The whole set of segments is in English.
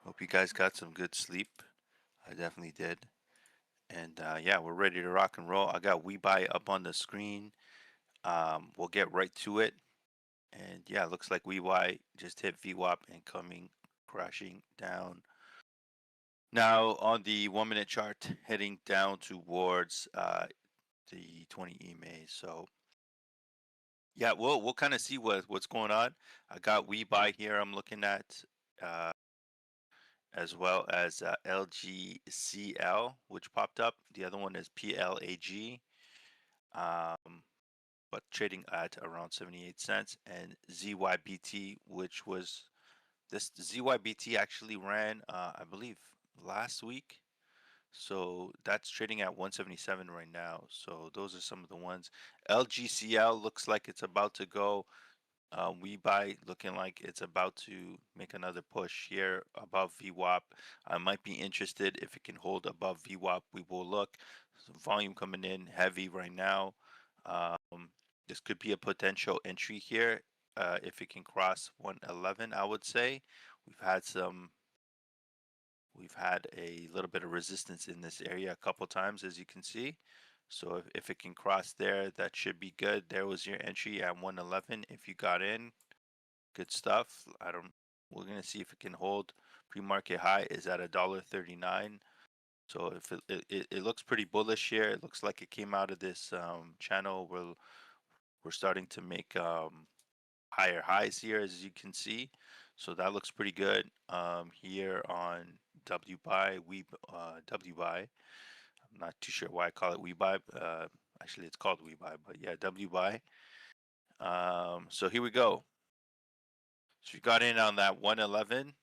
Hope you guys got some good sleep. I definitely did. And yeah, we're ready to rock and roll. I got WeBuy up on the screen. We'll get right to it. And yeah, looks like WeBuy just hit VWAP and coming crashing down. Now on the 1 minute chart, heading down towards the 20 EMA. So yeah, we'll kind of see what's going on. I got WeBuy here. I'm looking at. Uh, as well as LGCL, which popped up. The other one is PLAG, um, but trading at around 78 cents, and ZYBT, which was this ZYBT actually ran, I believe, last week. So that's trading at 177 right now. So those are some of the ones. LGCL looks like it's about to go. We buy looking like it's about to make another push here above VWAP. I might be interested if it can hold above VWAP. We will look. So volume coming in heavy right now. Um, this could be a potential entry here if it can cross 111. I would say we've had a little bit of resistance in this area a couple times, as you can see. So if it can cross there, that should be good. There was your entry at 111 if you got in. Good stuff. I don't. We're gonna see if it can hold. Pre-market high is at $1.39. So if it looks pretty bullish here, it looks like it came out of this channel where we're starting to make higher highs here, as you can see. So that looks pretty good. Here on WBuy, WBuy. I'm not too sure why I call it WeBuy. Actually, it's called WeBuy, but yeah, WBuy. So here we go. So you got in on that 111,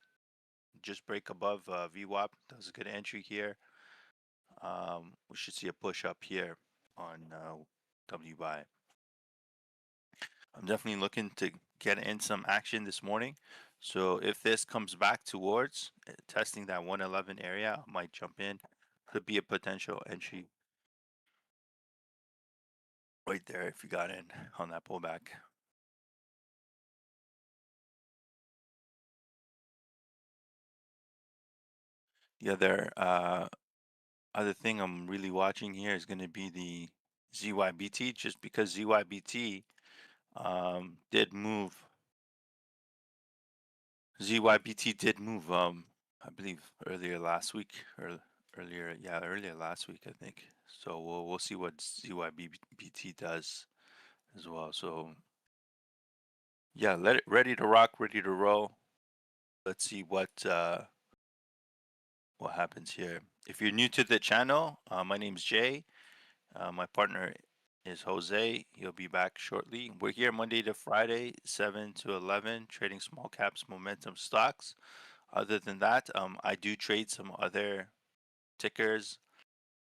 just break above VWAP. That was a good entry here. We should see a push up here on WBuy. I'm definitely looking to get in some action this morning. So if this comes back towards testing that 111 area, I might jump in. Could be a potential entry right there if you got in on that pullback. The other thing I'm really watching here is going to be the ZYBT, just because ZYBT did move. ZYBT did move, I believe earlier last week or earlier last week, I think. So we'll see what ZYBT does as well. So yeah, let it ready to rock, ready to roll. Let's see what happens here. If you're new to the channel, my name's Jay. My partner is Jose. He'll be back shortly. We're here Monday to Friday, 7 to 11, trading small caps momentum stocks. Other than that, I do trade some other tickers.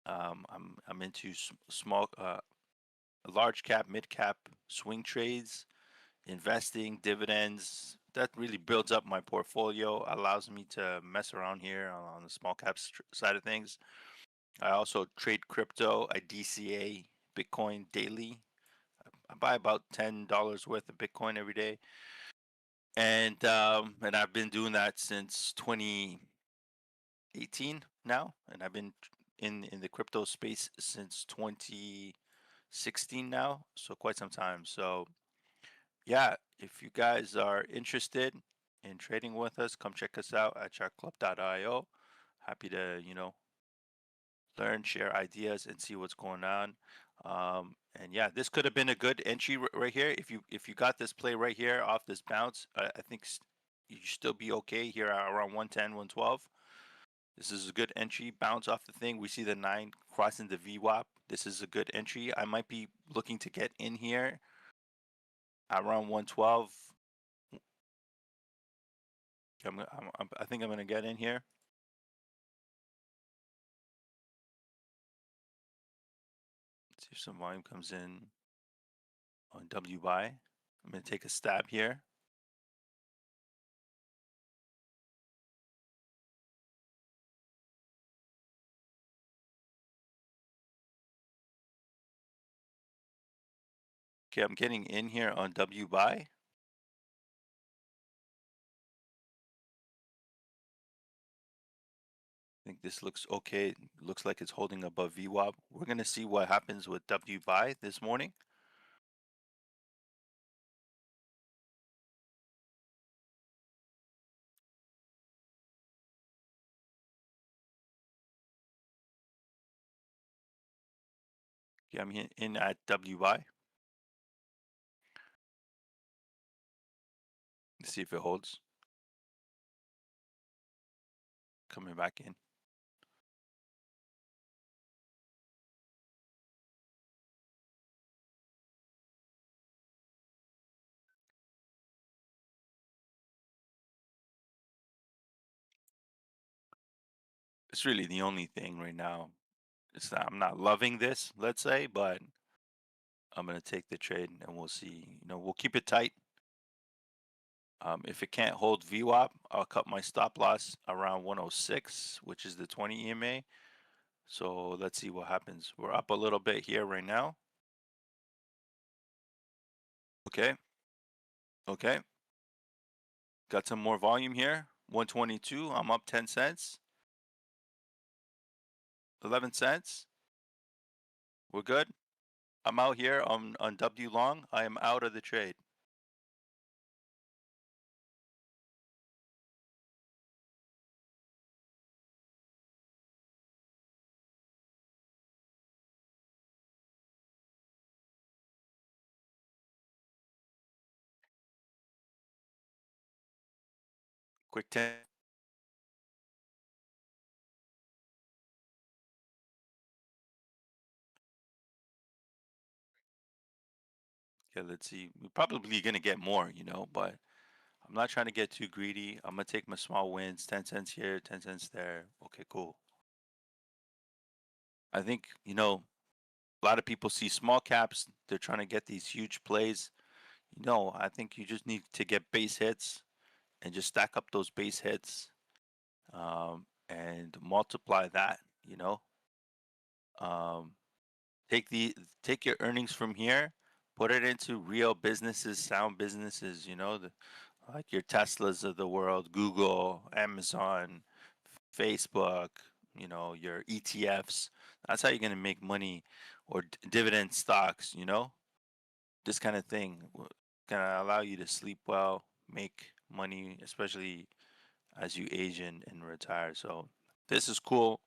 I'm into small, large cap, mid cap swing trades, investing, dividends. That really builds up my portfolio, allows me to mess around here on the small cap side of things. I also trade crypto. I DCA Bitcoin daily. I buy about $10 worth of Bitcoin every day, and I've been doing that since 2018 now, and I've been in the crypto space since 2016 now, so quite some time. So yeah, if you guys are interested in trading with us, come check us out at chartclub.io. Happy to learn, share ideas, and see what's going on. And yeah, this could have been a good entry right here. If you got this play right here off this bounce, I think you should still be okay here around 110, 112. This is a good entry. Bounce off the thing. We see the 9 crossing the VWAP. This is a good entry. I might be looking to get in here around 112. I think I'm going to get in here. Let's see if some volume comes in on WBuy. I'm going to take a stab here. Okay, I'm getting in here on WBuy. this looks okay. Looks like it's holding above VWAP. We're gonna see what happens with W buy this morning. Okay, I'm in at W buy. Let's see if it holds. Coming back in. It's really the only thing right now. I'm not loving this, let's say, but I'm gonna take the trade and we'll see. We'll keep it tight. If it can't hold VWAP, I'll cut my stop loss around 106, which is the 20 EMA. So let's see what happens. We're up a little bit here right now. Okay. Okay. Got some more volume here. 122. I'm up 10 cents. 11 cents. We're good. I'm out here on W long. I am out of the trade. Quick 10. Okay, let's see. We're probably gonna get more, but I'm not trying to get too greedy. I'm gonna take my small wins, 10 cents here, 10 cents there. Okay, cool. I think, a lot of people see small caps, they're trying to get these huge plays. I think you just need to get base hits and just stack up those base hits and multiply that, Um, take the take your earnings from here, put it into real businesses, sound businesses, like your Teslas of the world, Google, Amazon, Facebook, your ETFs. That's how you're gonna make money, or dividend stocks. This kind of thing can allow you to sleep well, make money, especially as you age and retire. So this is cool.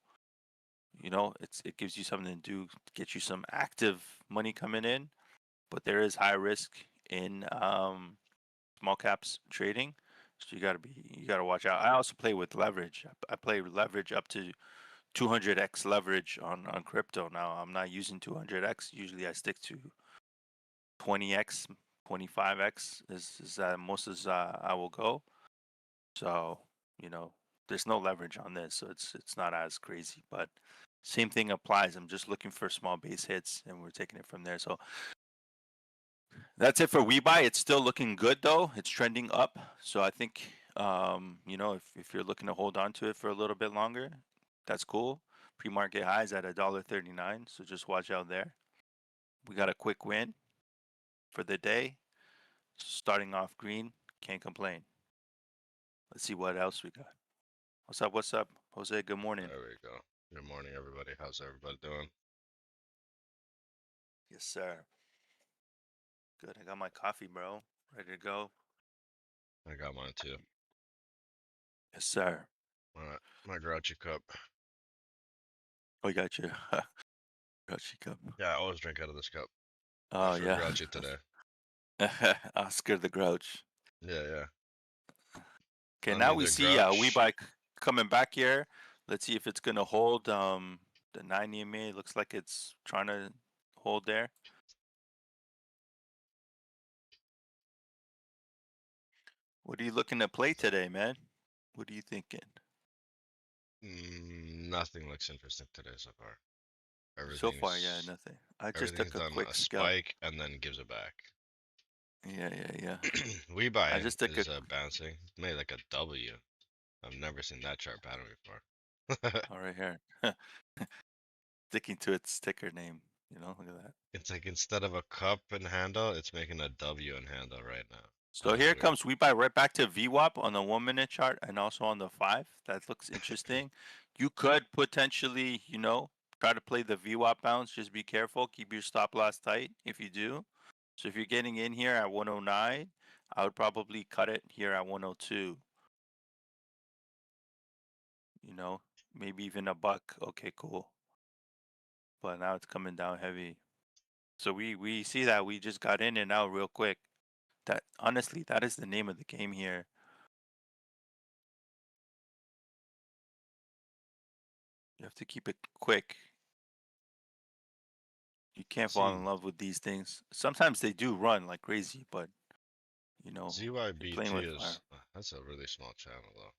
It gives you something to do, get you some active money coming in, but there is high risk in small caps trading. So you gotta watch out. I also play with leverage. I play leverage up to 200x leverage on crypto. Now I'm not using 200x. Usually I stick to 20x, 25x is most as I will go. So you know there's no leverage on this, so it's not as crazy. But same thing applies. I'm just looking for small base hits, and we're taking it from there. So that's it for WeBuy. It's still looking good though. It's trending up. So I think if you're looking to hold on to it for a little bit longer, that's cool. Pre-market highs at $1.39. So just watch out there. We got a quick win for the day. Starting off green. Can't complain. Let's see what else we got. What's up? What's up? Jose, good morning. There we go. Good morning, everybody. How's everybody doing? Yes, sir. Good. I got my coffee, bro. Ready to go. I got mine too. Yes, sir. My grouchy cup. Oh, you got your Grouchy cup. Yeah, I always drink out of this cup. I Oh, feel yeah. grouchy today. Oscar the Grouch. Yeah, yeah. Okay, I'm now we either see grouch. WeBuy coming back here. Let's see if it's gonna hold the 9 EMA. Looks like it's trying to hold there. What are you looking to play today, man? What are you thinking? Nothing looks interesting today so far. So far, yeah, Everything's nothing. I just everything's took a done quick a scalp. spike and then gives it back. Yeah, yeah, yeah. We I buy just took a is bouncing. It's made like a W. I've never seen that chart pattern before. all right here. Sticking to its ticker name. Look at that. It's like instead of a cup and handle, it's making a W and handle right now. So That is here weird. comes we buy right back to VWAP on the 1 minute chart and also on the 5. That looks interesting. You could potentially, try to play the VWAP bounce. Just be careful. Keep your stop loss tight if you do. So if you're getting in here at 109, I would probably cut it here at 102. You know, maybe even a buck. Okay, cool. But now it's coming down heavy. So we see that we just got in and out real quick. That honestly, that is the name of the game here. You have to keep it quick. You can't fall in See, love with these things. Sometimes they do run like crazy, but you're playing ZYBT with fire. is that's a really small channel though.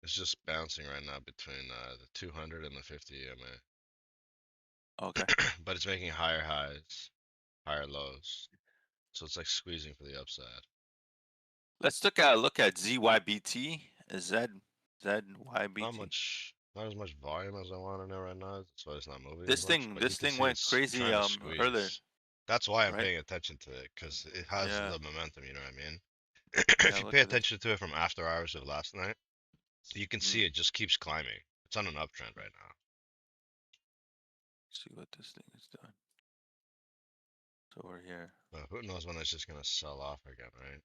It's just bouncing right now between the 200 and the 50 EMA, Okay. but it's making higher highs, higher lows. So it's like squeezing for the upside. Let's take a look at ZYBT. Not ZYBT. much, not as much volume as I want in there right now. That's why it's not moving as This much. thing But you this can thing see went it's crazy trying to earlier, squeeze. That's why I'm right? paying attention to it because it has Yeah. the momentum. You know what I mean? Yeah, If you pay look at this. attention to it from after hours of last night, you can Mm. see it just keeps climbing. It's on an uptrend right now. See what this thing is doing. So we're here. But who knows when it's just gonna sell off again, right?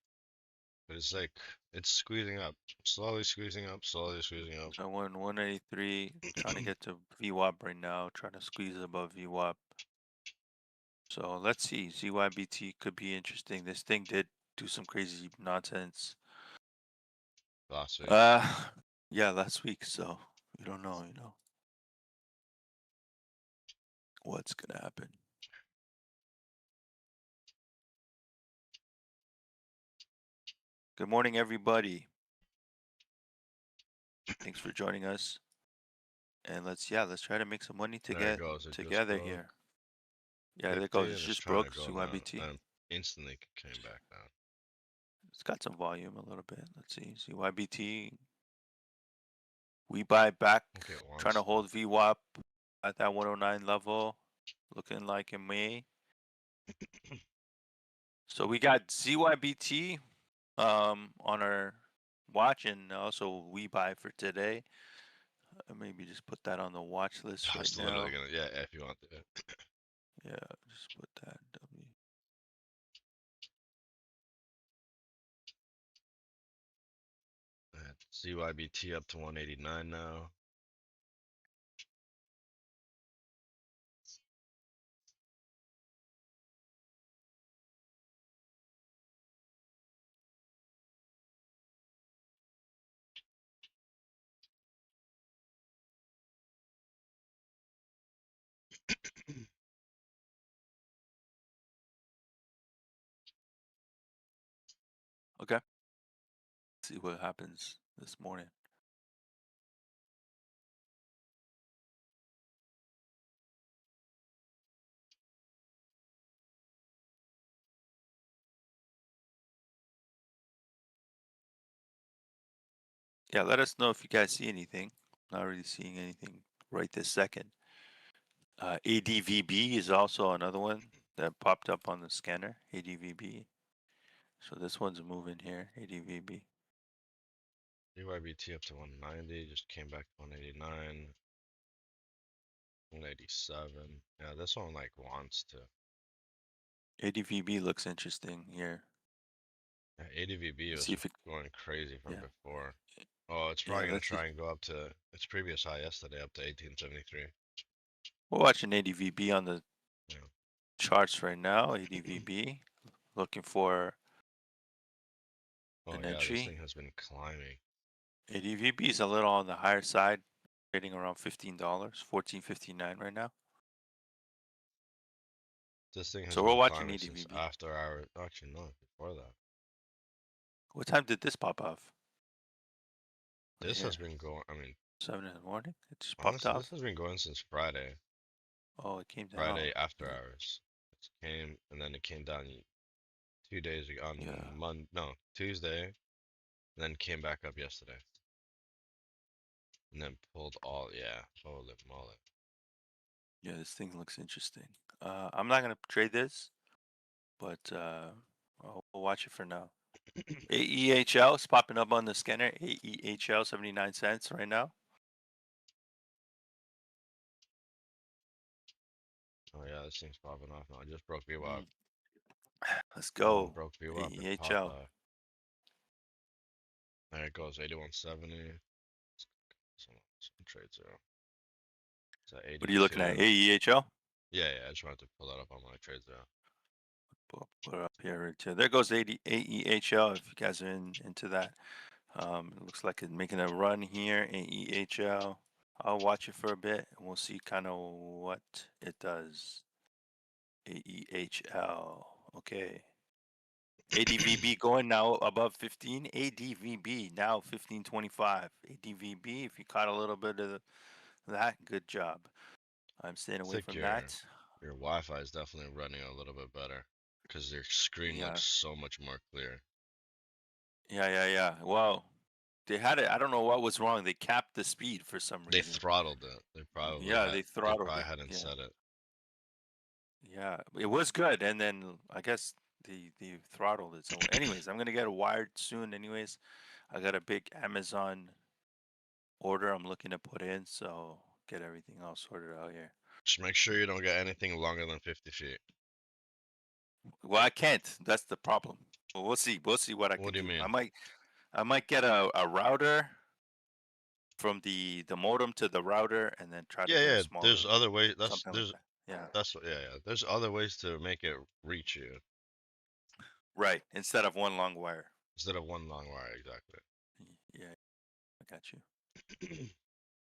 But it's like it's squeezing up, slowly squeezing up, slowly squeezing up. So I won 183, trying to get to VWAP right now, trying to squeeze above VWAP. So let's see. ZYBT could be interesting. This thing did do some crazy nonsense. Last week. Uh, yeah, last week. So you don't know, what's gonna happen. Good morning, everybody. Thanks for joining us. And let's try to make some money to There it get goes. It just together broke here. Yeah, there it goes. 50 It's and it's just trying to broke go down. ZYBT. And instantly came back down. It's got some volume a little bit. Let's see. ZYBT. We buy back, Okay, it trying wants to to. hold VWAP at that 109 level. Looking like it may. So we got ZYBT on our watch and also we buy for today. Maybe just put that on the watch list I right was literally now. gonna, yeah, if you want to. Yeah, just put that W. ZYBT up to 189 now. Okay. See what happens this morning. Yeah, let us know if you guys see anything. Not really seeing anything right this second. ADVB is also another one that popped up on the scanner. ADVB. So this one's moving here. ADVB. ZYBT up to 190, just came back to 189, 187. Yeah, this one like wants to. ADVB looks interesting here. Yeah, ADVB Let's was see if it. going crazy from Yeah. before. Oh, it's Yeah. probably gonna Let's see. try and go up to its previous high yesterday, up to 1873. We're watching ADVB on the Yeah. charts right now. ADVB. Looking for Oh an yeah, this thing entry. has been climbing. ADVB is a little on the higher side, trading around $15, 14.59 right now. This thing has So we're been watching climbing since ADVB. after our. Actually, no, before that. What time did this pop off? Right This has here, been going. I mean, 7 in the morning. It just popped honestly, this off. has been going since Friday. Oh, it came Friday down. after Yeah, hours. It came and then it came down 2 days ago yeah, on no, Tuesday, and then came back up yesterday. And then pulled all, yeah, holy moly. yeah. This thing looks interesting. I'm not gonna trade this, but we'll watch it for now. AEHL is popping up on the scanner. AEHL 79 cents right now. Oh yeah, this thing's popping off now. I just broke VWAP. Mm, let's Boom, go. broke VWAP and popped AEHL. off. There it goes, 8170. Some trade zero. It's at What are you looking at? 82. AEHL? Yeah, yeah, I just wanted to pull that up on my trade zero. Put it up here right too. There goes 80, AEHL if you guys are into that. It looks like it's making a run here. AEHL. I'll watch it for a bit and we'll see kind of what it does. AEHL. Okay. ADVB going now above 15. ADVB now 1525. ADVB, if you caught a little bit of that, good job. I'm staying I away think from that. your Wi-Fi is definitely running a little bit better because your screen Yeah. looks so much more clear. Yeah. Well, they had it. I don't know what was wrong. They capped the speed for some They reason. throttled it. Yeah, they They throttled probably it. hadn't Yeah. set it. Yeah. It was good. And then I guess they throttled it. So, anyways, I'm going to get it wired soon. Anyways, I got a big Amazon order I'm looking to put in. So, get everything all sorted out here. Just make sure you don't get anything longer than 50 feet. Well, I can't. That's the problem. Well, we'll see. We'll see what I What could do you do. mean? I might get a router from the modem to the router and then try to Yeah, get a yeah. smaller There's other ways. something like that. Yeah. Yeah, yeah. There's other ways to make it reach you Right. Instead of one long wire. instead of one long wire. Exactly. Yeah, I got you.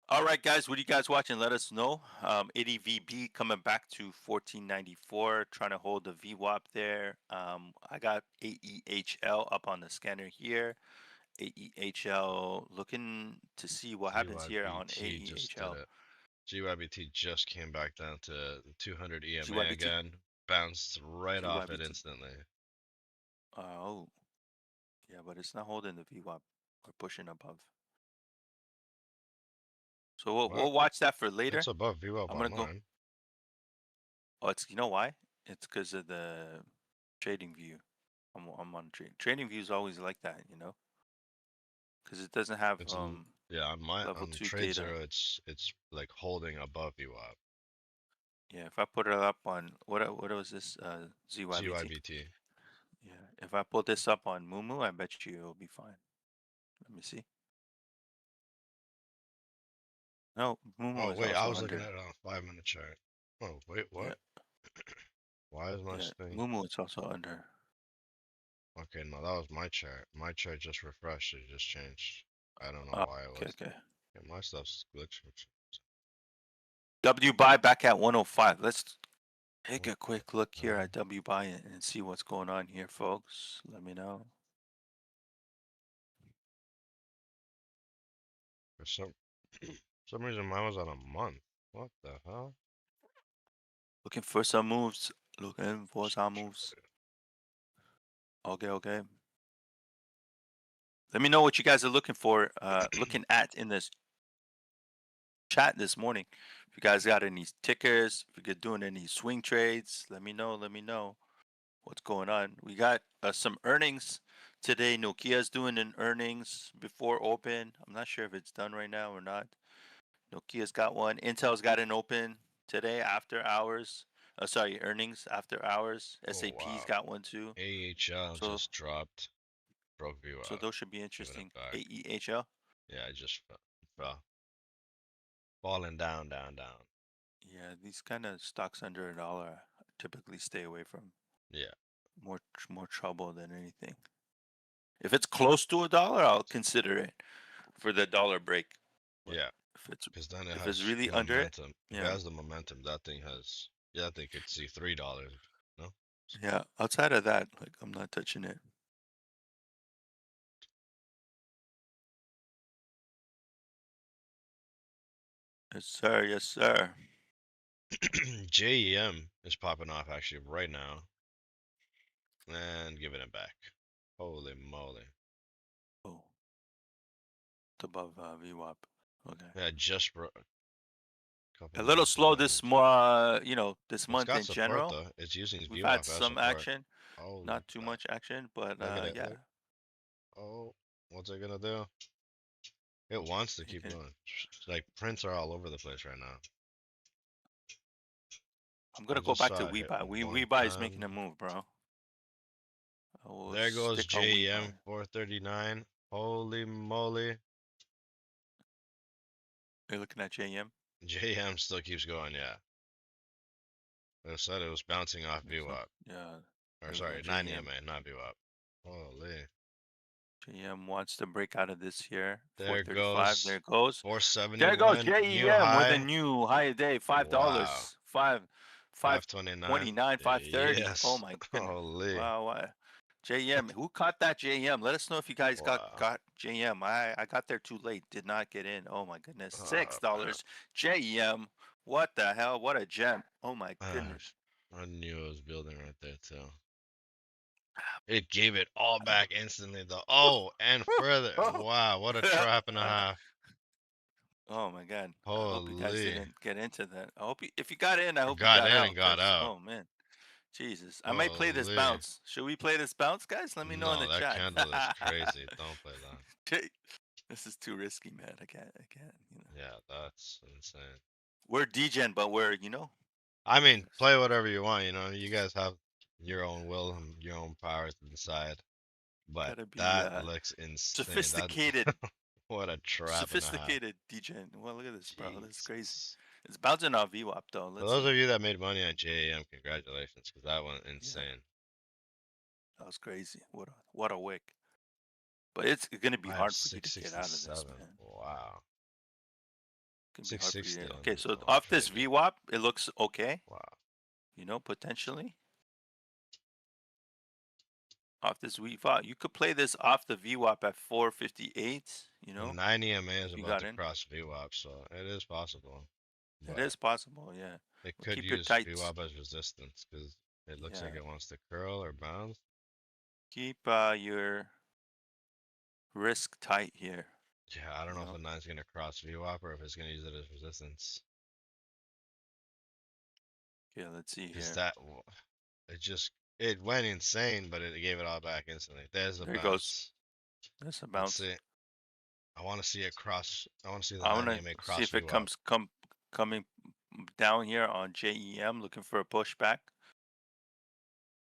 All right, guys. What are you guys watching? Let us know. ADVB coming back to 1494, trying to hold the VWAP there. I got AEHL up on the scanner here. AEHL looking to see what happens here on GYBT just did AEHL. it. GYBT just came back down to 200 EMA GYBT? again. Bounced right off it GYBT. instantly. Oh, yeah, but it's not holding the VWAP or pushing above. So What? we'll watch that for It's later. above VWAP I'm on gonna go. mine. Oh, it's you know why? It's because of the trading view. I'm on trading view is always like that, because it doesn't have Yeah, on my level on two Trade data. Zero, it's like holding above VWAP. Yeah, if I put it up on what was this ZYBT? GYBT. Yeah, if I put this up on Mumu, I bet you it'll be fine. Let me see. No, Mumu Oh is wait, I also was looking under. at it on a 5 minute chart. Oh wait, Yeah, what? Why is my yeah, thing? Mumu is also under. Okay, no, that was my chart. My chart just refreshed. It just changed. I don't know why it Okay, was. okay. Yeah, my stuff's glitching. W buy back at 105. Let's take What a the quick look here hell? at W buy and see what's going on here, folks. Let me know. For some reason mine was on a month. What the hell? Looking for some moves. Looking for some moves. Frustrated. Okay, okay. Let me know what you guys are looking for, looking at in this chat this morning. If you guys got any tickers, if you're doing any swing trades, let me know. Let me know what's going on. We got some earnings today. Nokia's doing an earnings before open. I'm not sure if it's done right now or not. Nokia's got one. Intel's got an open today after hours. Sorry, earnings after hours. Oh SAP's wow. got one too. AHL So just dropped. Broke view so up. those should be Giving it interesting. back. AEHL. Yeah, I just fell. Falling down, down, down. Yeah, these kind of stocks under a dollar I typically stay away from. Yeah, More trouble than anything. If it's close to a dollar, I'll consider it for the dollar break. But yeah. if it's Because then it if it's has really under it, momentum. If it yeah, has the momentum, that thing has. Yeah, that thing could see $3. No. yeah. Outside of that, like I'm not touching it. Yes, sir. Yes, sir. JEM is popping off actually right now and giving it back. Holy moly. Oh, it's above VWAP. Okay. Yeah, just broke a couple A little minutes slow ago. this more, this It's month got in support general. though. It's using We've had VWAP as some support. action, Holy not too crap. much action, but Look at it. yeah. Look. Oh, what's it gonna do? It wants to keep going. Like prints are all over the place right now. I'm I gonna go just back to saw it hit WeBuy. one WeBuy is making time. a move, bro. I will There goes stick on JEM WeBuy. 439. Holy moly. You're looking at JM. JM still keeps going, yeah. I said it was bouncing off So VWAP. yeah, Or you're looking sorry, at 9 JM. EMA, not VWAP. Holy. JM wants to break out of this here. There 435. There goes it goes. There goes 471. New JEM with a high. new high of day. Five Wow. dollars. Five 529. 29. 530. Oh Yes. my goodness. Holy. Wow. JM. Who caught that JM? Let us know if you guys Wow. got JM. I got there too late. Did not get in. Oh my goodness. Oh, Six man. dollars. JM. What the hell? What a gem. Oh my Ah, goodness. I knew it was building right there, too. It gave it all back instantly, though. Oh, and further. Oh. Wow, what a trap and a half. Oh my God. I hope you guys Holy. didn't get into that. I hope you, if you got in, I I hope you got got in and out got because, out. oh man, Jesus. I might play this Holy. bounce. Should we play this bounce, guys? Let me know in No, the that chat. candle is crazy. Don't play that. This is too risky, man. I can't, Yeah, that's insane. We're degen, but I mean, play whatever you want, You guys have your own will and your own power to decide. But gotta be that looks insane. That sophisticated, what a trap and a half. sophisticated degen. Well, look at this, bro. This is crazy. Jesus. It's bouncing off VWAP though. For Let's those see. of you that made money on JAM, congratulations, because that went Yeah, insane. that was crazy. What a wick. But it's gonna be I have hard for you to get out of this, 667. man. Wow. Can be hard for you. 660 on Okay, so on off this trading. VWAP, it looks okay. Wow. Potentially off this VWAP. You could play this off the VWAP at 458. And 9 EMA is If you about got to in, cross VWAP, so it is possible. it But is possible. Yeah, it but could keep your use tights. VWAP as resistance because it looks like Yeah, it wants to curl or bounce. keep your risk tight here. Yeah, I don't You know if the know. nine's gonna cross VWAP or if it's gonna use it as resistance. Okay, let's see Because here. it just it went insane, but it gave it all back instantly. There's a There it goes. bounce. There's a Let's bounce. see. I want to see it cross. I want to see the I 9 wanna EMA see cross if it VWAP. coming down here on JEM, looking for a pushback.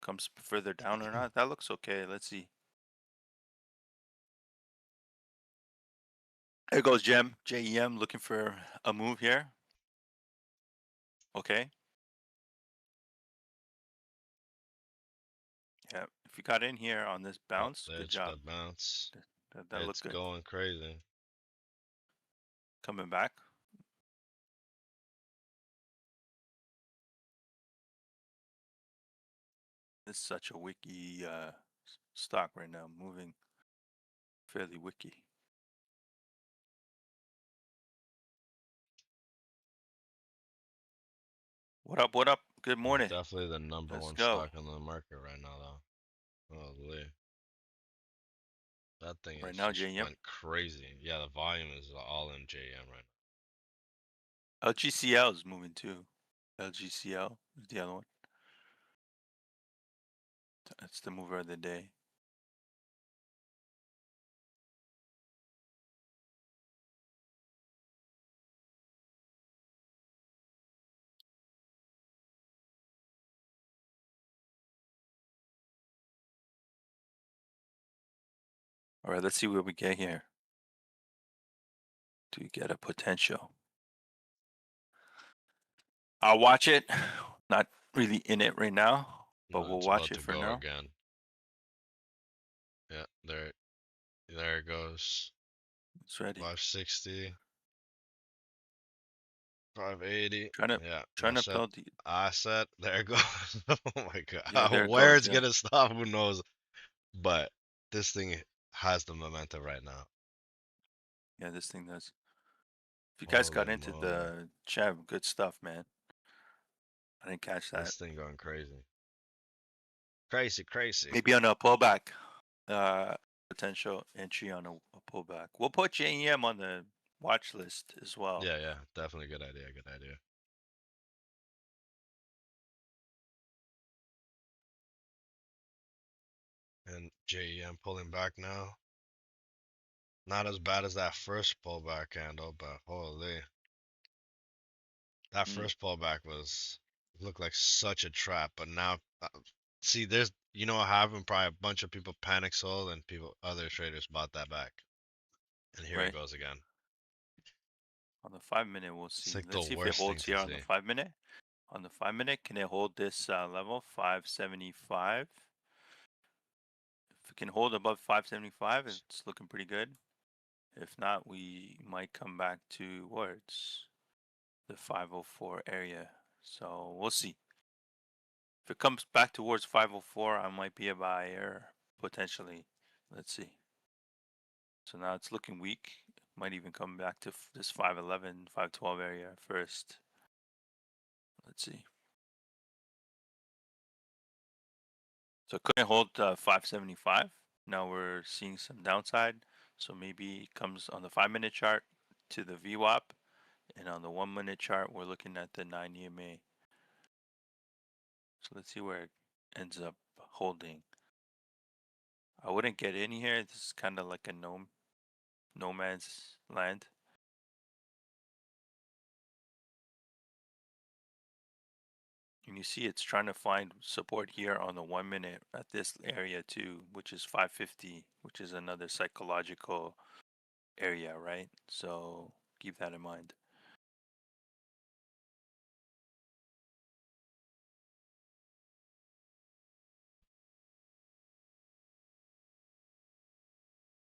Comes further down or not? That looks okay. Let's see. There goes JEM looking for a move here. Okay. Yeah. If you got in here on this Oh, bounce, good there's job. the bounce. That It's looked good. going crazy. Coming back. This is such a wiki stock right now, moving fairly wiki. What up? What up? Good It's morning. definitely the number Let's one go. stock in the market right now, though. Holy. That thing Right is now, just JEM. went crazy. Yeah, the volume is all in JM right LGCL is moving too. LGCL is the other one. That's the mover of the day. All right, let's see what we get here. Do we get a potential? I'll watch it. Not really in it right now, but now. we'll It's watch about it to for go now. again. Yeah, there it goes. It's ready. 560, 580. Trying to Yeah, trying no to set. build the I set. There it goes. Oh my yeah, there God. it Where goes. it's Yeah. gonna stop, who knows? But this thing has the momentum right now. Yeah, this thing does. If you guys Holy got into moly. the chat, good stuff, man. I didn't catch that. This thing going crazy. Crazy, crazy. Maybe on a pullback. Uh Potential entry on a pullback. We'll put JEM on the watch list as well. Yeah, yeah. Definitely good idea. Good idea. And JEM pulling back now. Not as bad as that first pullback candle, but holy, that Mm, first pullback was looked like such a trap. But now, see, there's what happened? Probably a bunch of people panic sold, and other traders bought that back, and here it right. goes again. On the 5 minute, we'll It's see. like the Let's see if it worst thing holds to here on the see. 5 minute. On the 5 minute, can it hold this level 575? If it can hold above 575, it's looking pretty good. If not, we might come back towards the 504 area. So we'll see. If it comes back towards 504, I might be a buyer potentially. Let's see. So now it's looking weak. Might even come back to this 511, 512 area first. Let's see. So it couldn't hold 575. Now we're seeing some downside. So maybe it comes on the 5 minute chart to the VWAP. And on the 1 minute chart, we're looking at the 9 EMA. So let's see where it ends up holding. I wouldn't get in here. This is kind of like a no man's land. And you see it's trying to find support here on the 1 minute at this area too, which is 550, which is another psychological area, right? So keep that in mind.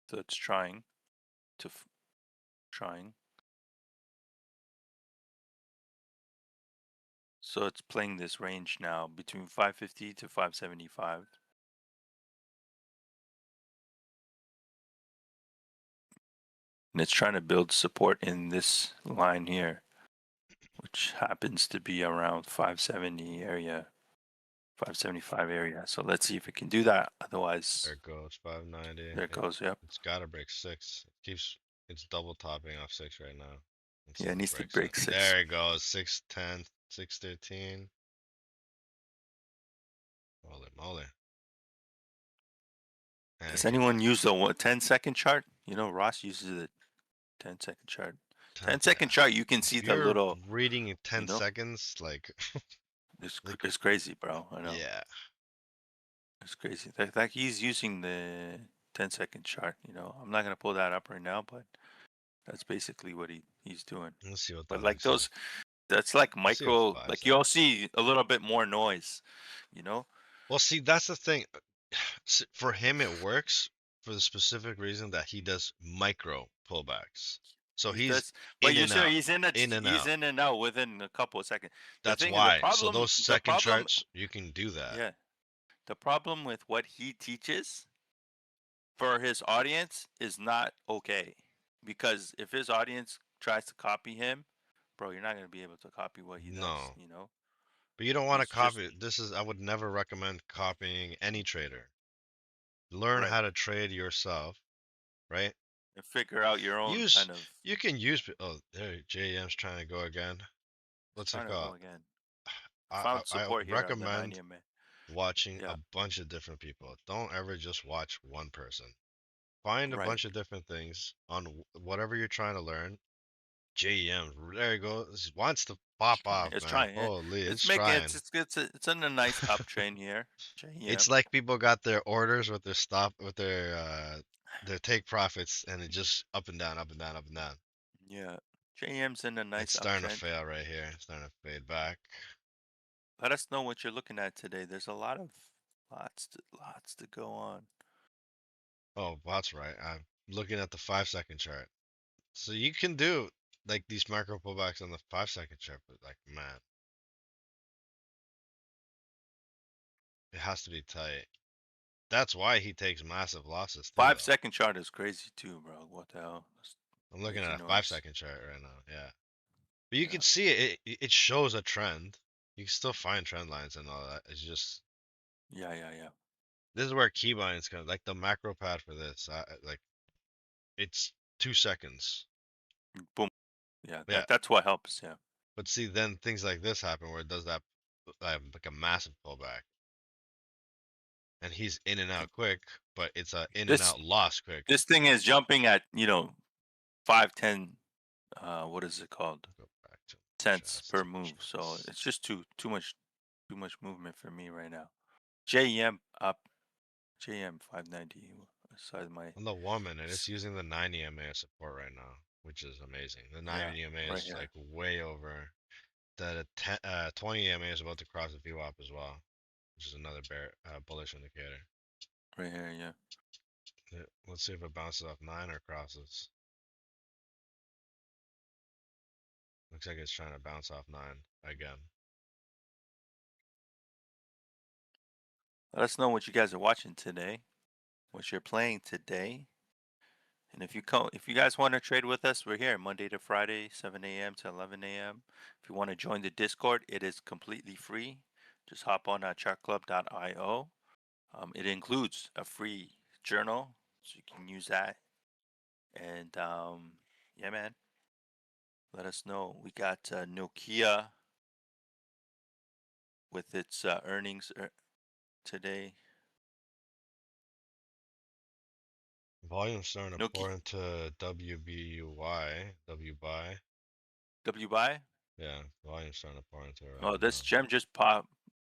So it's trying to trying. So it's playing this range now between 550 to 575. And it's trying to build support in this line here, which happens to be around 570 area, 575 area. So let's see if it can do that. There Otherwise, it goes, 590. there it goes. Yep. It's got to break six. It's double topping off six right now. Let's see Yeah, if it it needs to breaks it. break six. There it goes, 610, 613. Holy moly. And Does it can anyone use the 10-second chart? You know, Ross uses the 10-second chart. 10 yeah. second chart, you can see If the you're little, reading in you 10 know, seconds, like, like, it's crazy, bro. I know. yeah. It's crazy. That he's using the 10-second chart, you know. I'm not going to pull that up right now, but that's basically what he's doing. Let's see what But that like looks like. those, that's like Let's see what micro, 5 like you'll seconds. see a little bit more noise, you know. Well, see, that's the thing. For him, it works for the specific reason that he does micro pullbacks. So He he's does, but in you and see, out, in and he's out. in and out within a couple of seconds. The That's thing, why. So those the second problem, charts, you can do that. yeah, the problem with what he teaches for his audience is not okay. Because if his audience tries to copy him, bro, you're not gonna be able to copy what he does. No. You know, But you don't want to he's just copy. I would never recommend copying any trader. Learn right. how to trade yourself, right? And figure out your own Use, kind of. you can use, oh, there, JM's trying to go again. It's What's it trying to called? go again. I, Found I support here on the 9 recommend EMA. watching a Yeah, bunch of different people. Don't ever just watch one person. Find a right. bunch of different things on whatever you're trying to learn. JEM, there you go. This wants to It's pop trying. off, It's man. trying. Holy, It's it's making trying. it's in a nice uptrend here. It's JEM. like people got their orders with their take profits, and it just up and down, up and down, up and down. Yeah, JEM's in a It's nice starting to uptrend. fail right here. It's starting to fade back. Let us know what you're looking at today. There's a lot of lots to go on. Oh, that's right. I'm looking at the 5 second chart. So you can do like these macro pullbacks on the 5 second chart, but like man, it has to be tight. That's why he takes massive losses too, Five though. second chart is crazy too, bro. What the hell? That's I'm looking crazy at a five noise. second chart right now. Yeah, but you Yeah, can see it shows a trend. You can still find trend lines and all that. It's just yeah. this is where keybinds come. Like the macro pad for this, like it's 2 seconds. Boom. Yeah, Yeah, that's what helps. Yeah. but see, then things like this happen where it does that like a massive pullback. and he's in and out quick, but it's a in and This out loss quick. this thing is jumping at 5, 10. What is it called? Go back to Cents per just move. So charts. it's just too much movement for me right now. JEM up. JM 590. Aside my On the 1 minute, it's using the 90 MA support right now, which is amazing. The yeah 90 MA right is here like way over. The 20 MA is about to cross the VWAP as well, which is another bullish indicator. right here yeah. Yeah, let's see if it bounces off 9 or crosses. Looks like it's trying to bounce off 9 again. Let us know what you guys are watching today, what you're playing today, and if you guys want to trade with us, we're here Monday to Friday, 7 a.m. to 11 a.m. If you want to join the Discord, it is completely free. Just hop on chartclub.io. It includes a free journal, so you can use that. And yeah, man, let us know. We got Nokia with its earnings today. Volume starting to Nokia pour into WBUY, WBUY. WBuy. Yeah, volume starting to pour into it right Oh, this now. gem just popped.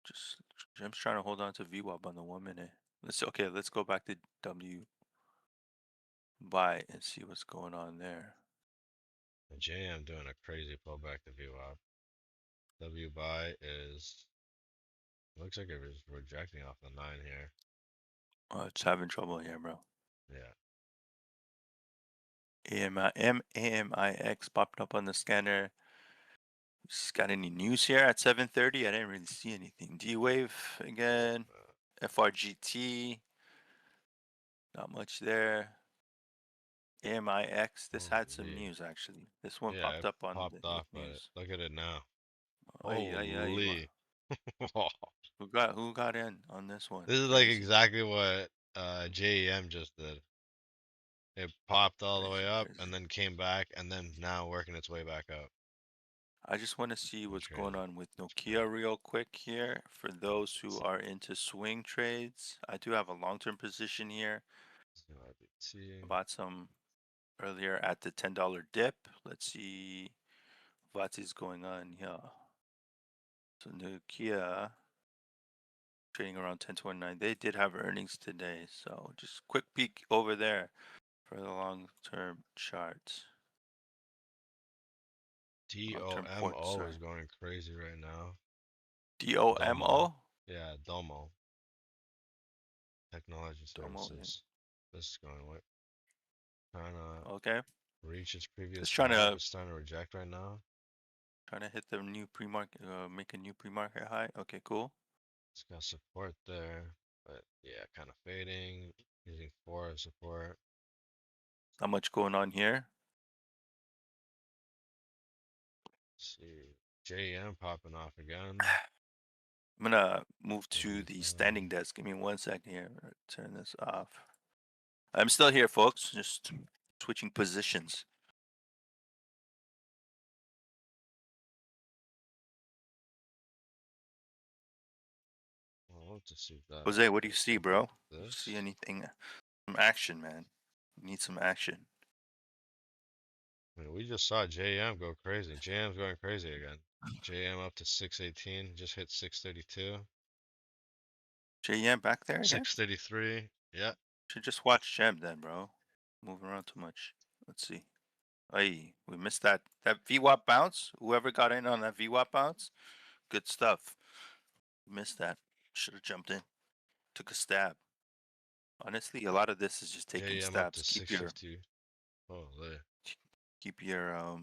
Just Gem's trying to hold on to VWAP on the 1 minute. Let's go back to W buy and see what's going on there. The JM doing a crazy pullback to VWAP. WBuy is looks like it was rejecting off the 9 here. Oh, it's having trouble here, bro. Yeah. AMIX popped up on the scanner. Got any news here at 7:30? I didn't really see anything. D Wave again. FRGT. Not much there. AMIX. This had some Holy. news actually. This one Yeah, popped it up on popped with off, but news. look at it now. Ay, ay, ay, Holy. who got in on this one? This is like Crazy. exactly what JEM just did. It popped all the way Crazy, up and crazy. then came back and then now working its way back up. I just want to see That's what's going crazy. on with Yeah. Nokia real quick here. For those who are into swing trades, I do have a long-term position here. RBT. Bought some earlier at the $10 dip. Let's see what is going on here. So Nokia trading around 1029. They did have earnings today, so just quick peek over there for the long-term charts. Long-term port, DOMO sorry. is going crazy right now. Domo. DOMO? Yeah, Domo. Technology Domo. services. This is going what? Trying to Okay. reach its previous Just high, but starting to reject right now. trying to hit the new pre-market, make a new pre-market high. Okay, cool. It's got support there, but yeah, kind of fading. Using 4 as support. Not much going on here. Let's see. JM popping off again. I'm gonna move to the 75. standing desk. Give me 1 second here. Turn this off. I'm still here, folks. Just switching positions. Well, I'll just see if that Jose, what do you does see, something bro? like You see this. anything? Some action, man. You need some action. I mean, we just saw JM go crazy. JM's going crazy again. JM up to 618, just hit 632. JM back there again? 633. Yeah. Should just watch Gem then, bro. Moving around too much. Let's see. Hey, we missed that VWAP bounce. Whoever got in on that VWAP bounce, good stuff. Missed that. Should have jumped in. Took a stab. Honestly, a lot of this is just taking JM up to stabs. Keep 650. Holy. your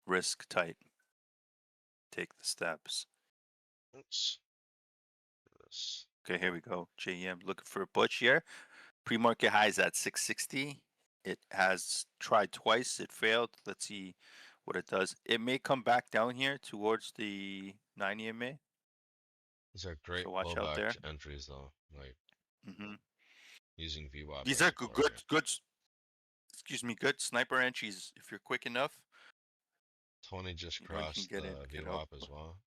risk tight. Take the steps. Oops. This. Okay, here we go. JEM looking for a push here. Pre-market highs at 660. It has tried twice. It failed. Let's see what it does. It may come back down here towards the 9 EMA. These are great So watch out pullback there. entries though. Like hmm using VWAP These as are support here. excuse me, good sniper entries. If you're quick enough, 20 just you can crossed get in, the get help. VWAP as well.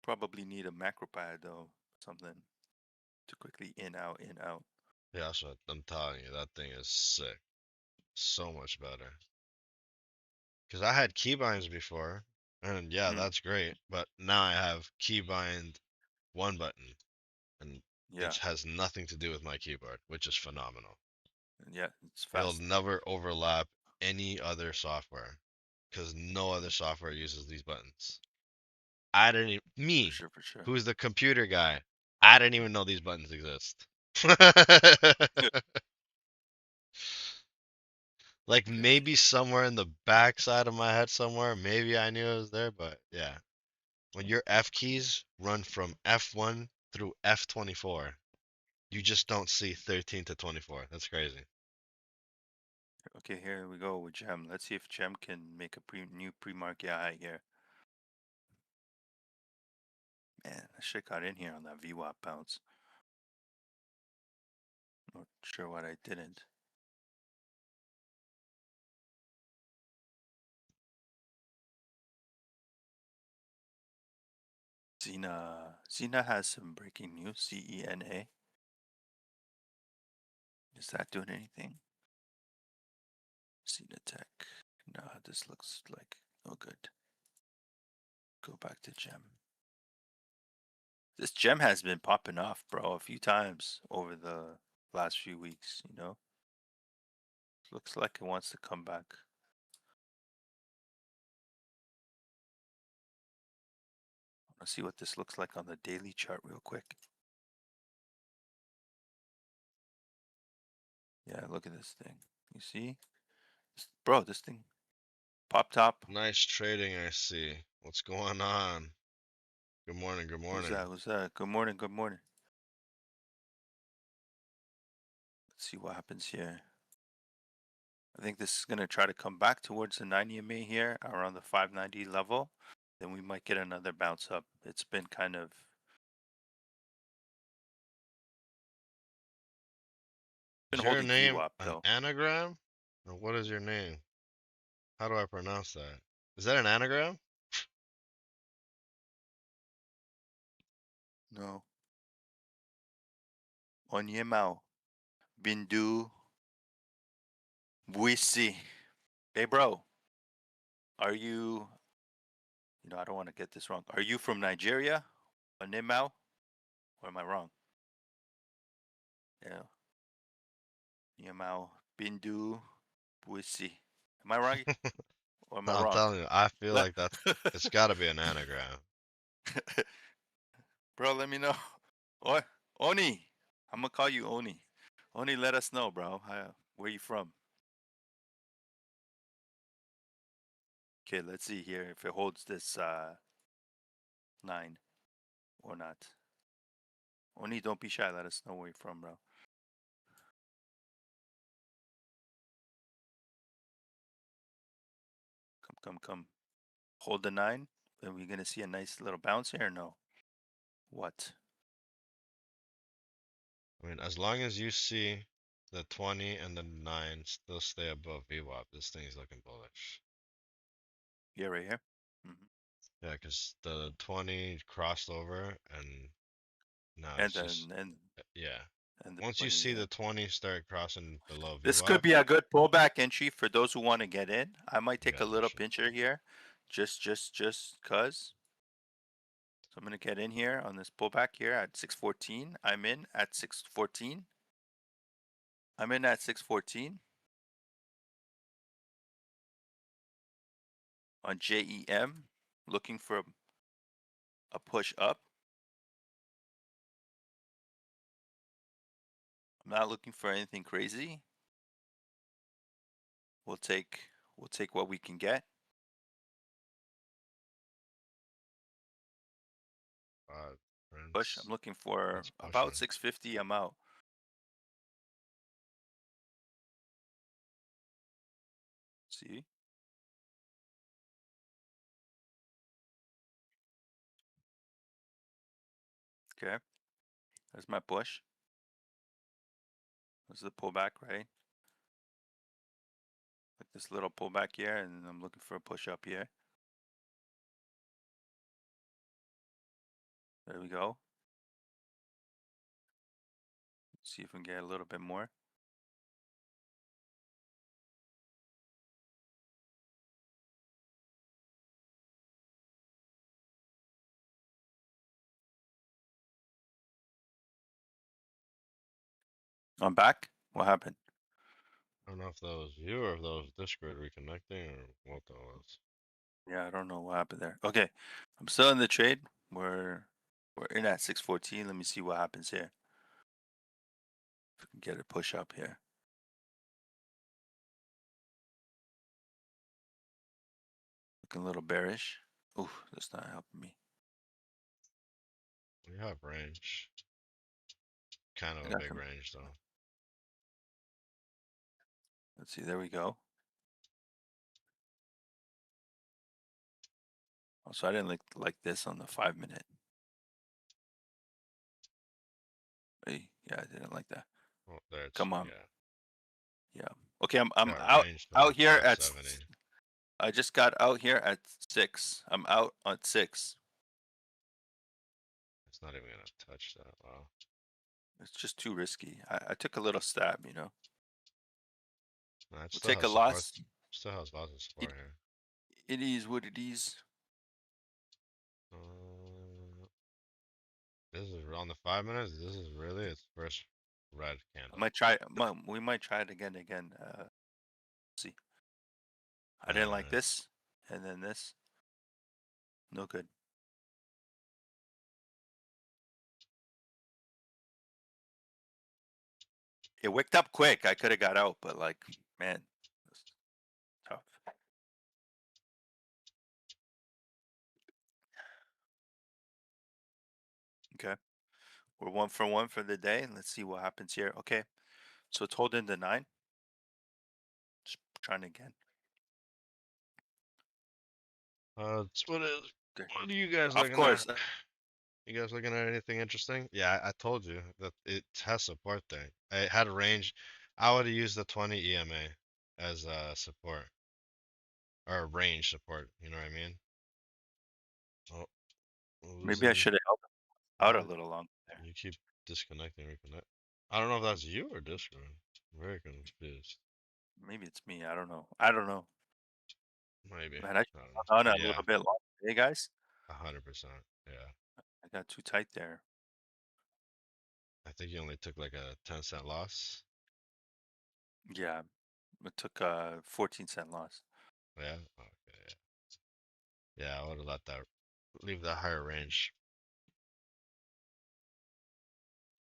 Probably need a macro pad though, something. to quickly in, out, in, out. Yeah, that's what I'm telling you. That thing is sick. So much better. Because I had keybinds before, and yeah, Mm, that's great. But now I have keybind one button, and it yeah, has nothing to do with my keyboard, which is phenomenal. and yeah, it's It'll fast never overlap any other software, because no other software uses these buttons. I didn't even, for me, sure, for sure. who's the computer guy, I didn't even know these buttons exist. Like Okay, maybe somewhere in the back side of my head somewhere, maybe I knew it was there, but yeah. When your F keys run from F1 through F24, you just don't see 13 to 24. That's crazy. okay, here we go with Gem. Let's see if Gem can make a new pre-market high here. Man, I should got in here on that VWAP bounce. Not sure what I didn't. Xena has some breaking news. CENA. Is that doing anything? Xena Tech. No, this looks like no good. Go back to Gem. This Gem has been popping off, bro, a few times over the last few weeks. Looks like it wants to come back. Let's see what this looks like on the daily chart real quick. Yeah, look at this thing. You see? Bro, this thing pop top. Nice trading, I see. What's going on? Good morning, good Who's morning. that? Who's that? Good morning, good morning. Let's see what happens here. I think this is going to try to come back towards the 90 MA here around the 590 level. Then we might get another bounce up. It's been kind of been Is your holding name VWAP an though. anagram? Or what is your name? How do I pronounce that? Is that an anagram? No. Onyemao. Bindu. Buisi. Hey bro, are I don't want to get this wrong. Are you from Nigeria? Onyemao? Or am I wrong? Yeah. Onyemao. Bindu. Buisi. Am I right or am I I'm wrong? telling you, I feel Let like that's it's got to be an anagram. Bro, let me know. Or Oni. I'm gonna call you Oni. Oni, let us know, bro. Where you from? Okay, let's see here if it holds this 9 or not. Oni, don't be shy. Let us know where you're from, bro. Come, come, come. Hold the 9. Are we gonna see a nice little bounce here? Or no. What? I mean, as long as you see the 20 and the 9 still stay above VWAP, this thing's looking bullish. Yeah, right here. Hmm. Yeah, because the 20 crossed over and now And it's just, then yeah. and the Once you 20. see Yeah. the 20 start crossing below This could VWAP, be a good pullback entry for those who want to get in. I might you take a gotta be little sure. pincher here, just cause. So I'm gonna get in here on this pullback here at 614. I'm in at 614. I'm in at 614 on JEM, looking for a push up. I'm not looking for anything crazy. We'll take we'll take what we can get. Push. I'm Prince, looking for it's about pushing. 650. I'm out. See? Okay. There's my push. This is the pullback, right? Like this little pullback here, and I'm looking for a push up here. There we go. See if we can get a little bit more. I'm back. What happened? I don't know if that was you or if that was Discord reconnecting or what that was. Yeah, I don't know what happened there. Okay, I'm still in the trade. We're in at 614. Let me see what happens here. If we can get a push up here. Looking a little bearish. Ooh, that's not helping me. We have range. Kind of I a got big some. range though. Let's see. There we go. Also, I didn't like this on the 5 minute. Hey, yeah, I didn't like that. Oh, there it's Come on. yeah. Yeah. Okay, I'm Got out range to out like here at. 570. I just got out here at 6. I'm out at 6. It's not even gonna touch that. Wow. It's just too risky. I took a little stab. Nah, it We'll still take has a support. loss. Still has lots of It support here. it is what it is. Uh, this is on the 5 minutes. This is really its first red I candle. might try. We might try it again. Again. See. I didn't like Uh, this, and then this. No good. It wicked up quick. I could have got out, but like, man, it's tough. Okay, we're 1 for 1 for the day, and let's see what happens here. Okay, so it's holding the 9. Just trying again. it's what is. Okay. What are you guys Of looking at? course. You guys looking at anything interesting? Yeah, I told you that it has support there. It had a range. I would have used the 20 EMA as support or range support. You know what I mean? Oh, Maybe I losing. should have held out a Why little longer there. you keep disconnecting, reconnect? I don't know if that's you or Discord. I'm very confused. Maybe it's me. I don't know. I don't know. Maybe. Man, I should I don't know. have held on But a yeah, little bit longer. Hey guys, 100%. Yeah. I got too tight there. I think you only took like a 10-cent loss. Yeah, it took a 14-cent loss. Yeah. Okay. Yeah. Yeah, I would have let that leave that higher range.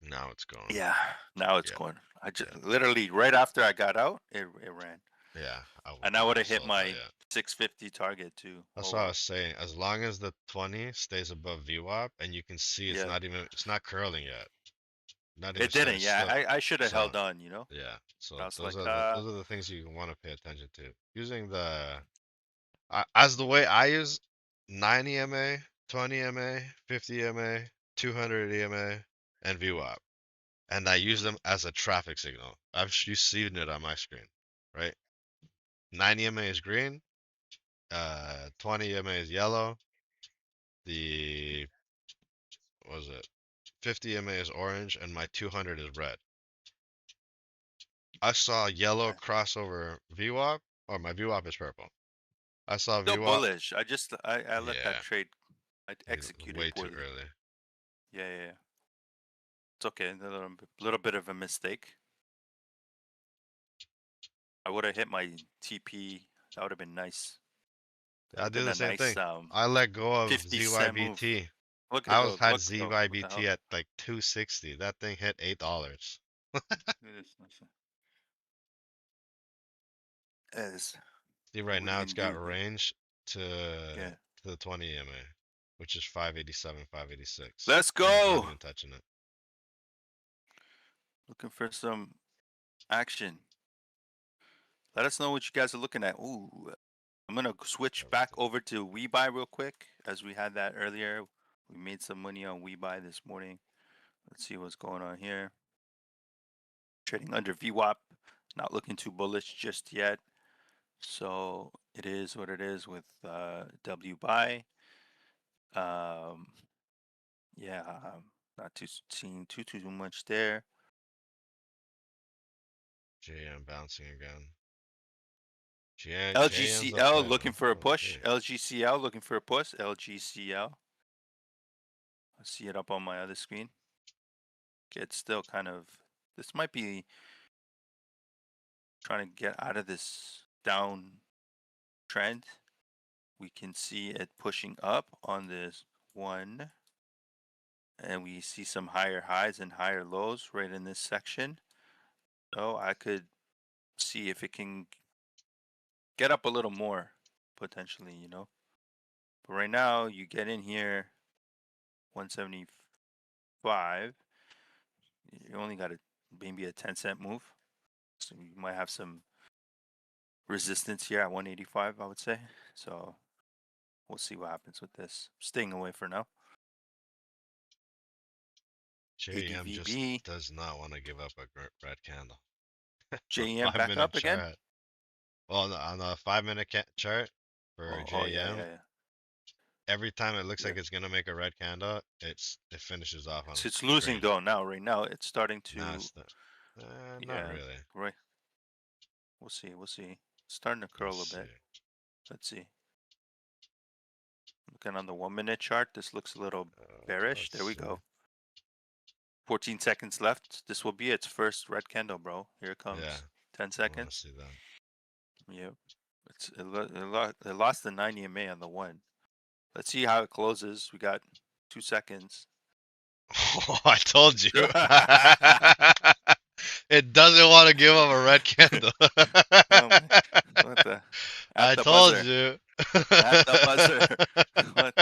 Now it's gone. Yeah, now it's Yeah. going. I just Yeah. literally right after I got out, it ran, Yeah. and I would I have hit sold that. my Yeah. 650 target too. That's Oh what I was well. saying. As long as the 20 stays above VWAP and you can see Yeah, it's not curling yet. Not even it started didn't. Yeah, still. I should have So held on. yeah. But I So was like, those are the things you want to pay attention to. Using as the way I use 9 EMA, 20 EMA, 50 EMA, 200 EMA, and VWAP, and I use mm, them as a traffic signal. You've seen it on my screen, right? 9 EMA is green, 20 EMA is yellow, the what was it? 50 EMA is orange, and my 200 is red. I saw yellow okay. crossover VWAP, or my VWAP is purple. I saw Still VWAP, bullish. I let that yeah, trade. I executed way too poorly. early. Yeah, yeah, yeah. It's okay. A little bit of a mistake. I would have hit my TP. That would have been nice. That would I have do been the a same nice thing. I let go of 50-cent move. ZYBT. Look at I was the had look though. What the ZYBT hell? at like 260. That thing hit $8. It is. It is. See, What right are you now it's gonna got do? range Yeah. to the 20 EMA, which is 587, 586, Let's and it's not go. even touching it. Looking for some action. Let us know what you guys are looking at. Ooh, I'm gonna switch back Everything. over to WeBuy real quick, as we had that earlier. We made some money on WeBuy this morning. Let's see what's going on here. Trading under VWAP. Not looking too bullish just yet. So it is what it is with W buy. Um, yeah, not too seeing too much there. JM bouncing again. JM's up LGCL there looking now. for a push. Holy. LGCL looking for a push. LGCL. I see it up on my other screen. It's still kind of. This might be trying to get out of this down trend. We can see it pushing up on this one. And we see some higher highs and higher lows right in this section. So I could see if it can get up a little more potentially, you know. But right now, you get in here 175. You only got maybe a 10-cent move. So you might have some resistance here at 185, I would say. So we'll see what happens with this. Staying away for now. JM just ADVB, does not want to give up a red candle. The JEM five back minute up again. chart. Well, on the 5 minute chart for Oh yeah, JM, yeah, yeah. every time it looks Yeah. like it's gonna make a red candle, it finishes off on It's a losing green. though now. Right now, it's starting Now to. it's not Yeah, really. right. We'll see. We'll see. It's starting to curl Let's a see. bit. Let's see. Looking on the 1 minute chart, this looks a little bearish. Let's There we see. go. 14 seconds left. This will be its first red candle, bro. Here it Yeah, comes. 10 I want to seconds. see that. Yep. It lost the 9 EMA on the one. Let's see how it closes. We got 2 seconds. Oh, I told you. It doesn't want to give up a red candle. Oh my! What the? At I the told buzzer. you. At the buzzer. What?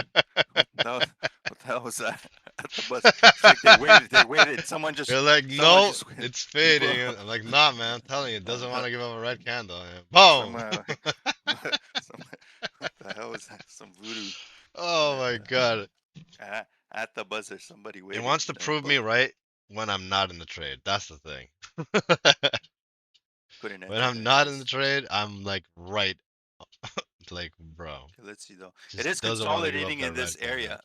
What the hell was that? At the buzzer. It's like they waited. They waited. You're like, Someone no, just waited. it's Bro. fading. I'm like, nah, man, I'm telling you, it doesn't want Uh, to give up a red candle. And boom. someone like, what the hell was that? Some voodoo. Oh What my the? God. At the buzzer. Somebody It waited. wants to And prove me right when I'm not in the trade. That's the thing. couldn't When enter I'm there. not in the Just trade, I'm like right, like, bro, okay, let's see though. It just is doesn't want to give up consolidating in that this red candle. area.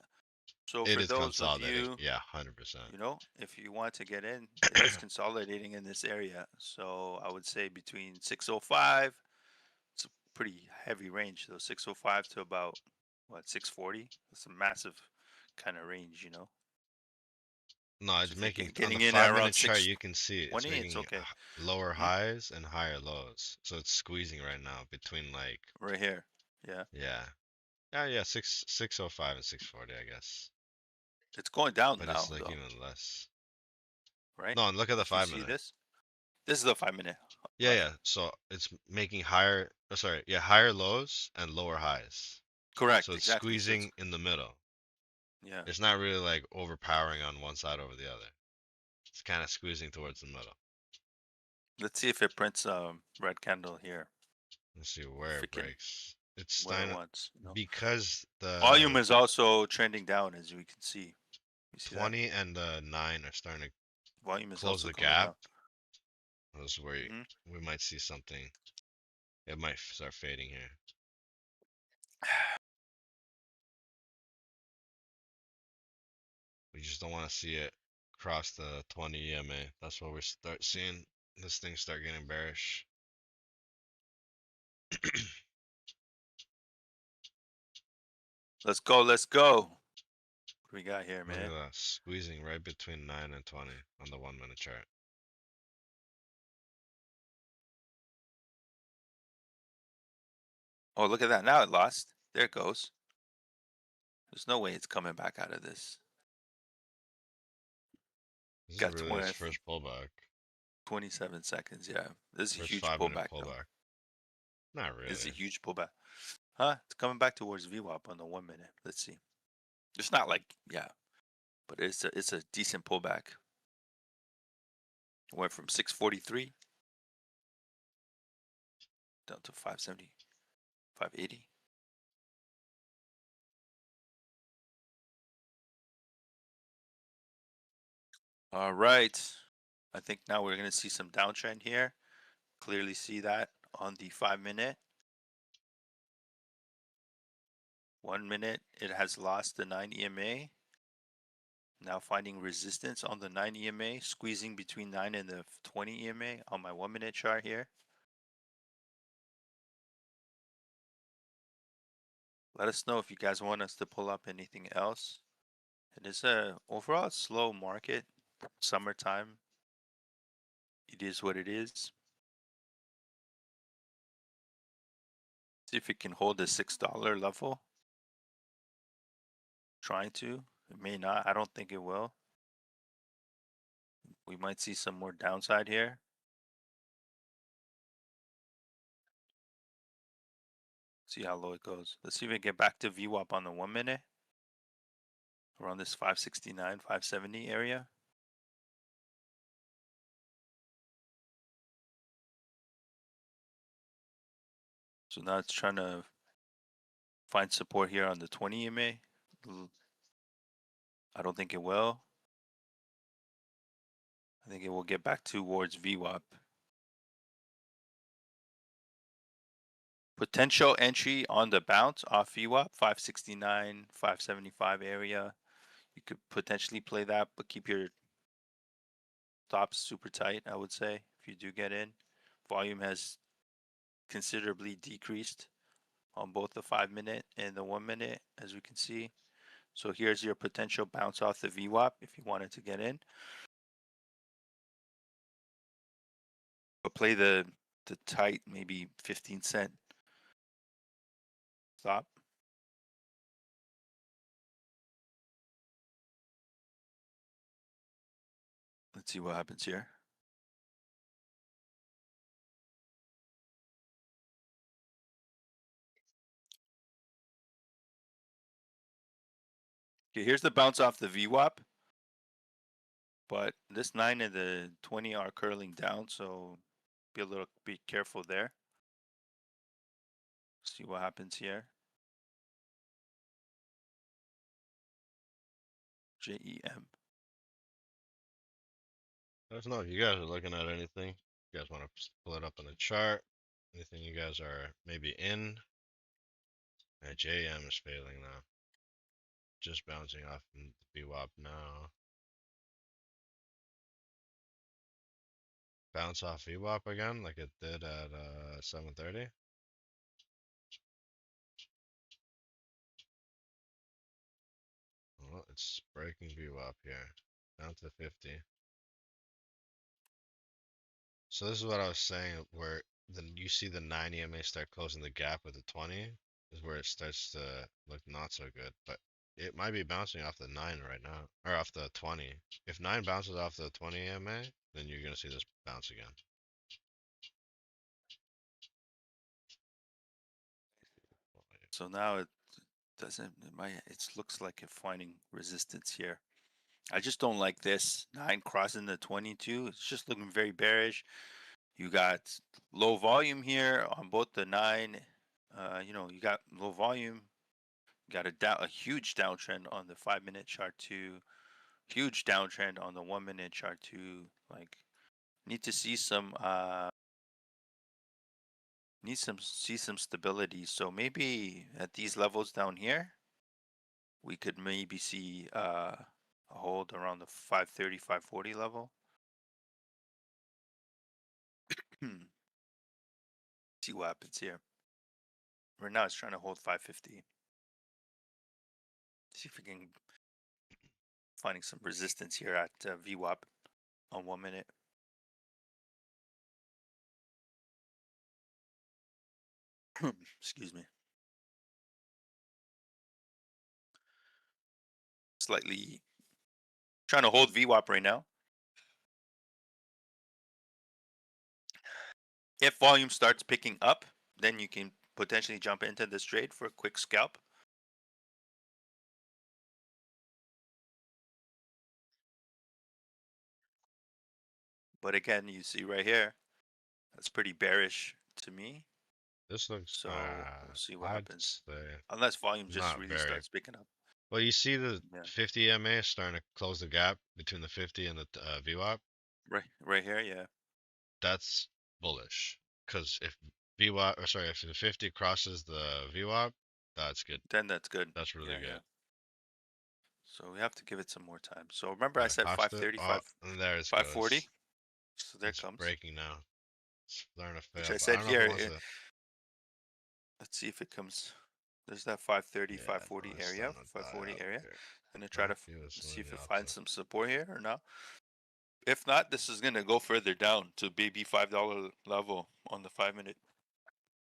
So It for is those of consolidating. you, Yeah, 100%. you know, if you want to get in, it is consolidating in this area. So I would say between 605, it's a pretty heavy range though, 605 to about what 640. It's a massive kind of range, you know. No, So it's if you're making on the getting in at 5 minute around chart, you can see it's 620, it's making okay. lower Hmm. highs and higher lows. So it's squeezing right now between like, Right here, yeah, yeah, yeah, 605 and 640, I guess. it's going down But it's now like though, even less. right? No, and look at the If you five see minute. this, this is the 5 minute. Yeah, yeah. So it's making higher, oh, sorry, yeah, higher lows and lower highs. So Correct, it's exactly. So it's squeezing in the middle. yeah. It's not really like overpowering on one side over the other. It's kind of squeezing towards the middle. Let's see if it prints red candle here. Let's see If where it it can, breaks. It's where it starting wants, you know. because Volume the is also trending down, as we can see. You see that? 20 and the 9 are starting to Volume is close also the coming gap. down. This is where Hmm. we might see something. It might start fading here. We just don't want to see it cross the 20 EMA. That's where we start seeing this thing start getting bearish. Let's go. Let's go. What we got here, Look at man? that, squeezing right between 9 and 20 on the 1 minute chart. Oh, look at that. Now it lost. There it goes. There's no way it's coming back out of this. This is Got really its first pullback. 27 seconds. Yeah. This is a First huge 5 minute pullback, though. pullback. Not This is a really. huge pullback. Huh? It's coming back towards VWAP on the 1 minute. Let's see. It's not like, yeah, but it's a decent pullback. It went from 643 down to 570, 580. All right. I think now we're going to see some downtrend here. Clearly see that on the 5 minute. 1 minute, it has lost the 9 EMA. Now finding resistance on the 9 EMA, squeezing between 9 and the 20 EMA on my 1 minute chart here. Let us know if you guys want us to pull up anything else. It is a overall slow market. Summertime. It is what it is. See if it can hold the $6 level. Trying to. It may not. I don't think it will. We might see some more downside here. See how low it goes. Let's see if we can get back to VWAP on the 1 minute. Around this 569, 570 area. So now it's trying to find support here on the 20 EMA. I don't think it will. I think it will get back towards VWAP. Potential entry on the bounce off VWAP, 569, 575 area. You could potentially play that, but keep your stops super tight, I would say, if you do get in. Volume has considerably decreased on both the 5 minute and the 1 minute, as we can see. So here's your potential bounce off the VWAP if you wanted to get in. But play the tight, maybe 15 cent stop. Let's see what happens here. Okay, here's the bounce off the VWAP, but this 9 and the 20 are curling down, so be careful there. See what happens here. JEM. Let us know if you guys are looking at anything. You guys want to pull it up on the chart. Anything you guys are maybe in. JM is failing now. Just bouncing off the VWAP now. Bounce off VWAP again, like it did at 7:30. Well, it's breaking VWAP here, down to 50. So this is what I was saying, where then you see the 9 EMA start closing the gap with the 20, is where it starts to look not so good. But it might be bouncing off the 9 right now, or off the 20. If 9 bounces off the 20 EMA, then you're gonna see this bounce again. So now it doesn't, it looks like it's finding resistance here. I just don't like this 9 crossing the 22. It's just looking very bearish. You got low volume here on both the 9. You got low volume. You got a huge downtrend on the 5 minute chart too. Huge downtrend on the 1 minute chart too. Like, need to see some see some stability. So maybe at these levels down here, we could maybe see a hold around the 530, 540 level. See what happens here. Right now it's trying to hold 550. See if we can finding some resistance here at VWAP on 1 minute. Excuse me. Slightly trying to hold VWAP right now. If volume starts picking up, then you can potentially jump into this trade for a quick scalp. But again, you see right here, that's pretty bearish to me. This looks, So we'll see what I'd happens. say Unless volume just not really very. starts picking up. Well, you see the Yeah. 50 EMA starting to close the gap between the 50 and the VWAP. Right here, yeah. That's bullish. Because if VWAP, or sorry, if the 50 crosses the VWAP, that's good. Then that's good. That's really Yeah, yeah. good. So we have to give it some more time. So remember I Gotta said cost it. 5:30, Oh, and there it 5:40. goes. So there it It's comes. breaking now. It's starting to Which fail, I but I said don't know if it here. wants to. Let's see if it comes. There's that 5:30, Yeah, no, 5:40 it's area, starting to die 5:40 out area. here. Gonna try No, to he was see doing if the it finds opposite. some support here or not. If not, this is gonna go further down to maybe $5 level on the 5-minute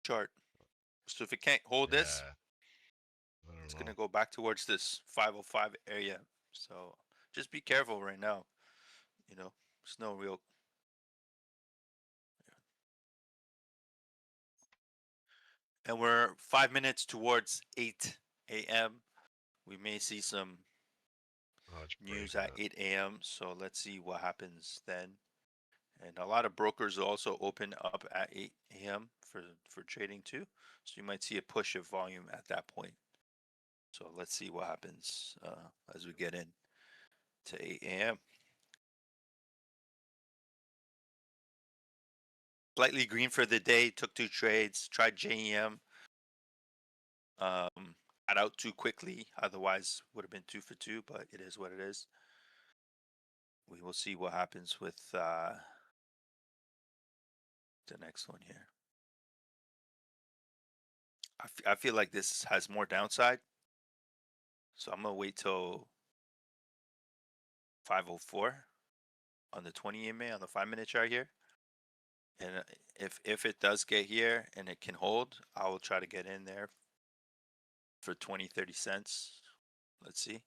chart. So if it can't hold this, Yeah, I don't it's know. gonna go back towards this 505 area. So just be careful right now. You know, there's no real. And we're 5 minutes towards 8 a.m. We may see some Oh, it's news breaking at it. 8 a.m. So let's see what happens then. And a lot of brokers also open up at 8 a.m. for trading too. So you might see a push of volume at that point. So let's see what happens as we get in to 8 a.m. Slightly green for the day. Took two trades. Tried JEM. Um, got out too quickly. Otherwise, would have been 2 for 2. But it is what it is. We will see what happens with the next one here. I feel like this has more downside. So I'm gonna wait till 5:04 on the 20 EMA on the 5-minute chart here. And if it does get here and it can hold, I will try to get in there for 20, 30 cents. Let's see.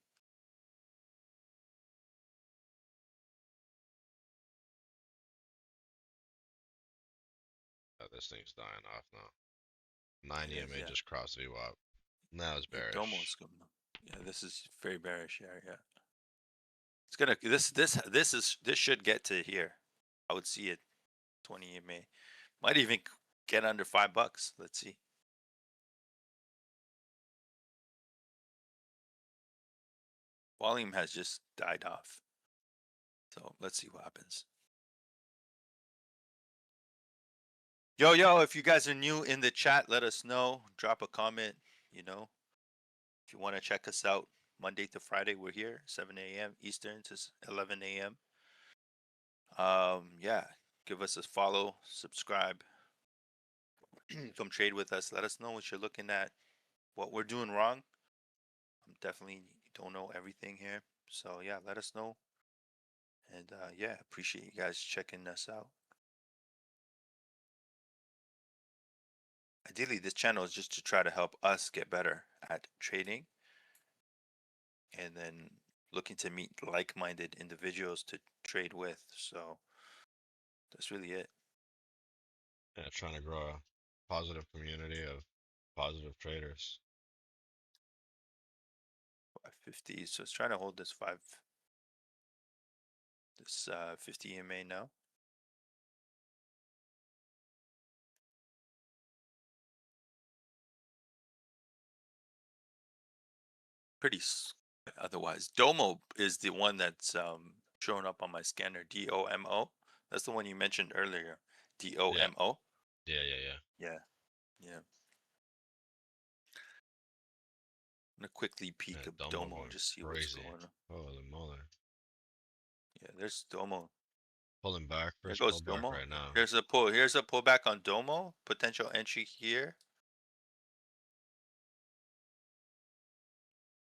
Oh, this thing's dying off now. It 9 is, EMA yeah. just crossed VWAP. Now it's Yeah, Domo's bearish. coming up. Yeah, this is very bearish here. Yeah, it's gonna this should get to here. I would see it 20 EMA. Might even get under $5. Let's see. Volume has just died off. So let's see what happens. Yo, if you guys are new in the chat, let us know. Drop a comment. You know, if you want to check us out, Monday to Friday, we're here, 7 a.m. Eastern to 11 a.m. Yeah, give us a follow, subscribe, come trade with us. Let us know what you're looking at, what we're doing wrong. I'm definitely don't know everything here. So yeah, let us know. And yeah, appreciate you guys checking us out. Ideally, this channel is just to try to help us get better at trading and then looking to meet like-minded individuals to trade with. So that's really it. Yeah, trying to grow a positive community of positive traders. 550. So it's trying to hold this 50 EMA now. Pretty. Otherwise, Domo is the one that's showing up on my scanner. DOMO. That's the one you mentioned earlier. Yeah, DOMO. yeah. Yeah, yeah. I'm gonna quickly peek Yeah, of Domo Domo, going just see what's crazy. going on. Holy moly. Yeah, there's Domo. Pulling back, There first goes pullback Domo. right now. Here's a pull. Here's a pullback on Domo. Potential entry here.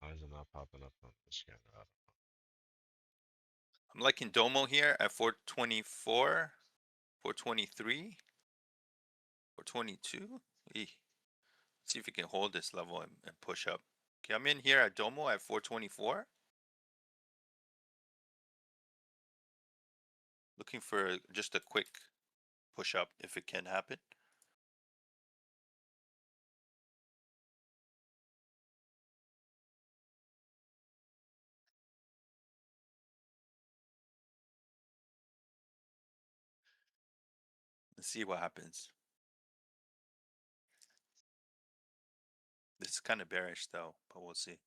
Why is it not popping up on the scanner? I don't I'm liking Domo here at 424, 423, 422. Let's see if it can hold this level and push up. Okay, I'm in here at Domo at 424. Looking for just a quick push up if it can happen. Let's see what happens. This is kind of bearish though, but we'll see.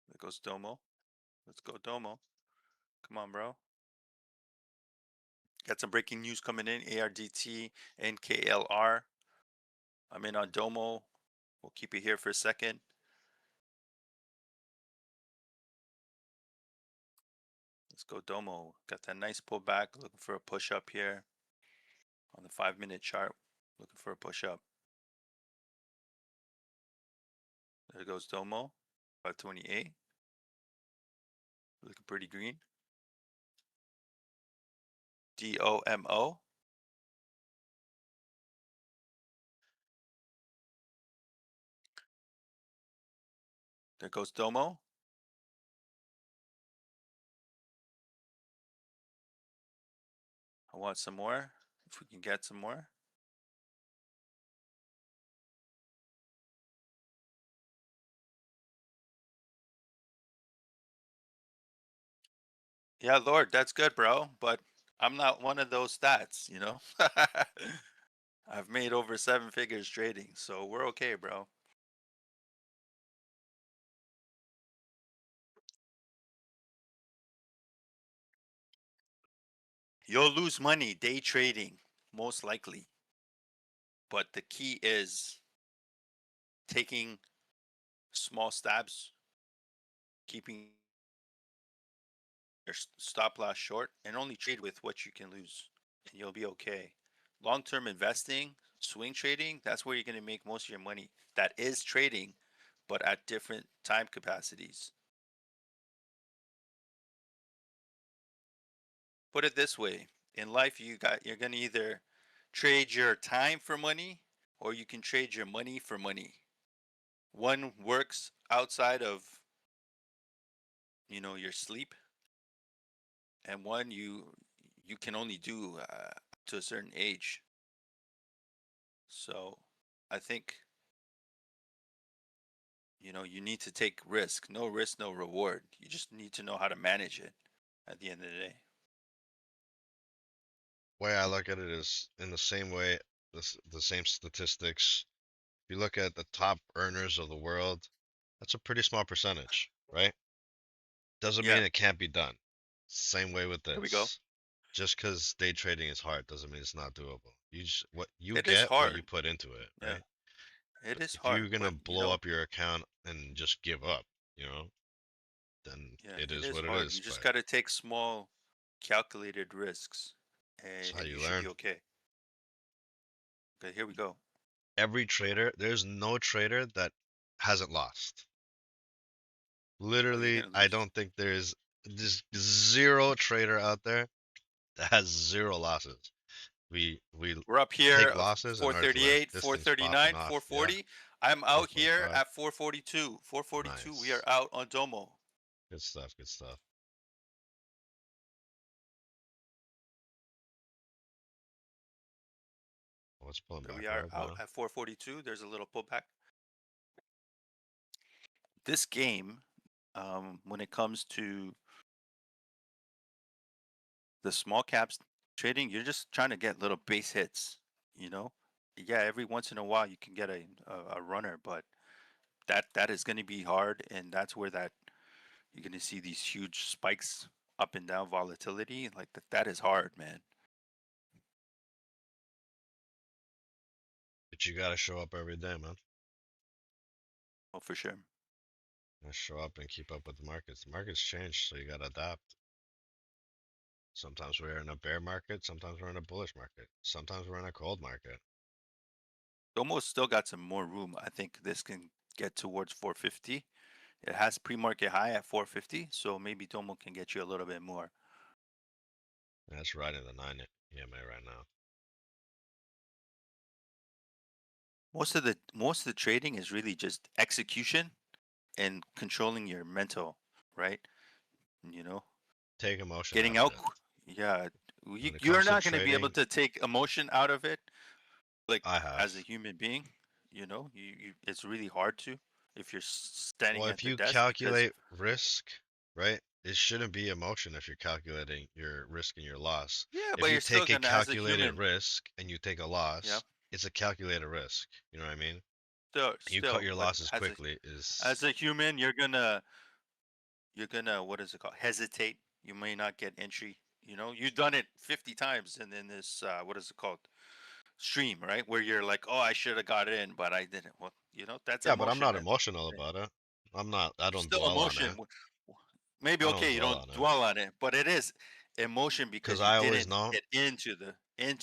There goes Domo. Let's go Domo. Come on, bro. Got some breaking news coming in. ARDT and KLR. I'm in on Domo. We'll keep it here for a second. Let's go Domo. Got that nice pullback. Looking for a push up here on the 5 minute chart. Looking for a push up. There goes Domo. 528. Looking pretty green. DOMO. There goes Domo. I want some more. If we can get some more. Yeah, Lord, that's good, bro. But I'm not one of those stats. I've made over 7 figures trading, so we're okay, bro. You'll lose money day trading, most likely. But the key is taking small stabs, keeping your stop loss short, and only trade with what you can lose, and you'll be okay. Long term investing, swing trading, that's where you're going to make most of your money. That is trading, but at different time capacities. Put it this way, in life you're going to either trade your time for money or you can trade your money for money. One works outside of your sleep, and one you can only do to a certain age. So I think you need to take risk. No risk, no reward. You just need to know how to manage it at the end of the day. Way I look at it is in the same way, the same statistics. If you look at the top earners of the world, that's a pretty small percentage, right? Doesn't Yeah, mean it can't be done. Same way with there we go. this. Just because day trading is hard doesn't mean it's not doable. What you It is get what you hard. put into it, Yeah, right? it is If you're hard, gonna but blow up your account and just give up, you know, then yeah, it it is is what it hard. You is. just But got to take small calculated risks, that's how and you you should learn. be okay. Okay, here we go. Every trader, there's no trader that hasn't lost. Oh, you're Literally, gonna I lose. don't think there's just zero trader out there that has zero losses. We We're up here take of losses and ours left. 438, This thing's popping 439, off. Yeah, 440. I'm out here 445. at 442. 442. We are Nice. out on Domo. Good stuff. Good stuff. Oh, it's pulling There back we are up out now. at 442. There's a little pullback. This game, when it comes to the small caps trading, you're just trying to get little base hits. You know, yeah, every once in a while you can get a runner, but that is going to be hard, and that's where that you're going to see these huge spikes up and down volatility. Like that is hard, man. But you gotta show up every day, man. Oh, for sure. You gotta show up and keep up with the markets. The markets change, so you gotta adapt. Sometimes we're in a bear market, sometimes we're in a bullish market, sometimes we're in a cold market. Almost still got some more room. I think this can get towards 450. It has pre-market high at 450, so maybe Domo can get you a little bit more. And that's riding the 9 EMA right now. Most of the trading is really just execution and controlling your mental, right? You know, Take emotion getting out of out. it. Yeah, When it you're comes to not going to be able trading, to take emotion out of it, like I have. as a human being. It's really hard to if you're standing Well, at if the you desk because calculate risk, right, it shouldn't be emotion if you're calculating your risk and your loss. yeah, If but you you're still take a gonna as a calculated human, risk and you take a yeah, loss, it's a calculated risk. You know what I mean? And you cut still, your but losses quickly is as a human, you're gonna what is it called? Hesitate. You may not get entry. You know, you've done it 50 times in this what is it called? Stream, right? Where you're like, "Oh, I should have got in, but I didn't." Well, you know, that's Yeah, but I'm emotion not at emotional the end. about it. I'm not. I don't Still dwell on emotion. it. Maybe I don't okay, you dwell don't on it dwell on it, but it is emotion because because you I always didn't know. get into the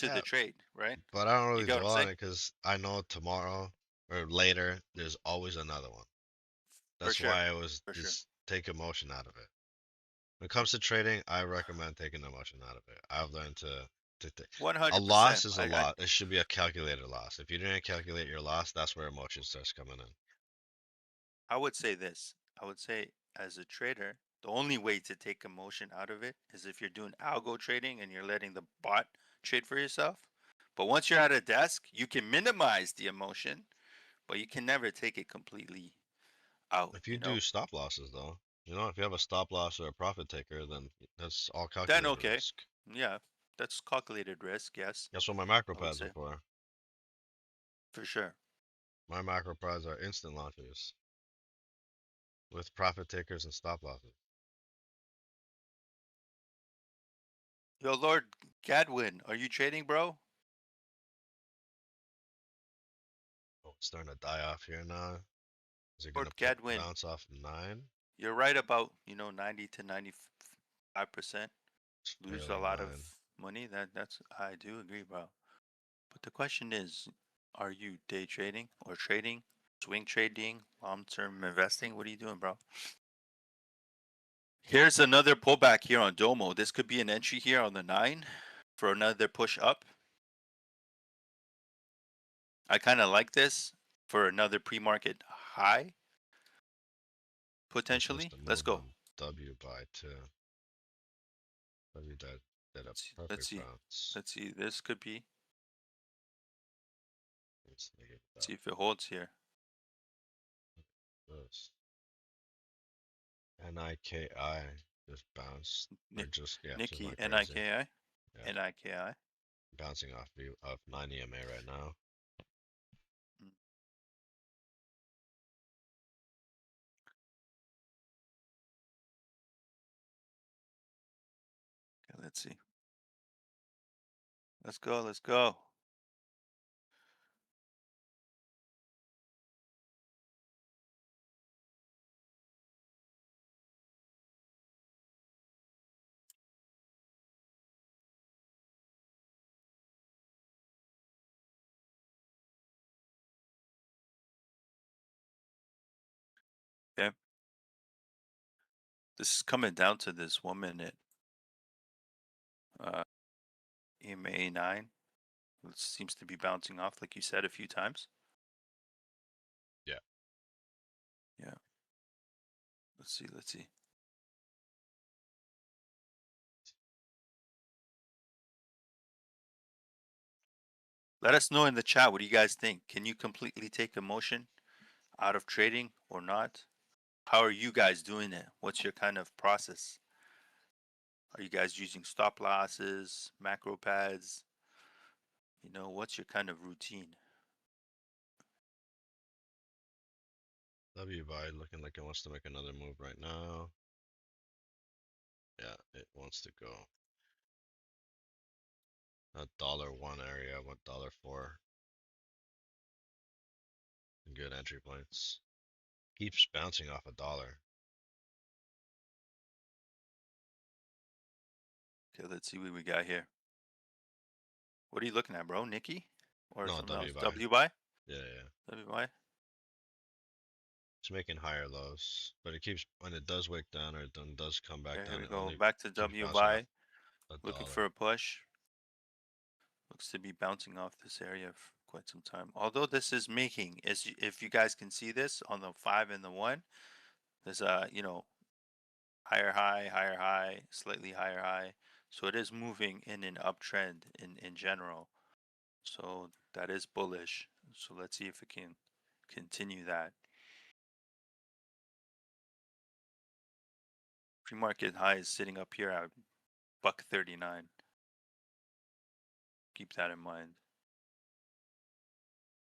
Yeah, trade, right? but I don't You really get what I'm dwell on saying? it because I know tomorrow or later there's always another one. For That's sure. why I was For sure. just take emotion out of it. When it comes to trading, I recommend taking emotion out of it. I've learned to a loss 100%. is a I loss. It should be a calculated loss. If you didn't calculate your loss, that's where emotion starts coming in. I would say this. I would say as a trader, the only way to take emotion out of it is if you're doing algo trading and you're letting the bot trade for yourself. But once you're at a desk, you can minimize the emotion, but you can never take it completely out, If you you do know? stop losses though, if you have a stop loss or a profit taker, then that's all Then calculated okay. risk. Yeah, that's calculated risk, yes, That's what my macro I would pads are say. for. For sure. My macro pads are instant launches with profit takers and stop losses. Yo, Lord Gadwin, are you trading, bro? Oh, it's starting to die off here now. Is it gonna Lord Gadwin, bounce off 9? you're right about, 90 to 95% It's lose a failing lot of 9. money. That's I do agree, bro. But the question is, are you day trading or trading, swing trading, long-term investing? What are you doing, bro? Here's another pullback here on Domo. This could be an entry here on the 9 for another push up. I kind of like this for another pre-market high It must potentially. have Let's moved go. on W by 2. W did a Let's perfect see. bounce. Let's see. This could be. Let's leave that. See if it holds here. This NIKI just bounced, or Ni- just Nikki went crazy. NIKI Yeah, NIKI. bouncing off of 9 EMA right now. Mm, okay, let's see. Let's go. Let's go. Okay. This is coming down to this 1 minute. Uh, EMA 9. It seems to be bouncing off, like you said, a few times. Yeah, Yeah. Let's see. Let's see. Let us know in the chat. What do you guys think? Can you completely take emotion out of trading or not? How are you guys doing it? What's your kind of process? Are you guys using stop losses, macro pads? What's your kind of routine? W by looking like it wants to make another move right now. Yeah, it wants to go a $1 area, $1.04. Good entry points. Keeps bouncing off a dollar. Okay, let's see what we got here. What are you looking at, bro? Nikki? Or No, something W else? by. W by? Yeah, yeah. W by? It's making higher lows, but it keeps when it does wick down or it then does come back Okay, here down, we it go. only Back to keeps W bouncing off by. a Looking for dollar. a push. Looks to be bouncing off this area for quite some time. Although this is making, if you guys can see this on the 5 and the 1, there's a, higher high, slightly higher high. So it is moving in an uptrend in general. So that is bullish. So let's see if it can continue that. Pre-market high is sitting up here at buck 39. Keep that in mind.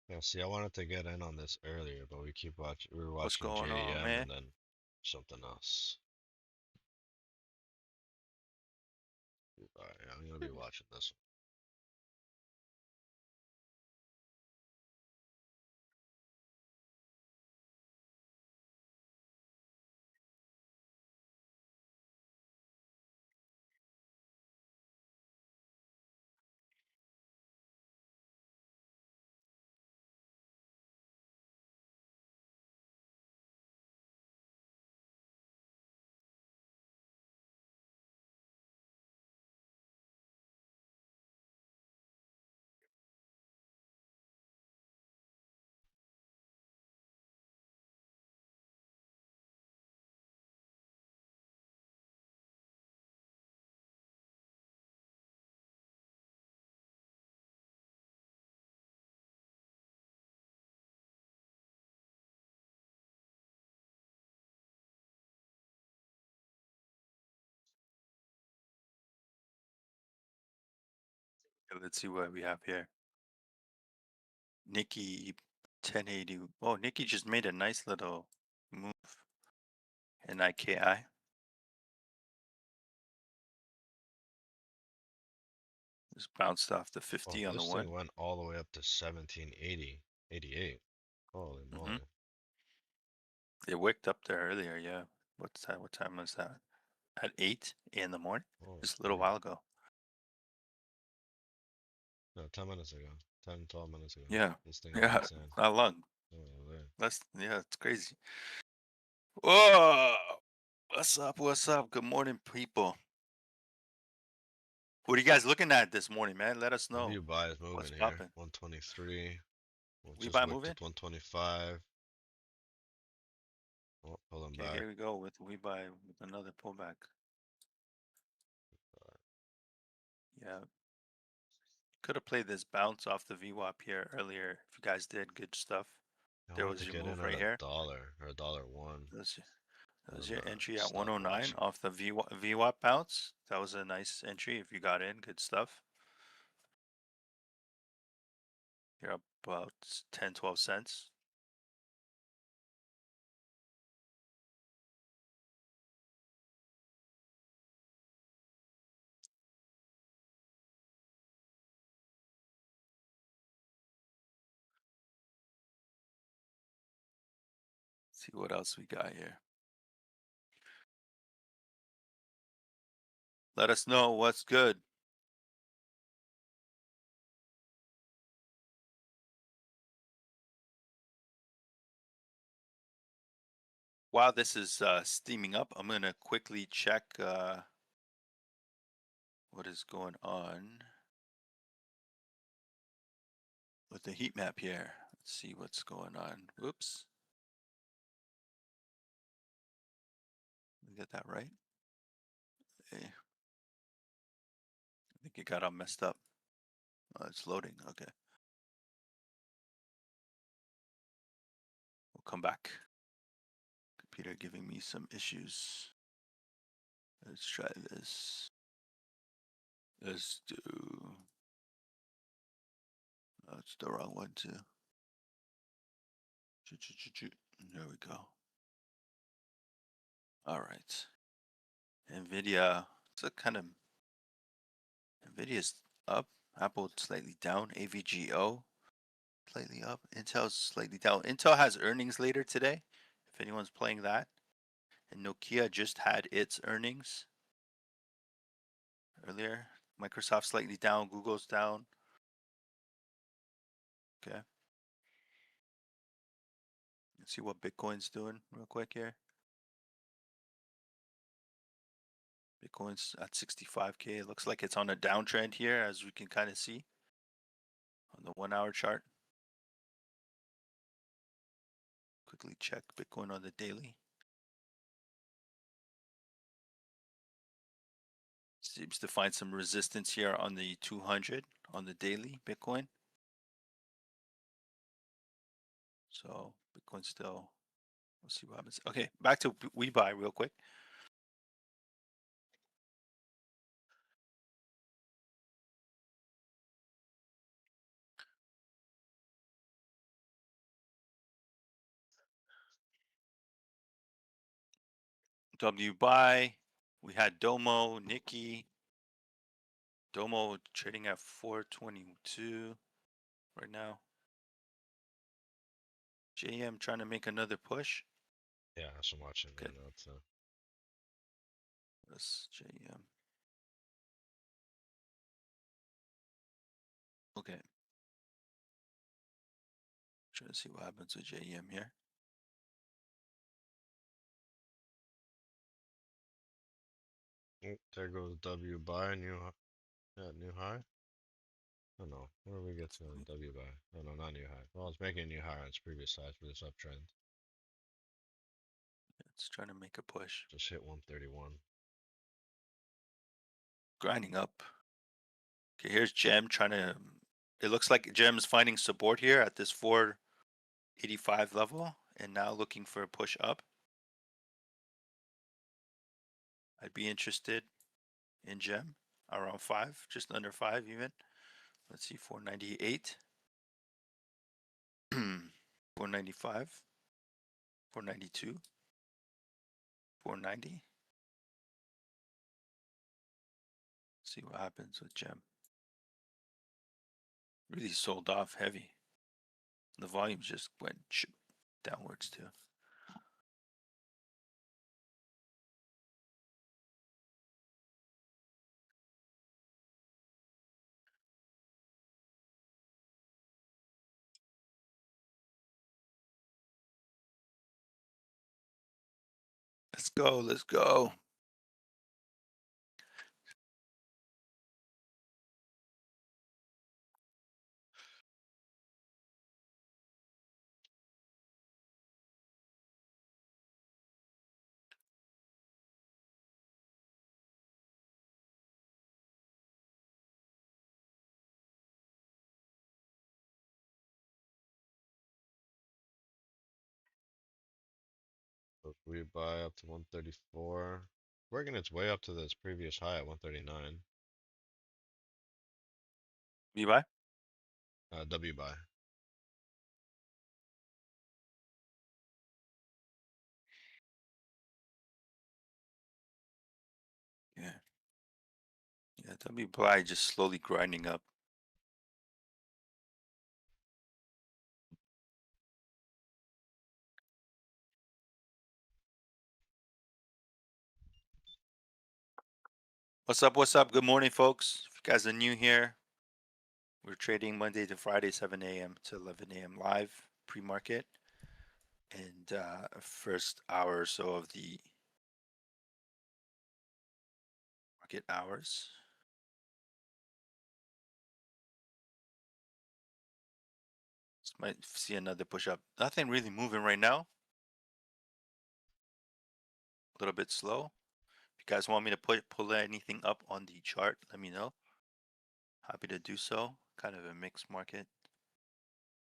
Yeah, see, I wanted to get in on this earlier, but we were What's watching going on, JEM man? and then something else. All right, I'm gonna be watching this Okay, let's see what we have here. Nikki 1080. Oh, Nikki just made a nice little move. NIKI. Just bounced off the one. 50 Oh, on the this one. thing went all the way up to 1780, 88. Holy Mm-hmm. moly! It wicked up there earlier, yeah. What's that? What time was that? At 8 in the morning? Holy Just a little jeez. while ago. No, 10 minutes ago. 10, 12 minutes ago. Yeah. This thing hit Yeah. insane. Not long. Oh, man. Yeah, it's crazy. Whoa! What's up? What's up? Good morning, people. What are you guys looking at this morning, man? Let us The know view buy is what's moving here. popping. 123. Well, We just buy wicked moving? up 125. Oh, pulling Okay, back. here we go with we buy with another pullback. Yeah, could have played this bounce off the VWAP here earlier. If you guys did, good stuff. I There wanted was to your get in move at right a here. dollar or a dollar one That was on your the entry at 109 stopwatch. off the VWAP bounce. That was a nice entry if you got in. Good stuff. You're up about 10, 12 cents. See what else we got here. Let us know what's good. While this is steaming up, I'm going to quickly check what is going on with the heat map here. Let's see what's going on. Whoops. Let me get that right. Hey, I think it got all messed up. Oh, it's loading. Okay. We'll come back. Computer giving me some issues. Let's try this. Let's do. Oh, it's the wrong one too. There we go. All right. Nvidia. It's a kind of Nvidia's up. Apple slightly down. AVGO slightly up. Intel's slightly down. Intel has earnings later today. If anyone's playing that. And Nokia just had its earnings earlier. Microsoft slightly down. Google's down. Okay. Let's see what Bitcoin's doing real quick here. Bitcoin's at 65K. It looks like it's on a downtrend here, as we can kind of see on the 1 hour chart. Quickly check Bitcoin on the daily. Seems to find some resistance here on the 200 on the daily Bitcoin. So Bitcoin still, let's see what happens. Okay, back to we buy real quick. W buy. We had Domo, Nikki, Domo trading at 422 right now. JM trying to make another push. Yeah, that's what I'm watching Okay, right now too. that's JM. Okay, trying to see what happens with JM here. Oh, there goes W buy new high. Oh no, where do we get to on W buy? Oh no, not new high. Well, it's making a new high on its previous highs for this uptrend. It's trying to make a push. Just hit 131. Grinding up. Okay, here's Gem trying to. It looks like Gem's finding support here at this 485 level and now looking for a push up. I'd be interested in Gem around 5, just under 5 even. Let's see, 498, 495, 492, 490. See what happens with Gem. Really sold off heavy. The volumes just went downwards too. Let's go, let's go. So if we buy up to 134, working its way up to this previous high at 139. You buy? W buy. Yeah. Yeah, W buy just slowly grinding up. What's up? What's up? Good morning, folks. If you guys are new here, we're trading Monday to Friday, 7 a.m. to 11 a.m. live pre-market, and first hour or so of the market hours. Might see another push up. Nothing really moving right now. A little bit slow. If you guys want me to pull anything up on the chart, let me know. Happy to do so. Kind of a mixed market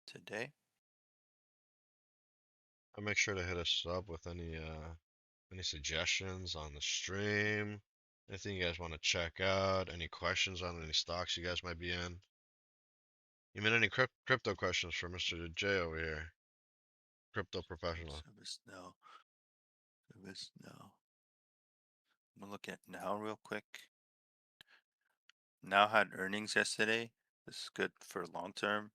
today. I'll make sure to hit us up with any suggestions on the stream. Anything you guys want to check out? Any questions on any stocks you guys might be in? Even any crypto questions for Mr. J over here, crypto professional. Service now. Service now. I'm gonna look at now real quick. Now had earnings yesterday. This is good for long term.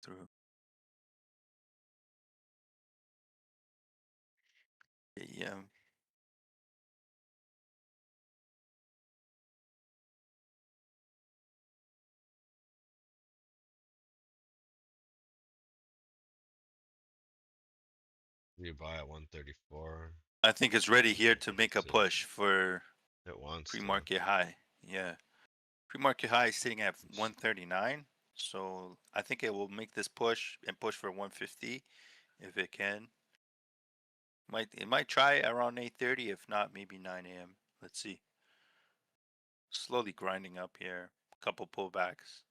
Through AEM. You buy at 134. I think it's ready here It to make wants a to. push for It wants to. pre-market high. Yeah. Pre-market high is sitting at It's 139. So I think it will make this push and push for 150 if it can. It might try around 8:30, if not maybe 9 a.m. Let's see. Slowly grinding up here. Couple pullbacks.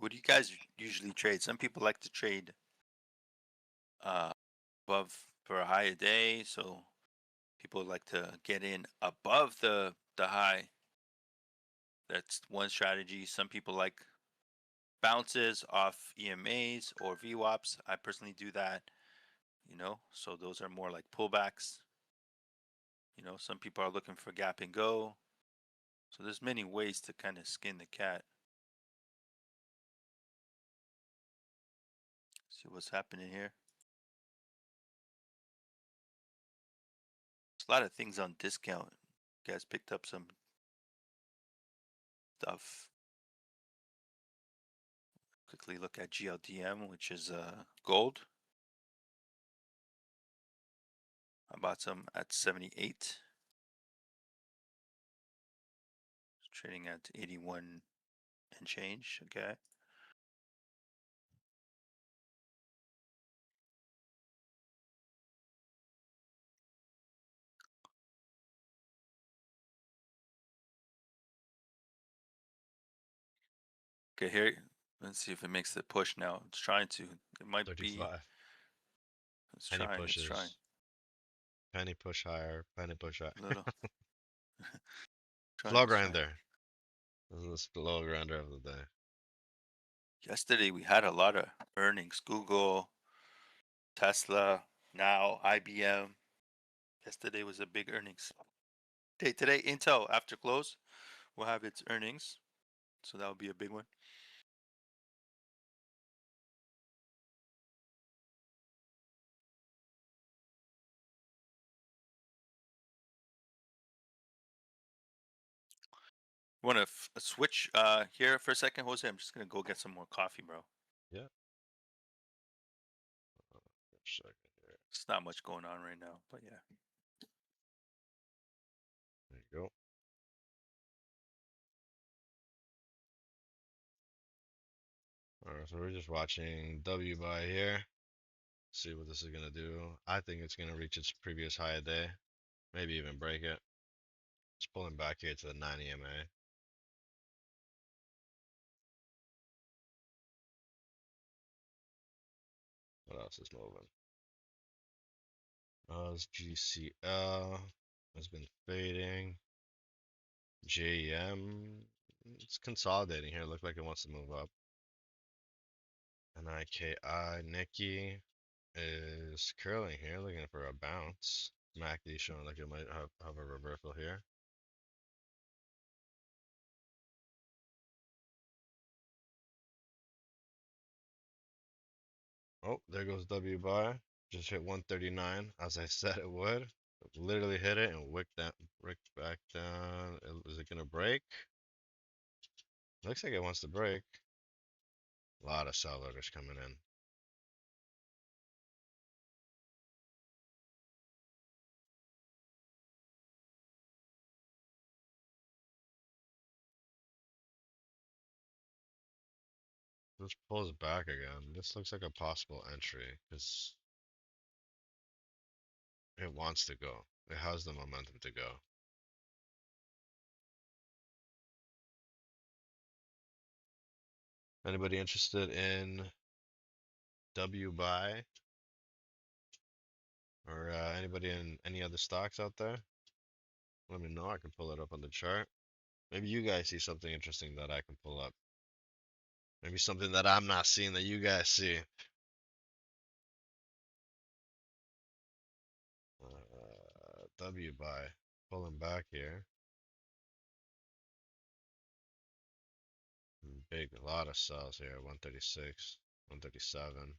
What do you guys usually trade? Some people like to trade uh above for a high a day, so people like to get in above the high. That's one strategy. Some people like bounces off EMAs or VWAPs. I personally do that, so those are more like pullbacks. Some people are looking for gap and go. So there's many ways to kind of skin the cat. See what's happening here. There's a lot of things on discount. You guys picked up some stuff. Quickly look at GLDM, which is gold. I bought some at 78. It's trading at 81 and change. Okay. Okay, here. Let's see if it makes the push now. It's trying to. It might be. 35. It's Penny trying. It's trying. pushes. Penny push higher. Penny push higher. Little. Trying. Slow It's trying. grinder. This is the slow grinder of the day. Yesterday we had a lot of earnings. Google, Tesla, now IBM. Yesterday was a big earnings day. Today, Intel after close will have its earnings, so that will be a big one. Want to switch here for a second, Jose? I'm just gonna go get some more coffee, bro. Yeah. Second here. It's not much going on right now, but yeah. There you go. Alright, so we're just watching W by here. See what this is gonna do. I think it's gonna reach its previous high a day. Maybe even break it. It's pulling back here to the 9 EMA. What else is moving? This GCL has been fading. JM, it's consolidating here. Look like it wants to move up. NIKI, Nikki is curling here, looking for a bounce. MACD showing like it might have a reversal here. Oh, there goes W bar. Just hit 139 as I said it would. Literally hit it and wicked back down. Is it gonna break? Looks like it wants to break. A lot of sell orders coming in. This pulls back again. This looks like a possible entry because it wants to go. It has the momentum to go. Anybody interested in W buy or anybody in any other stocks out there? Let me know. I can pull it up on the chart. Maybe you guys see something interesting that I can pull up. Maybe something that I'm not seeing that you guys see. W buy. Pulling back here. Big, a lot of sells here. 136, 137.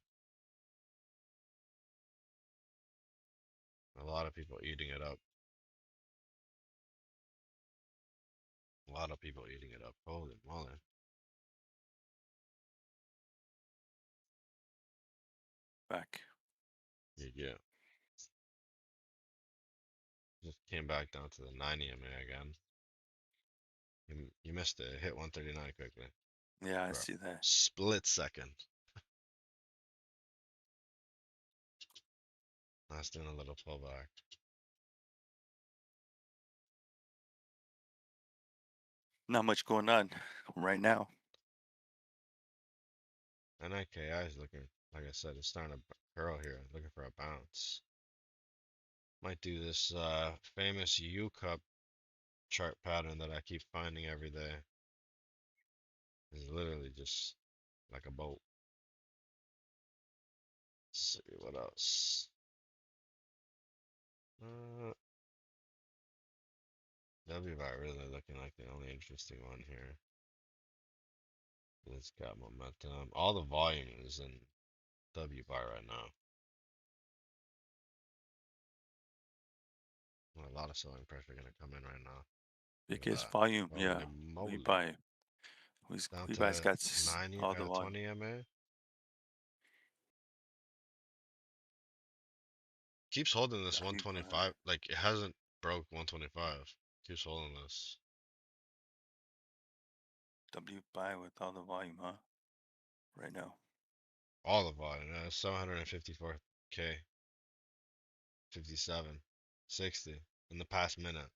A lot of people eating it up. A lot of people eating it up. Holy moly. Back. Yeah. Just came back down to the 9 EMA again. You missed it. It hit 139 quickly. Yeah, I For a see that. split second. That's doing a little pullback. Not much going on right now. NIKI is looking, like I said, it's starting to curl here, looking for a bounce. Might do this famous U cup chart pattern that I keep finding every day. It's literally just like a boat. Let's see what else. Uh, WBI really looking like the only interesting one here. It's got momentum. All the volume is in WBI right now. Well, a lot of selling pressure gonna come in right now. Look at Biggest that. volume, yeah. Holy We moly. buy. Down We buy's to got 90, all the volume. 20 MA. Keeps holding this W buy. 125. Like it hasn't broke 125. Keeps holding this. W buy with all the volume, huh? Right now. All the volume. 754K, 57, 60 in the past minute.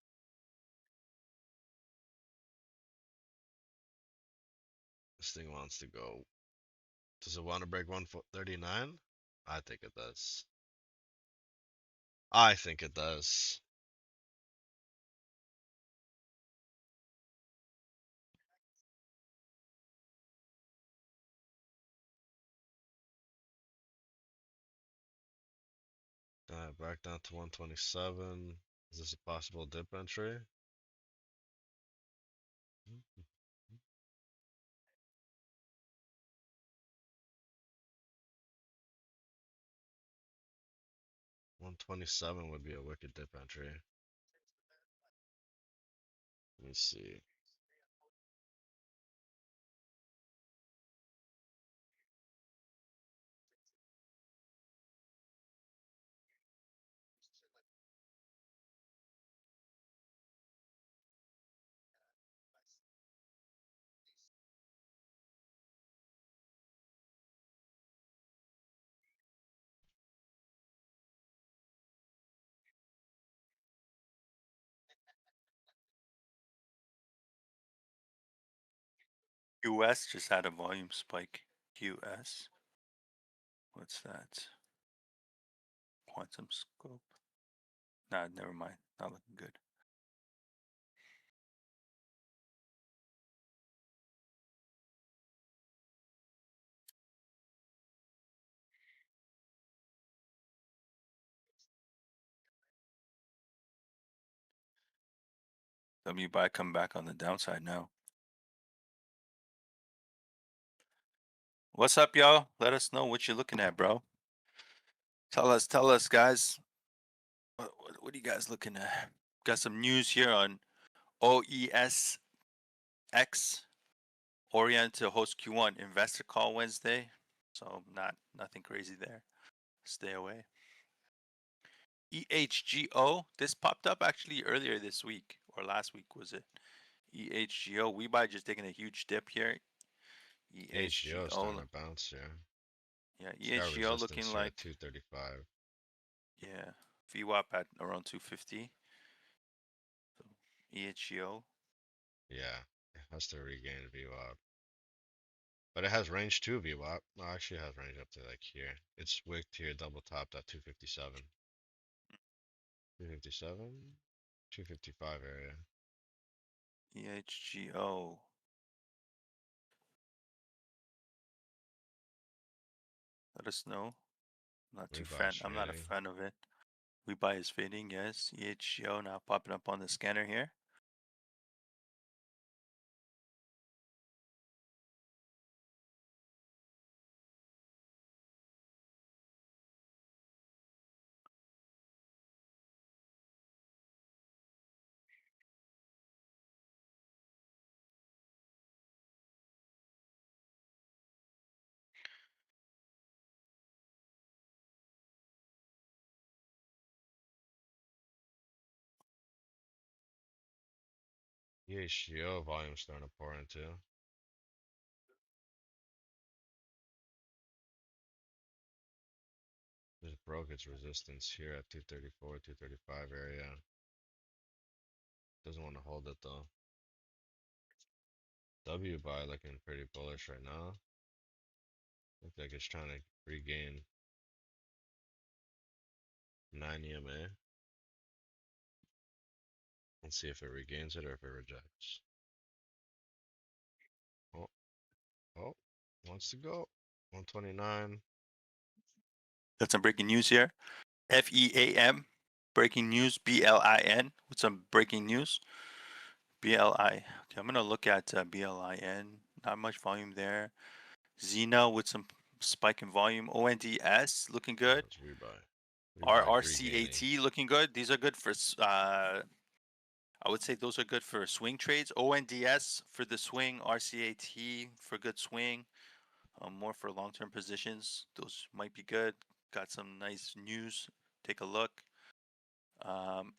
This thing wants to go. Does it want to break 139? I think it does. I think it does. Back down to 127. Is this a possible dip entry? 127 would be a wicked dip entry. Let me see. US just had a volume spike. US. What's that? Quantum scope. Nah, never mind. Not looking good. W buy come back on the downside now. What's up, y'all? Let us know what you're looking at, bro. Tell us, guys. What are you guys looking at? Got some news here on OESX. Orient to host Q1 investor call Wednesday. So nothing crazy there. Stay away. EHGO. This popped up actually earlier this week or last week was it? EHGO. We buy just taking a huge dip here. HGO is starting EHGO. to bounce here. Yeah, It's got EHGO resistance looking here at like 235. yeah. VWAP at around 250. So EHGO. Yeah, it has to regain VWAP. But it has range too, VWAP. No, actually it has range up to like here. It's wicked here, double topped at 257. 257? 255 area. EHGO. Let us know. Rebuy is I'm not a fading. fan of it. We buy is fading, yes. EHGO now popping up on the scanner here. HGO volume starting to pour into. Just broke its resistance here at 234, 235 area. Doesn't want to hold it though. W buy looking pretty bullish right now. Looks like it's trying to regain 9 EMA. Let's see if it regains it or if it rejects. Oh. Oh, wants to go. 129. Got some breaking news here. FEAM, breaking news, BLIN, with some breaking news. BLI. Okay, I'm gonna look at BLIN. Not much volume there. Xena with some spike in volume. ONDS looking good. Let's rebuy. Rebuy regaining. RCAT looking good. These are good for I would say those are good for swing trades. ONDS for the swing, RCAT for good swing. More for long-term positions. Those might be good. Got some nice news. Take a look.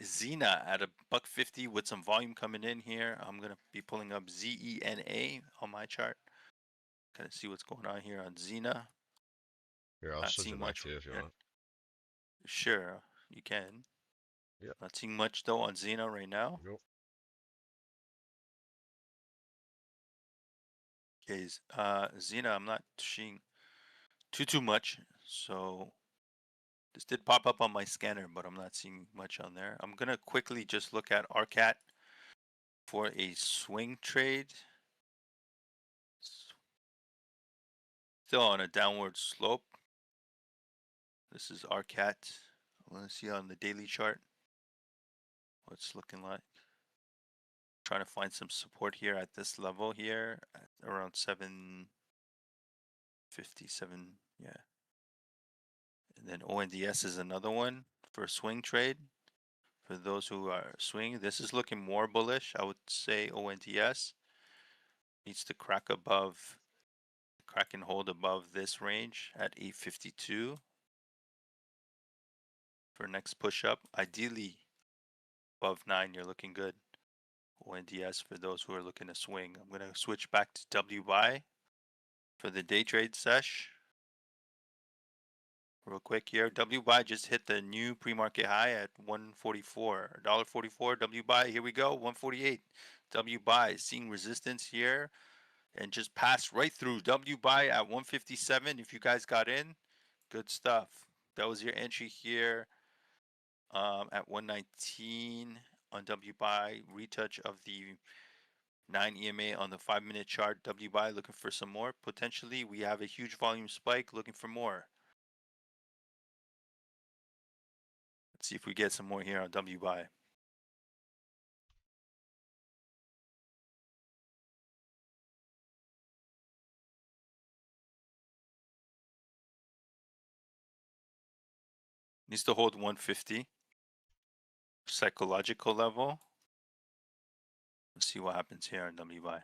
Xena at a buck 50 with some volume coming in here. I'm gonna be pulling up ZENA on my chart. Kind of see what's going on here on Xena. Here, I'll Not switch seeing it back much to you if you yet. want. Sure, you can. Yep. Not seeing much though on Xena right now. Go. Okay, Xena, I'm not seeing too much. So this did pop up on my scanner, but I'm not seeing much on there. I'm gonna quickly just look at RCAT for a swing trade. Still on a downward slope. This is RCAT. I want to see on the daily chart what's looking like. Trying to find some support here at this level here at around 757. Yeah. And then ONDS is another one for a swing trade. For those who are swinging, this is looking more bullish. I would say ONDS needs to crack and hold above this range at 852 for next push up. Ideally above 9, you're looking good. ONDS for those who are looking to swing. I'm going to switch back to WBUY for the day trade sesh. Real quick here, WBUY just hit the new pre-market high at 144, $1.44. WBUY, here we go, 148. WBUY seeing resistance here and just passed right through. WBUY at 157. If you guys got in, good stuff. That was your entry here at 119 on WBUY. Retouch of the 9 EMA on the 5-minute chart. WBUY looking for some more. Potentially, we have a huge volume spike looking for more. Let's see if we get some more here on WBUY. Needs to hold 150. Psychological level. Let's see what happens here on WBUY.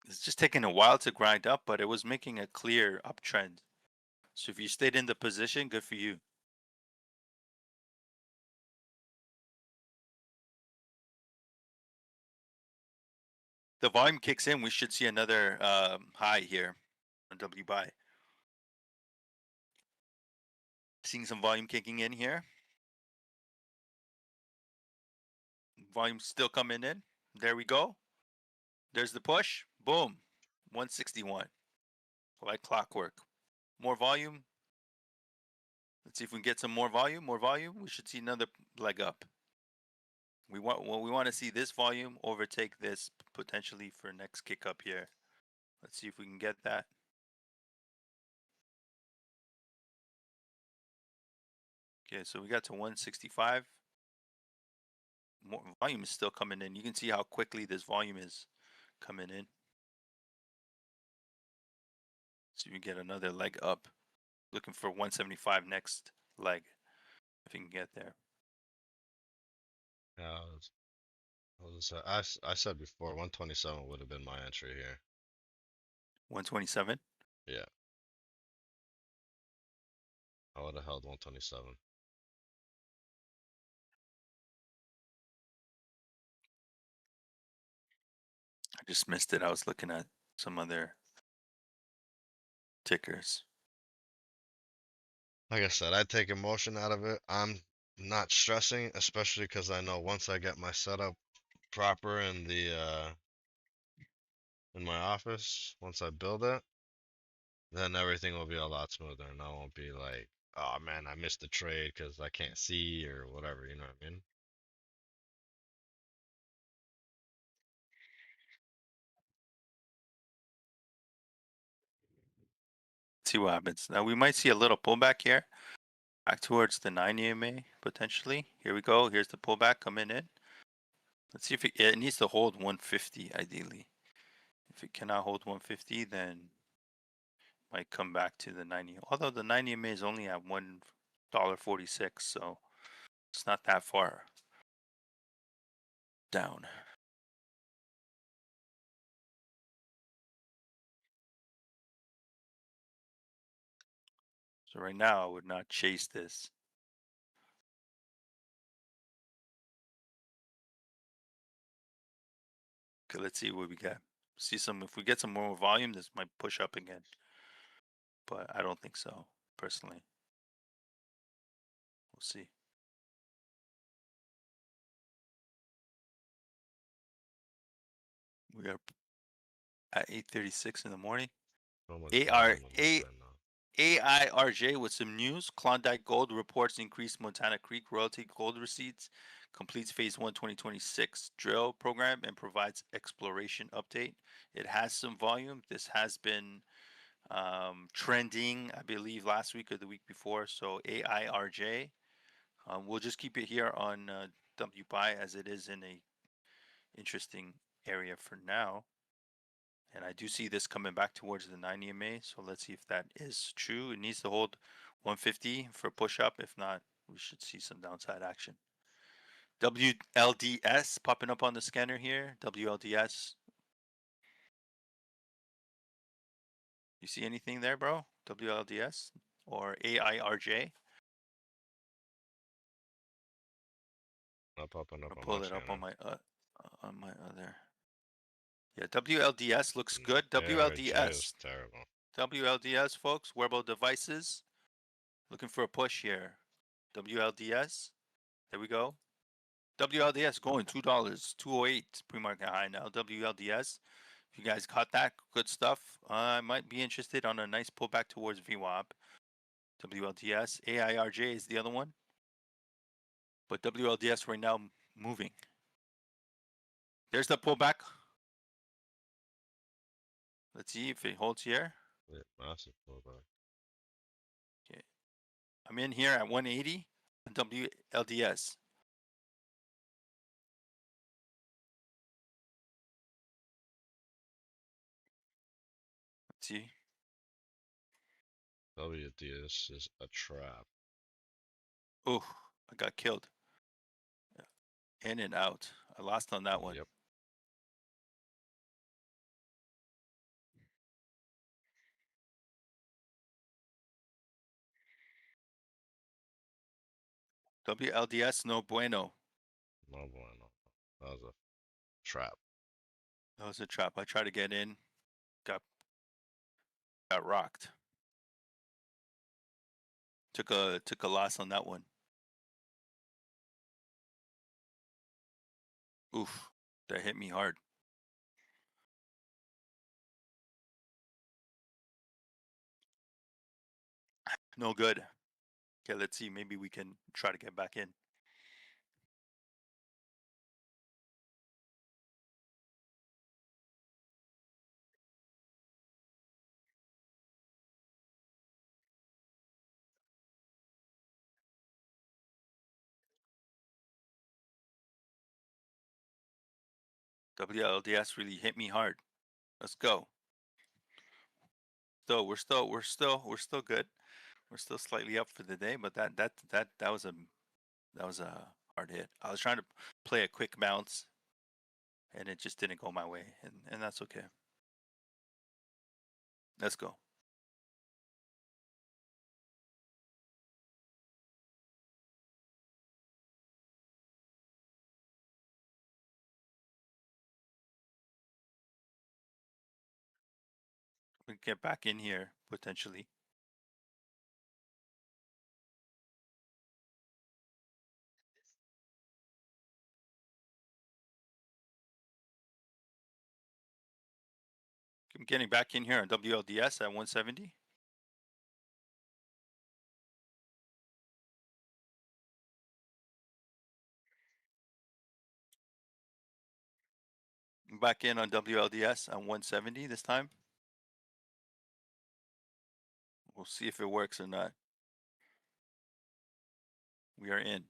It's just taking a while to grind up, but it was making a clear uptrend. So if you stayed in the position, good for you. The volume kicks in, we should see another high here on WBUY. Seeing some volume kicking in here. Volume still coming in. There we go. There's the push. Boom. 161. Like clockwork. More volume. Let's see if we can get some more volume. More volume. We should see another leg up. We want to see this volume overtake this potentially for next kick up here. Let's see if we can get that. Okay, so we got to 165. More volume is still coming in. You can see how quickly this volume is coming in. So you get another leg up. Looking for 175 next leg. If you can get there. Yeah, I said before 127 would have been my entry here. 127. Yeah, I would have held 127. I just missed it. I was looking at some other tickers. Like I said, I take emotion out of it. I'm not stressing, especially because I know once I get my setup proper in my office, once I build it, then everything will be a lot smoother, and I won't be like, oh man, I missed the trade because I can't see or whatever. You know what I mean? See what happens. Now we might see a little pullback here, back towards the 9 EMA potentially. Here we go. Here's the pullback coming in. Let's see if it needs to hold 150 ideally. If it cannot hold 150, then might come back to the 90. Although the 90 EMA is only at $1.46, so it's not that far down. So right now I would not chase this. Okay, let's see what we got. See some, if we get some more volume, this might push up again. But I don't think so, personally. We'll see. We are at 8:36 in the morning. So much AR volume on this A right now. AIRJ with some news. Klondike Gold reports increased Montana Creek royalty gold receipts, completes phase 1 2026 drill program, and provides exploration update. It has some volume. This has been trending, I believe, last week or the week before. So AIRJ. We'll just keep it here on WPI as it is in a interesting area for now. And I do see this coming back towards the 9 EMA. So let's see if that is true. It needs to hold 150 for push up. If not, we should see some downside action. WLDS popping up on the scanner here. WLDS. You see anything there, bro? WLDS or AIRJ? Not popping I'll up on my pull it up scanner. on my other. Yeah, WLDS looks No, good. ARJ was WLDS. terrible. WLDS, folks, wearable devices. Looking for a push here. WLDS. There we go. WLDS going $2, 208 pre-market high now. WLDS. If you guys caught that, good stuff. I might be interested on a nice pullback towards VWAP. WLDS. AIRJ is the other one. But WLDS right now moving. There's the pullback. Let's see if it holds here. Yeah, massive pullback. Okay. I'm in here at 180 WLDS. Let's see. WDS is a trap. Oh, I got killed. In and out. I lost on that one. Yep. WLDS no bueno. No bueno. That was a trap. That was a trap. I tried to get in, got rocked. Took a loss on that one. Oof, that hit me hard. No good. Okay, let's see. Maybe we can try to get back in. WLDS really hit me hard. Let's go. We're still good. We're still slightly up for the day, but that was a hard hit. I was trying to play a quick bounce, and it just didn't go my way, and that's okay. Let's go. We can get back in here potentially. I'm getting back in here on WLDS at 170. I'm back in on WLDS on 170 this time. We'll see if it works or not. We are in.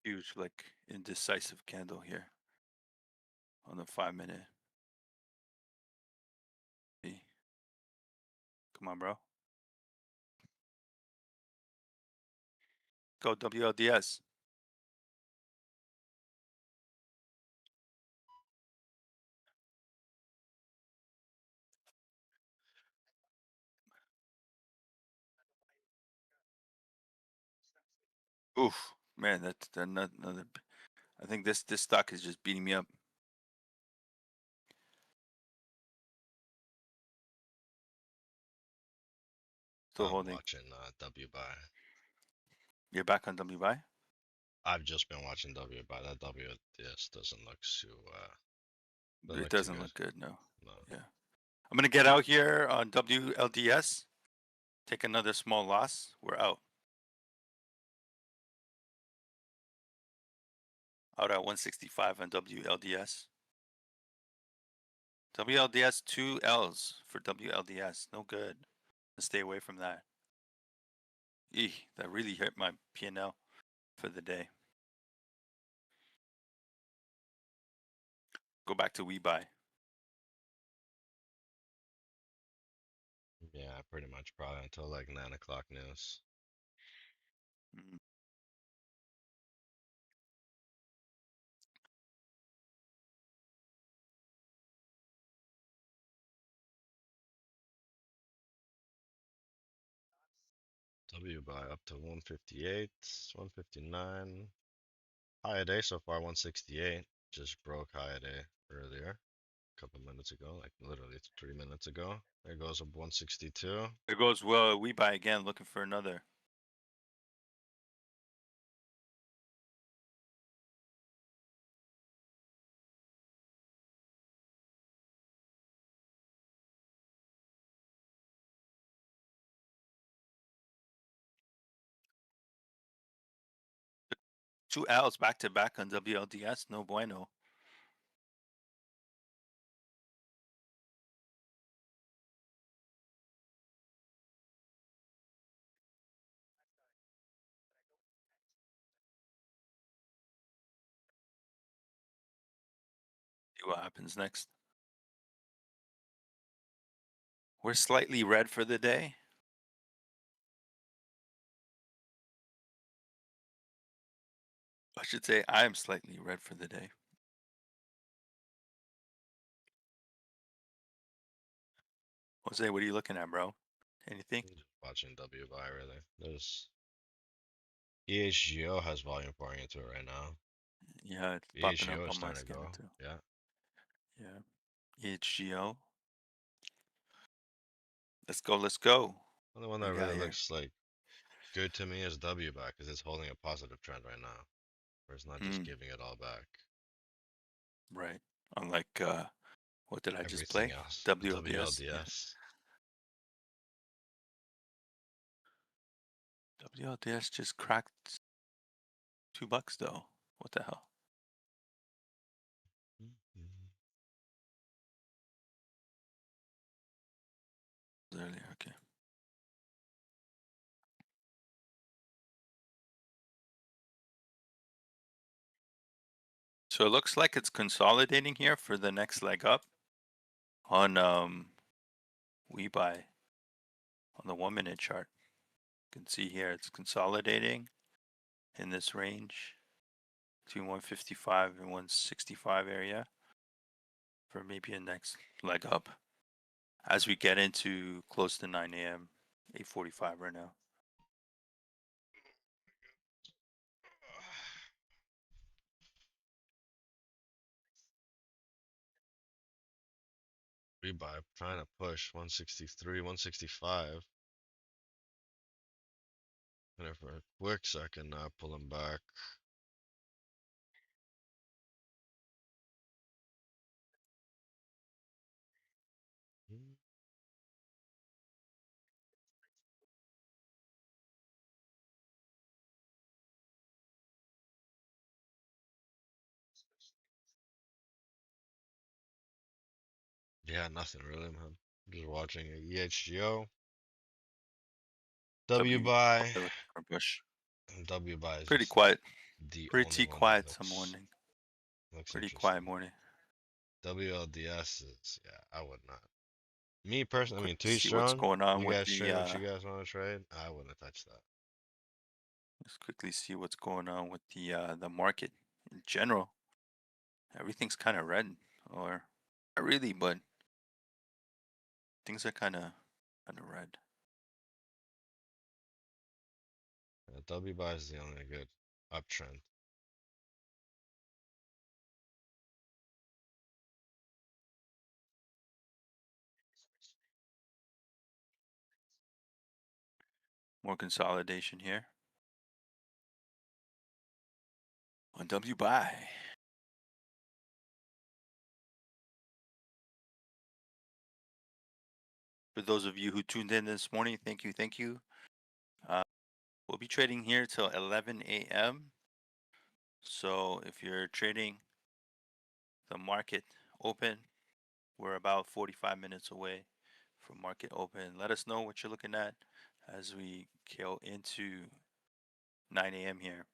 Huge, like indecisive candle here on the 5 minute. Come on, bro. Go WLDS. Oof, man, that's another. I think this stock is just beating me up. Still I'm holding. watching W buy. You're back on WY? I've just been watching W buy. That WDS doesn't It look too doesn't good. look good, no. No. Yeah. I'm gonna get out here on WLDS. Take another small loss. We're out. Out at 165 on WLDS. WLDS 2 L's for WLDS. No good. Stay away from that. Eeh, that really hurt my P&L for the day. Go back to WeBuy. Yeah, pretty much probably until like 9 o'clock news. Mm. W buy up to 158, 159. High a day so far, 168. Just broke high a day earlier, a couple minutes ago, like literally 3 minutes ago. There goes up 162. There goes well. WeBuy again, looking for another. Two L's back to back on WLDS. No bueno. See what happens next. We're slightly red for the day. I should say I am slightly red for the day. Jose, what are you looking at, bro? Anything? I'm just watching W buy really. There's EHGO has volume pouring into it right now. Yeah, it's popping up EHGO is on my starting to scanner go. too. Yeah. Yeah. HGO. Let's go. Let's go. Only one What that we got really here? looks like good to me is W buy because it's holding a positive trend right now, where it's not just Mm, giving it all back. right. Unlike what did I just Everything play? else, WLDS. Yeah. WLDS. WLDS just cracked $2 though. What the hell? Earlier, okay. So it looks like it's consolidating here for the next leg up on WeBuy on the 1 minute chart. You can see here it's consolidating in this range between 155 and 165 area for maybe a next leg up as we get into close to 9 a.m. 8:45 right now. Rebuy trying to push 163, 165. And for a quick second, now pulling back. Yeah, nothing really, man. Just watching a EHGO. W W buy. probably looking for a push. W buy is Pretty just quiet. the only Pretty one that quiet some looks morning. looks Pretty quiet interesting. morning. WLDS is, yeah, I would not. Me personally, I Quick mean, to to see each what's their. going on You with guys the trade what you guys want to trade. I wouldn't touch that. let's quickly see what's going on with the market in general. Everything's kind of red, or not really, but things are kind of red. W buy is the only good uptrend. More consolidation here on W buy. For those of you who tuned in this morning, thank you, thank you. Uh, we'll be trading here till 11 a.m. So if you're trading the market open, we're about 45 minutes away from market open. Let us know what you're looking at as we go into 9 a.m. here.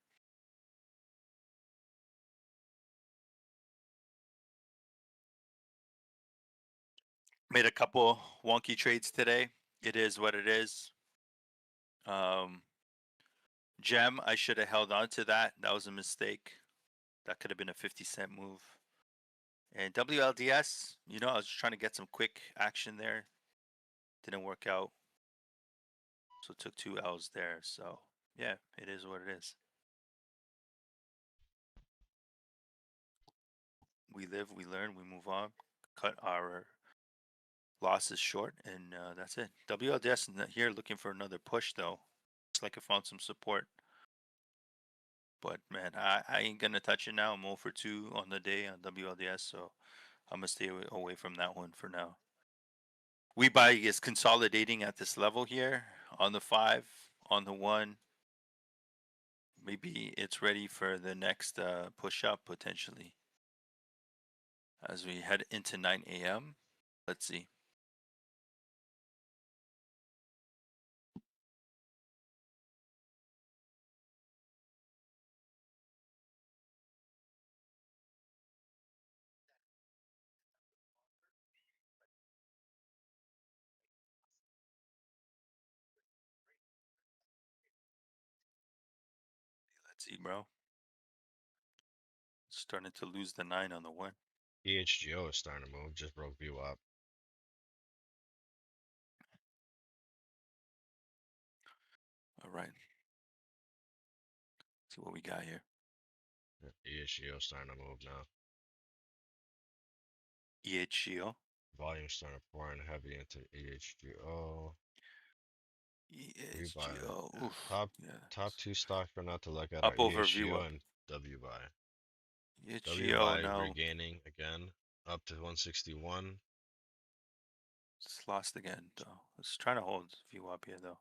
Made a couple wonky trades today. It is what it is. Um, Gem, I should have held on to that. That was a mistake. That could have been a 50-cent move. And WLDS, I was just trying to get some quick action there. Didn't work out. So took two L's there. So yeah, it is what it is. We live, we learn, we move on. Cut our losses short, and that's it. WLDS here looking for another push though. Looks like I found some support. But man, I ain't gonna touch it now. I'm 0 for 2 on the day on WLDS, so I'm gonna stay away from that one for now. We buy is consolidating at this level here on the 5, on the 1. Maybe it's ready for the next push up potentially as we head into 9 a.m. Let's see. Let's see, bro. Starting to lose the 9 on the 1. EHGO is starting to move. Just broke view up. All right. See what we got here. EHGO starting to move now. EHGO. Volume starting to pour in heavy into EHGO. Rebuy. EHGO. Yeah. Oof. Top Yes. two stocks for not to look at are Up over view EHGO up. and W buy. W EHGO buy now. regaining again up to 161. It's lost again though. Let's try to hold view up here though.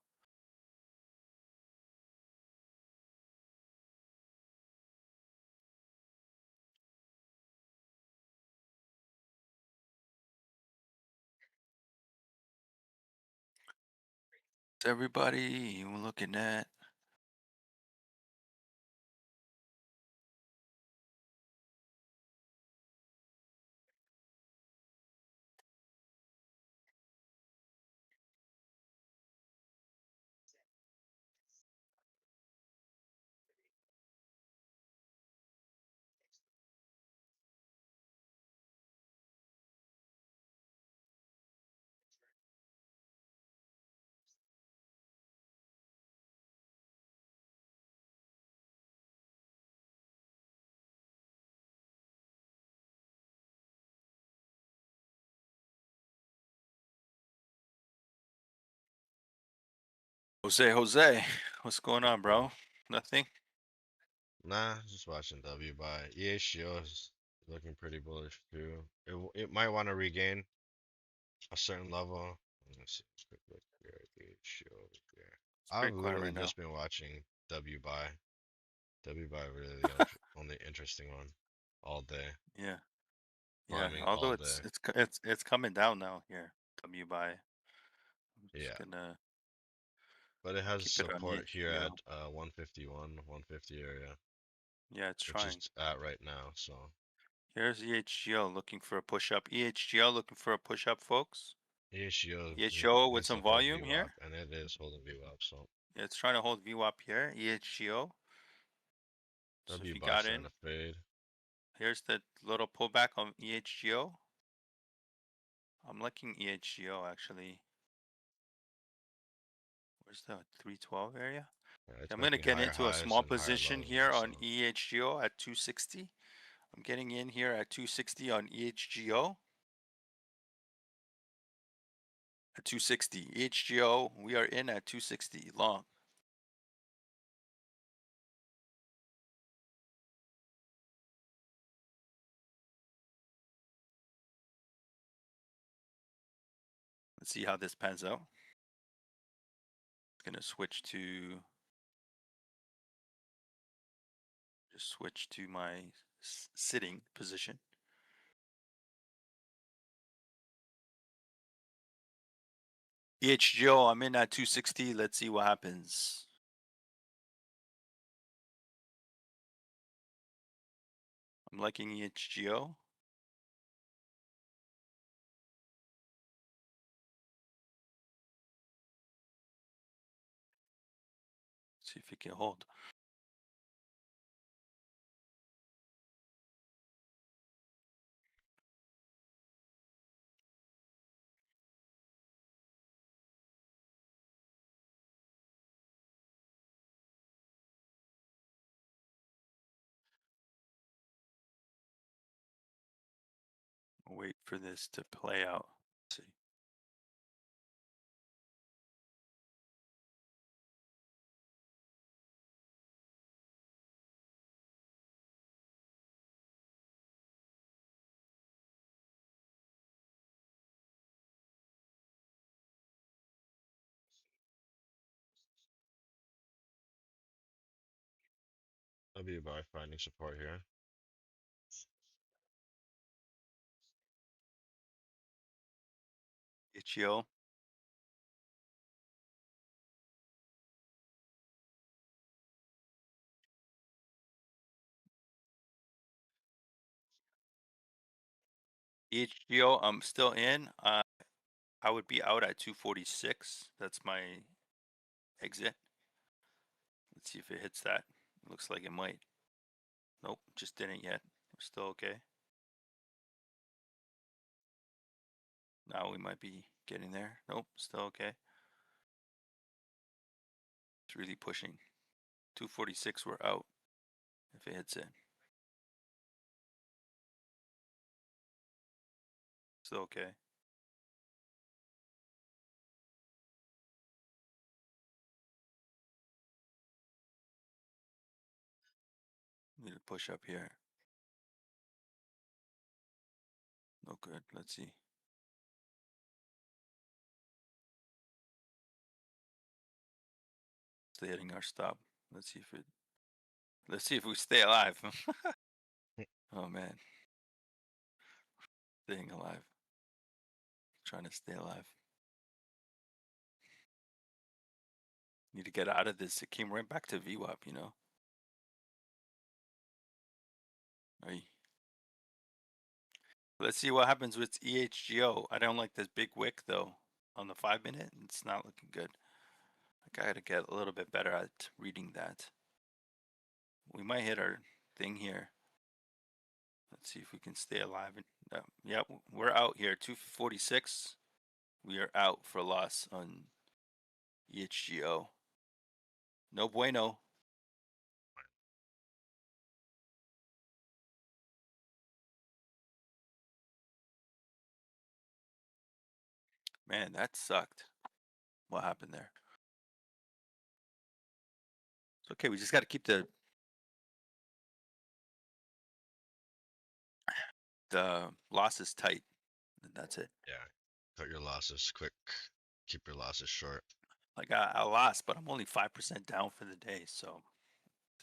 Everybody, we're looking at Jose, what's going What's on, good? bro? Nothing. Nah, just watching W by EHGO is looking pretty bullish too. It might want to regain a certain level. Let's see, let's quick look here. EHGO here. It's I've pretty quiet literally right now. just been watching W by. W by really the only interesting one all day. Yeah, yeah. Climbing Although all it's day. it's co- it's it's coming down now here. W by. I'm just Yeah, gonna but it has keep it on support here at EHGO. 151, 150 area, Yeah, it's which trying. it's at right now. So Here's EHGO looking for a push up. EHGO looking for a push up, folks. EHGO EHGO with needs some to hold volume VWAP, here. and it is holding VWAP. So Yeah, it's trying to hold VWAP here. EHGO. So if W you by got starting in, to fade. here's the little pullback on EHGO. I'm liking EHGO actually. Where's the 312 area? Yeah, it's I'm going to making get higher into a highs small and higher position lows here on also. EHGO at 260. I'm getting in here at 260 on EHGO. At 260. EHGO, we are in at 260 long. Let's see how this pans out. Going to switch to my sitting position. EHGO, I'm in at 260. Let's see what happens. I'm liking EHGO. See if it can hold. Wait for this to play out. Let's see. W by finding support here. EHGO. EHGO, I'm still in. I would be out at 246. That's my exit. Let's see if it hits that. Looks like it might. Nope, just didn't yet. We're still okay. Now we might be getting there. Nope, still okay. It's really pushing. 246, we're out if it hits it. Still okay. Need to push up here. No good. Let's see. Still hitting our stop. Let's see if it. Let's see if we stay alive. Oh man, staying alive. Trying to stay alive. Need to get out of this. It came right back to VWAP, you know? Right. Let's see what happens with EHGO. I don't like this big wick though. On the 5 minute, it's not looking good. I gotta get a little bit better at reading that. We might hit our thing here. Let's see if we can stay alive. Yeah, we're out here. 246. We are out for loss on EHGO. No bueno. Man, that sucked. What happened there? It's okay. We just got to keep the losses tight, and that's it. Yeah. Cut your losses quick. Keep your losses short. Like I lost, but I'm only 5% down for the day, so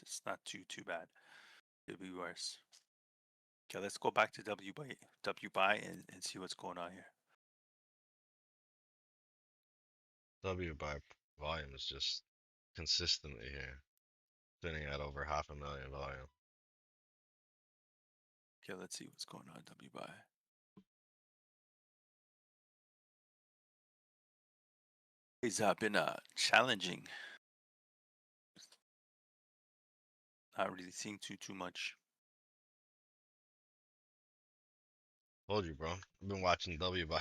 it's not too bad. It'll be worse. Okay, let's go back to W buy and see what's going on here. W by volume is just consistently here, sitting at over 500,000 volume. Okay, let's see what's going on W buy. It's been challenging. Not really seeing too much. Told you, bro. I've been watching W by.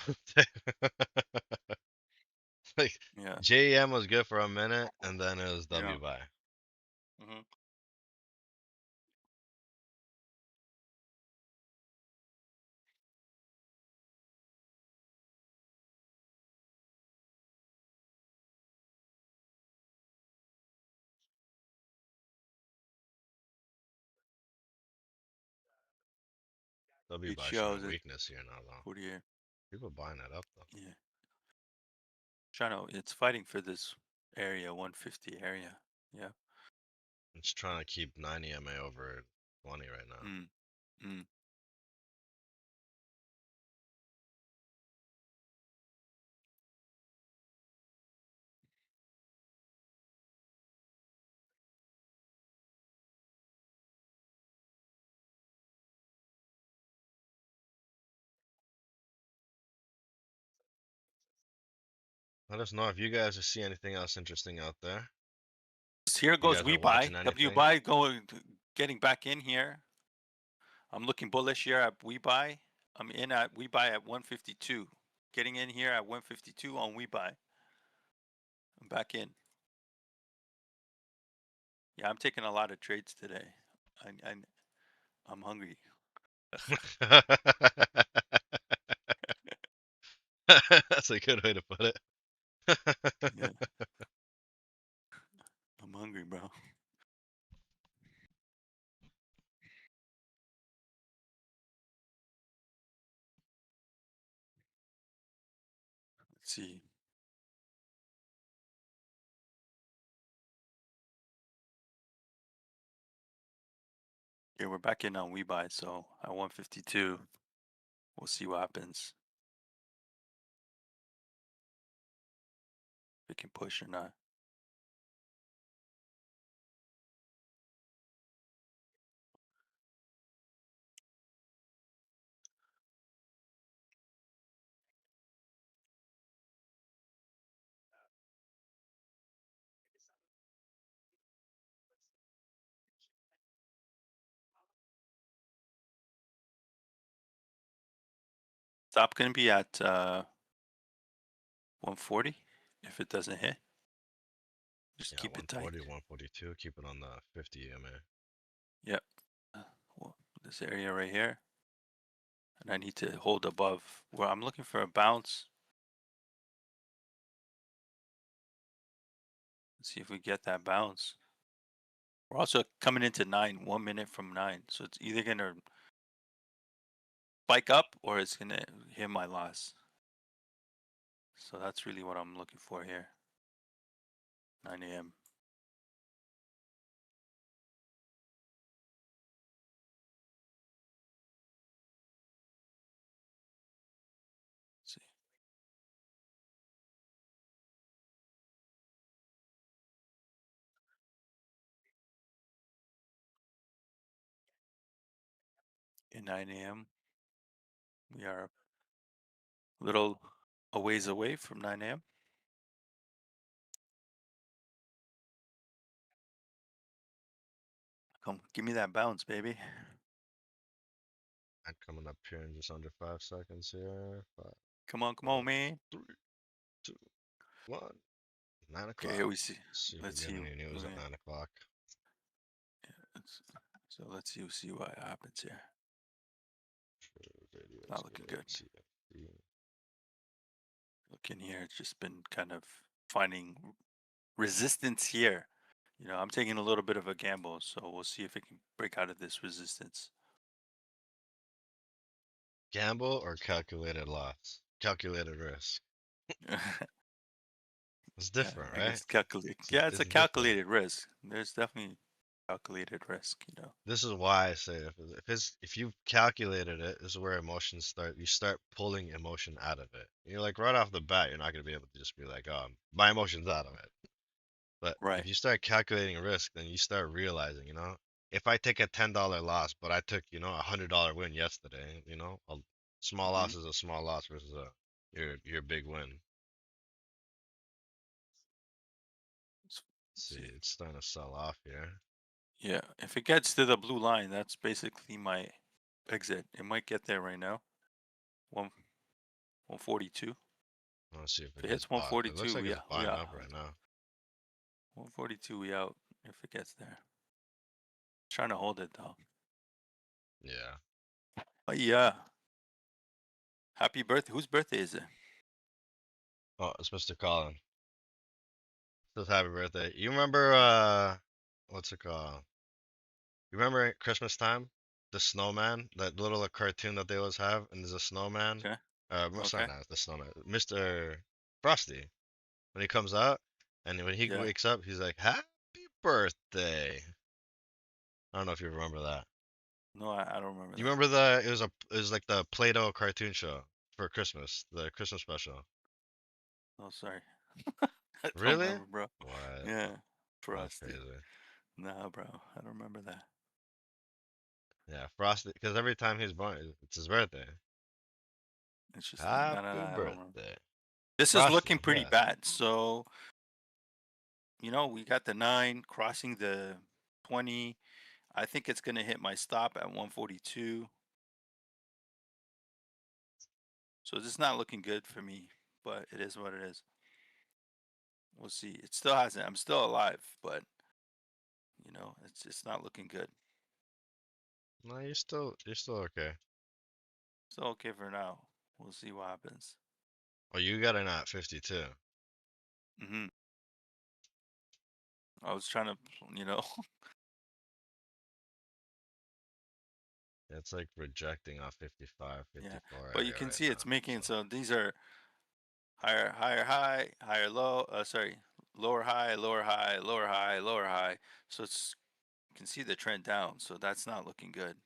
Like Yeah, JEM was good for a minute, and then it was yeah. W by. Hmm. W It by showing shows it weakness here now, though. 48. People buying that up though. Yeah, trying to. It's fighting for this area, 150 area. Yeah. It's trying to keep 90 MA over 20 right now. Mm, mm. Let us know if you guys see anything else interesting out there. Here You goes guys we are buy. watching W anything? buy getting back in here. I'm looking bullish here at we buy. I'm in at we buy at 152. Getting in here at 152 on we buy. I'm back in. Yeah, I'm taking a lot of trades today. I I'm hungry. That's a good way to put it. Yeah, I'm hungry, bro. Let's see. Okay, we're back in on we buy, so at 152, we'll see what happens. If we can push or not. Stop gonna be at 140 if it doesn't hit. Just Yeah, keep it tight. 140, 142. Keep it on the 50 EMA. Yep. Well, this area right here, and I need to hold above. Well, I'm looking for a bounce. Let's see if we get that bounce. We're also coming into 9, 1 minute from 9, so it's either gonna spike up or it's gonna hit my loss. So that's really what I'm looking for here. 9 a.m. See, in 9 a.m. We are a little a ways away from 9 a.m. Come, give me that bounce, baby. And coming up here in just under 5 seconds here. Five, Come on, four, man. 3, 2, 1. Nine Okay, here o'clock. we see. See if we Let's get see. any news at 9 o'clock. So let's see what happens here. Not looking ADXA, good. CFD. Look in here. It's just been kind of finding resistance here. I'm taking a little bit of a gamble, so we'll see if it can break out of this resistance. Gamble or calculated loss? Calculated risk. It's Yeah, different, I right? guess calculate. It's Yeah, it's a it's different. calculated risk. There's definitely calculated risk. This is why I say if you've calculated it, this is where emotions start. You start pulling emotion out of it. You're like right off the bat, you're not gonna be able to just be like, oh, my emotions out of it. But if Right. you start calculating risk, then you start realizing, if I take a $10 loss, but I took, $100 win yesterday, a small Hmm. loss is a small loss versus your big win. Let's See, see. it's starting to sell off here. Yeah, if it gets to the blue line, that's basically my exit. It might get there right now. One 142. Let's see if If it it gets hits bought. It looks 142, like we it's out. We buying out. up right now. 142, we out. If it gets there, trying to hold it though. Yeah. Oh yeah. Happy birthday. Whose birthday is it? Oh, it's Mr. Colin. Says happy birthday. You remember what's it called? You remember at Christmas time? The snowman, that little cartoon that they always have, and there's a snowman. Okay. Sorry, Okay. not the snowman. Mr. Frosty. When he comes out and when he Yeah. wakes up, he's like, "Happy birthday." I don't know if you remember that. No, I don't remember You that. remember it was like the Play-Doh cartoon show for Christmas, the Christmas special. Oh, sorry. I don't Really? remember, bro. What? Yeah. That's Frosty. crazy. Nah, bro. I don't remember that. Yeah, Frosty, because every time he's born, it's his birthday. Interesting. No, no, no. Happy I don't remember. birthday. This is looking Frosty, pretty yeah. bad. So, we got the 9 crossing the 20. I think it's going to hit my stop at 142. So this is not looking good for me, but it is what it is. We'll see. It still hasn't. I'm still alive, but it's not looking good. No, you're still okay. Still okay for now. We'll see what happens. Oh, you got it at 52. Hmm. I was trying to, you know, It's like rejecting off 55, yeah. 54 But you area can right see it's now. making So so these are higher, higher high, higher low. Sorry, lower high, lower high, lower high, lower high. So you can see the trend down. So that's not looking good.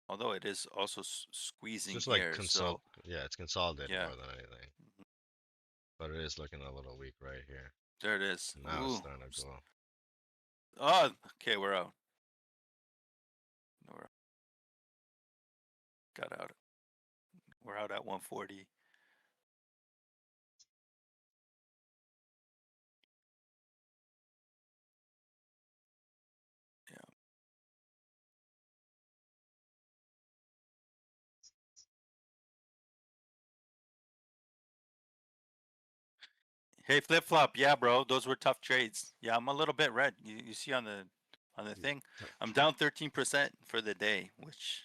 Although it is also it's squeezing just like here. So yeah, it's consolidating yeah. more than anything. Mhm. But it is looking a little weak right here. There it is. Now it's Ooh. starting to go. Oh, okay, we're out. We're got out. We're out at 140. Yeah. Hey, flip flop. Yeah, bro. Those were tough trades. Yeah, I'm a little bit red. You see on the Mm, thing, tough I'm down trade. 13% for the day, which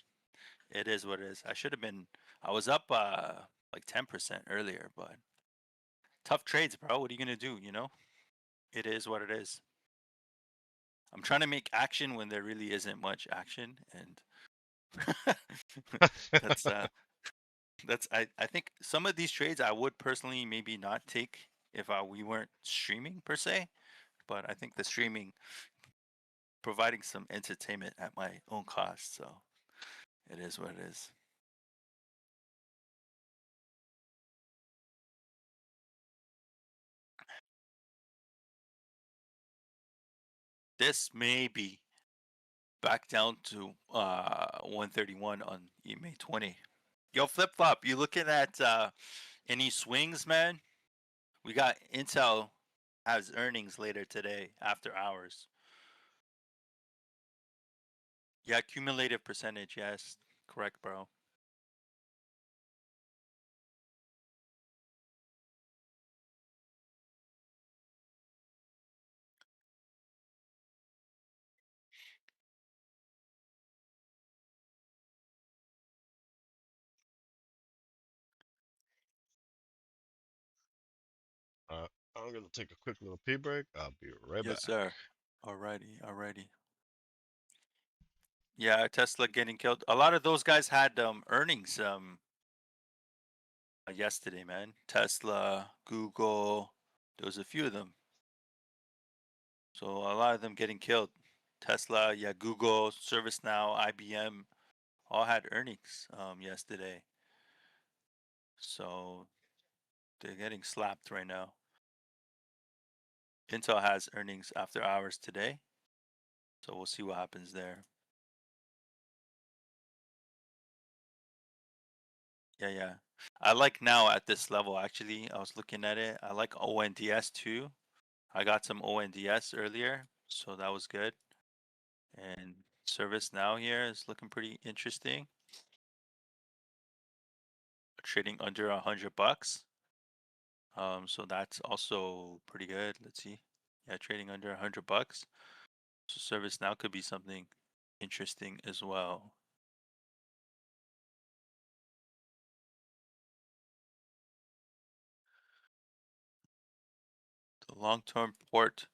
it is what it is. I should have been. I was up like 10% earlier, but tough trades, bro. What are you gonna do? It is what it is. I'm trying to make action when there really isn't much action, and that's I think some of these trades I would personally maybe not take if we weren't streaming per se, but I think the streaming providing some entertainment at my own cost, so it is what it is. This may be back down to 131 on May 20. Yo, flip flop, you looking at any swings, man? We got Intel has earnings later today after hours. Yeah, cumulative percentage, yes. Correct, bro. Uh, I'm gonna take a quick little pee break. I'll be right Yes, back. sir. Alrighty, alrighty. Yeah, Tesla getting killed. A lot of those guys had earnings yesterday, man. Tesla, Google, there was a few of them. So a lot of them getting killed. Tesla, yeah, Google, ServiceNow, IBM all had earnings yesterday. So they're getting slapped right now. Intel has earnings after hours today. So we'll see what happens there. Yeah, yeah. I like now at this level actually. I was looking at it. I like ONDS too. I got some ONDS earlier, so that was good. And service now here is looking pretty interesting. Trading under $100. So that's also pretty good. Let's see. Yeah, trading under $100. So service now could be something interesting as well. The long-term port,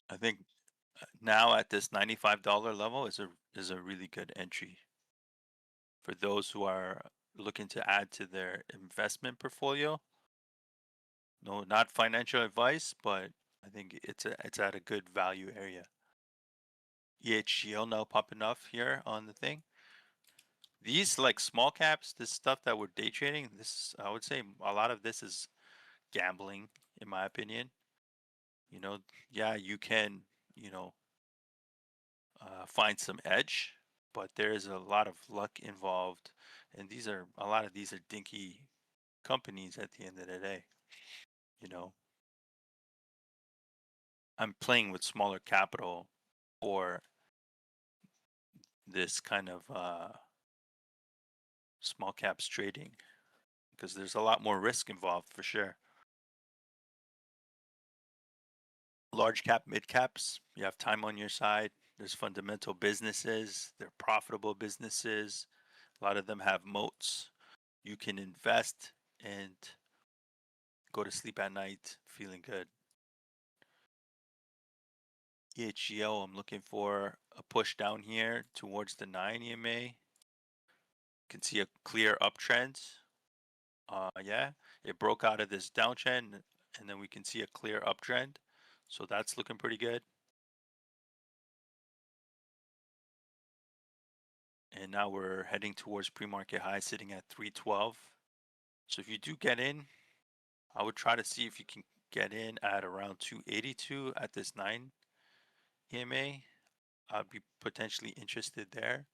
I think now at this $95 level is a really good entry for those who are looking to add to their investment portfolio. No, not financial advice, but I think it's at a good value area. EHGL now popping up here on the thing. These like small caps, this stuff that we're day trading, this I would say a lot of this is gambling, in my opinion. You know, yeah, you can, you know, find some edge, but there is a lot of luck involved, and a lot of these are dinky companies at the end of the day. You know, I'm playing with smaller capital for this kind of small caps trading because there's a lot more risk involved for sure. Large cap, mid caps, you have time on your side. There's fundamental businesses, they're profitable businesses. A lot of them have moats. You can invest and go to sleep at night feeling good. EHGO, I'm looking for a push down here towards the 9 EMA. Can see a clear uptrend. Yeah, it broke out of this downtrend and then we can see a clear uptrend. So that's looking pretty good. And now we're heading towards pre-market high sitting at 312. So if you do get in, I would try to see if you can get in at around 282 at this 9 EMA. I'd be potentially interested there.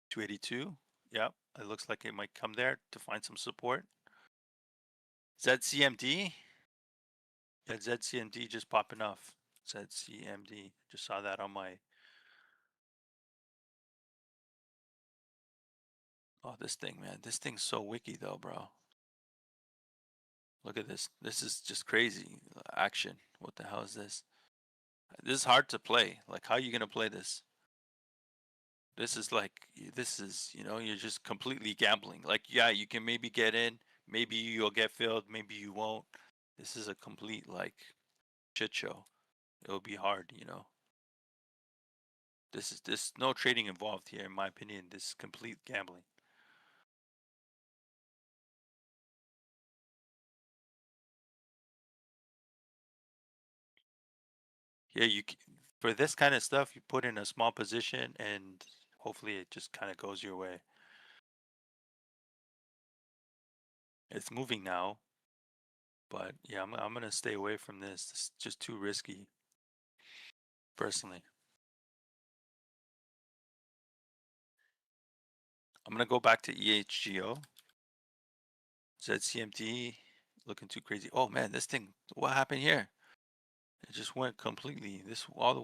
282. Yep, it looks like it might come there to find some support. ZCMD. Yeah, ZCMD just popping off. ZCMD. Just saw that on my. Oh, this thing, man. This thing's so wiki though, bro. Look at this. This is just crazy action. What the hell is this? This is hard to play. Like, how are you gonna play this? This is like, this is, you're just completely gambling. Like, yeah, you can maybe get in, maybe you'll get filled, maybe you won't. This is a complete like shit show. It'll be hard. This no trading involved here, in my opinion. This is complete gambling. Yeah, for this kind of stuff, you put in a small position and hopefully it just kind of goes your way. It's moving now, but yeah, I'm gonna stay away from this. It's just too risky, personally. I'm gonna go back to EHGO. ZCMD looking too crazy. Oh man, this thing, what happened here? It just went completely this all the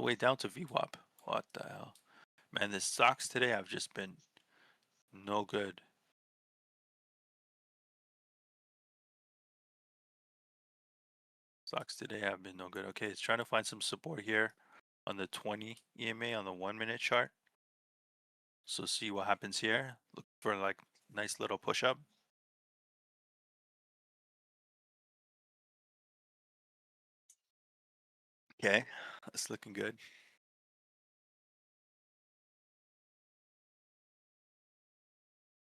way down to VWAP. What the hell? Man, the stocks today have just been no good. Stocks today have been no good. Okay, it's trying to find some support here on the 20 EMA on the 1 minute chart. So see what happens here. Look for like nice little push up. Okay, that's looking good.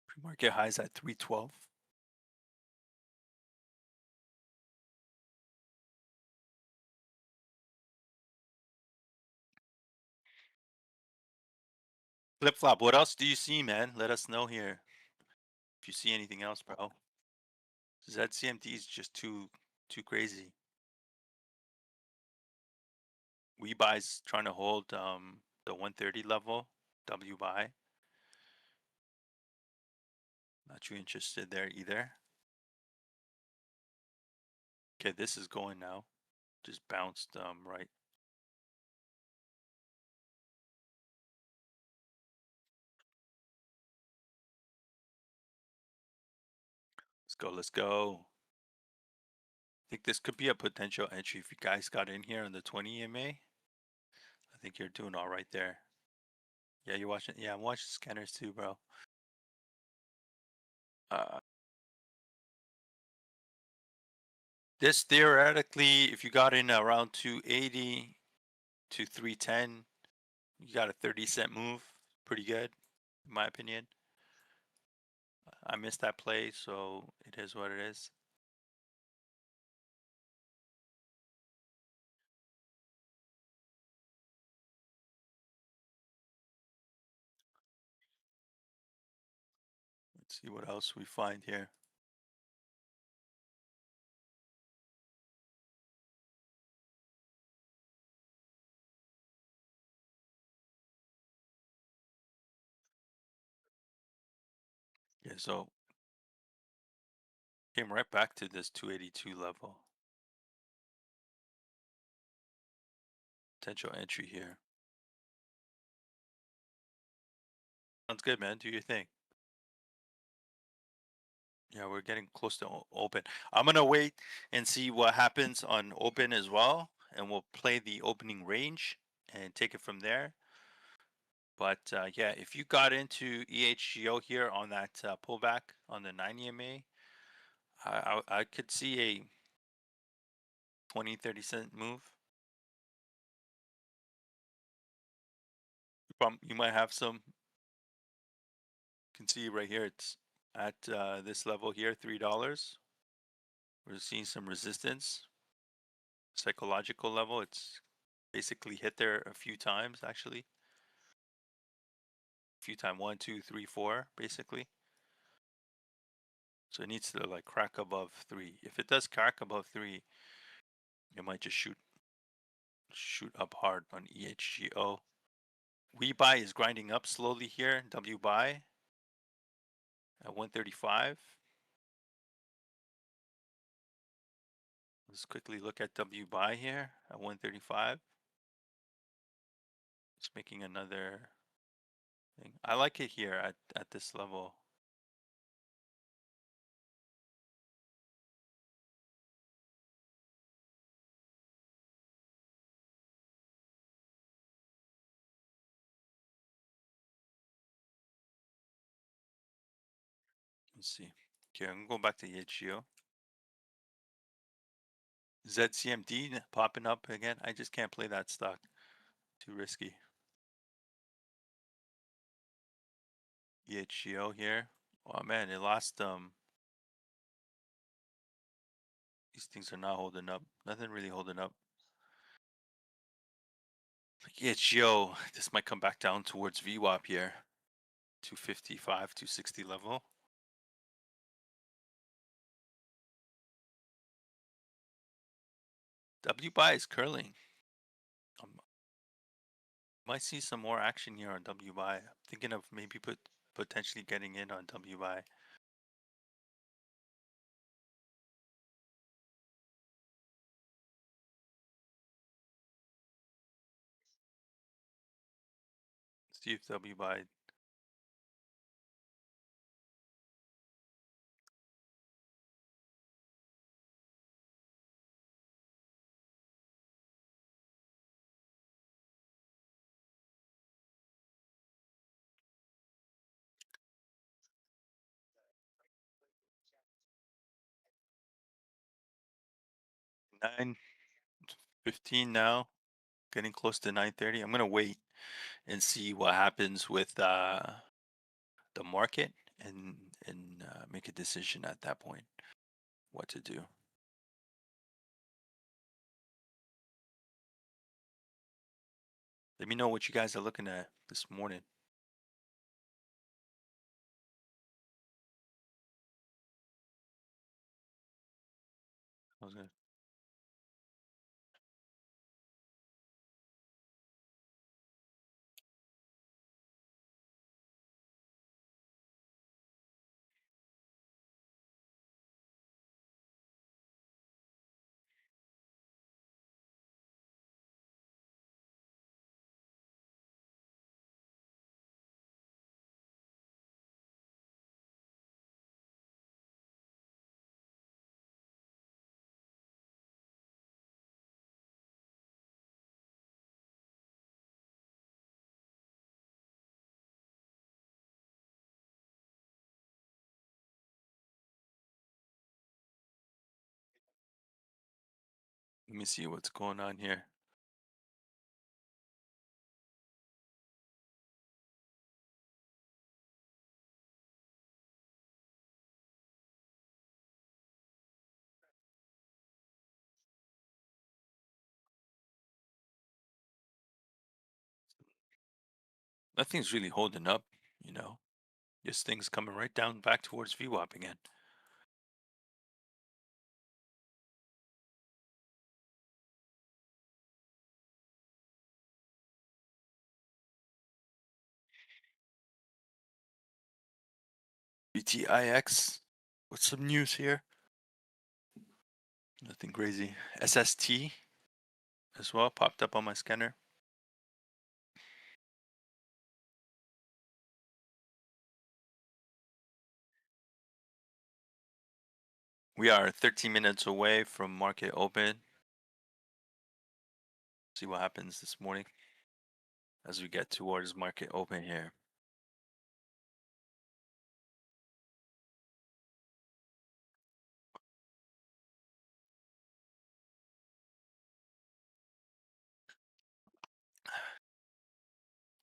Pre-market highs at 312. Flip flop. What else do you see, man? Let us know here if you see anything else, bro. ZCMT is just too crazy. We buys trying to hold the 130 level. W buy. Not too interested there either. Okay, this is going now. Just bounced right. Let's go. Let's go. I think this could be a potential entry if you guys got in here on the 20 EMA. I think you're doing all right there. Yeah, you're watching. Yeah, I'm watching scanners too, bro. Uh, this theoretically, if you got in around 280 to 310, you got a 30-cent move. Pretty good, in my opinion. I missed that play, so it is what it is. Let's see what else we find here. Yeah, so came right back to this 282 level. Potential entry here. Sounds good, man. Do your thing. Yeah, we're getting close to open. I'm gonna wait and see what happens on open as well, and we'll play the opening range and take it from there. But yeah, if you got into EHGO here on that pullback on the 9 EMA, I could see a 20-30 cent move. You might have some. You can see right here, it's at this level here, $3. We're seeing some resistance, psychological level. It's basically hit there a few times actually. A few times, one, two, three, four, basically. So it needs to like crack above three. If it does crack above three, it might just shoot up hard on EHGO. We buy is grinding up slowly here. W buy at 135. Let's quickly look at W buy here at 135. It's making another thing. I like it here at this level. Let's see. Okay, I'm going back to EHGO. ZCMD popping up again. I just can't play that stock. Too risky. EHGO here. Oh man, it lost these things are not holding up. Nothing really holding up. EHGO, this might come back down towards VWAP here. 255, 260 level. W buy is curling. Might see some more action here on W buy. I'm thinking of maybe potentially getting in on W buy. See if W buy. 9:15 now, getting close to 9:30. I'm gonna wait and see what happens with the market and make a decision at that point what to do. Let me know what you guys are looking at this morning. How's it? Let me see what's going on here. Nothing's really holding up, you know. This thing's coming right down back towards VWAP again. BTIX. What's some news here? Nothing crazy. SST as well popped up on my scanner. We are 13 minutes away from market open. See what happens this morning as we get towards market open here.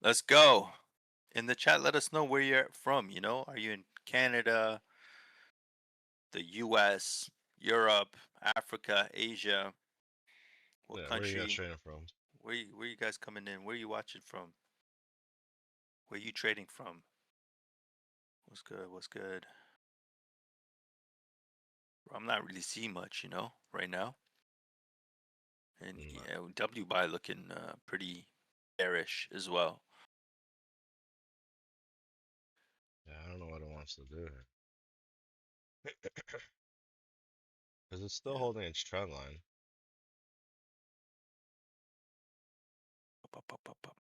Let's go. In the chat, let us know where you're from. You know, are you in Canada, the US, Europe, Africa, Asia? What Yeah, where are you guys country? trading from? Where you guys coming in? Where you watching from? Where you trading from? What's good? What's good? I'm not really seeing much, you know, right now. And No. yeah, W buy looking pretty bearish as well. Yeah, I don't know what it wants to do here. Because it's still Yeah. holding its trend line. Up, up, up, up, up.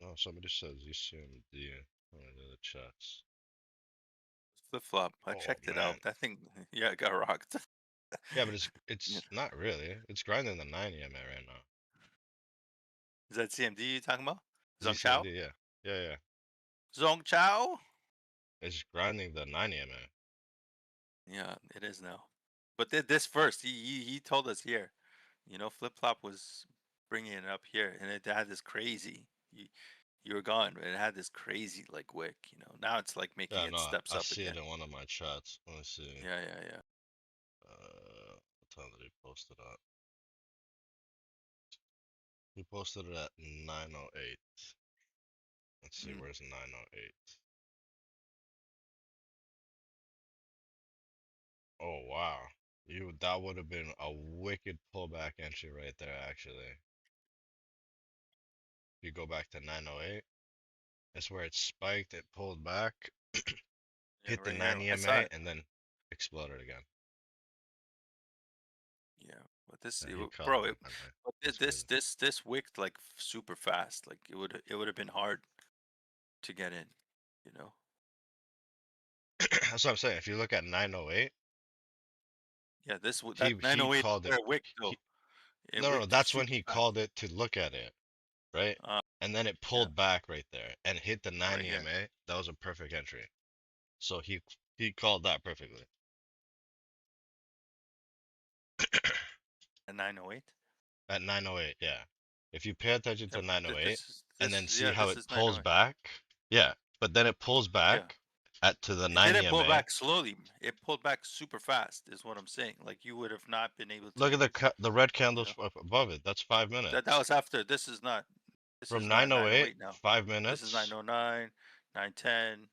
Oh, somebody says UCMD. One of the chats. Flip flop. I Oh checked it man. out. That thing, yeah, it got rocked. Yeah, but it's Yeah. it's not really. It's grinding the 90 EMA right now. Is that CMD you talking about? Zhong Chao? ZCMD, yeah. Yeah, yeah. Zhong Chao? It's grinding the 90 EMA. Yeah, it is now. But this first, he told us here. You know, flip flop was bringing it up here, and it had this crazy. You were gone, but it had this crazy like wick. You know, now it's like making Yeah, it no, steps I up see it again. in one of my chats. Let me see. Yeah, yeah, yeah. What time did he post it at? He posted it at 9:08. Let's see, Mm. where's 9:08? Oh wow. That would have been a wicked pullback entry right there actually. If you go back to 9:08, that's where it spiked, it pulled back, Yeah, hit the right here. 9 I saw EMA it. and then exploded again. But this, Yeah, he called bro, it that way. but That's this crazy. this wicked like super fast. Like it would have been hard to get in, you know. That's what I'm saying. If you look at 908, Yeah, that he 908 called it. where it wicked though. He, It no, no, wicked that's when super he fast. called it to look at it, right? Uh, And then it yeah, pulled back right there and hit the 9 right here, EMA. That was a perfect entry. So he called that perfectly. a 908. At 908, yeah. If you pay attention Yeah, to 908 this is and then see yeah, how this it is pulls 908. back, yeah, but then it pulls Yeah, back at to the it 9 didn't pull EMA. back slowly. It pulled back super fast, is what I'm saying. Like you would have not been able Look to, at the red you candles know. above it. That's five That minutes. was after. This is not. This From is not 908, 908 now. five This is minutes. 909, 910,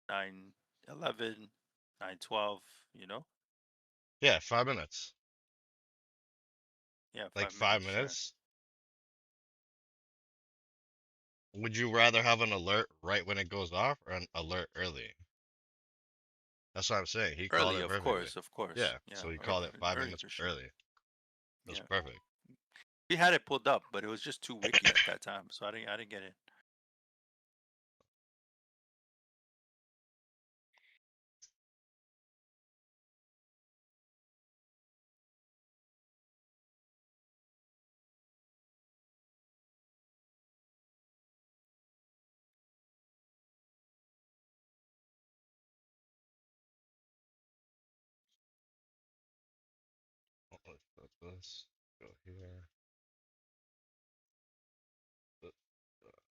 911, 912. You know. Yeah, 5 minutes. Yeah, Like five five minutes. Sure. minutes. Would you rather have an alert right when it goes off or an alert early? That's what I'm saying. He called Early, it of perfectly. course, of course. Yeah, Yeah, so he called early, it five early minutes for sure. early. That's Yeah, perfect. we had it pulled up, but it was just too wicky at that time, so I didn't get it. Let's put this. Go here. Put,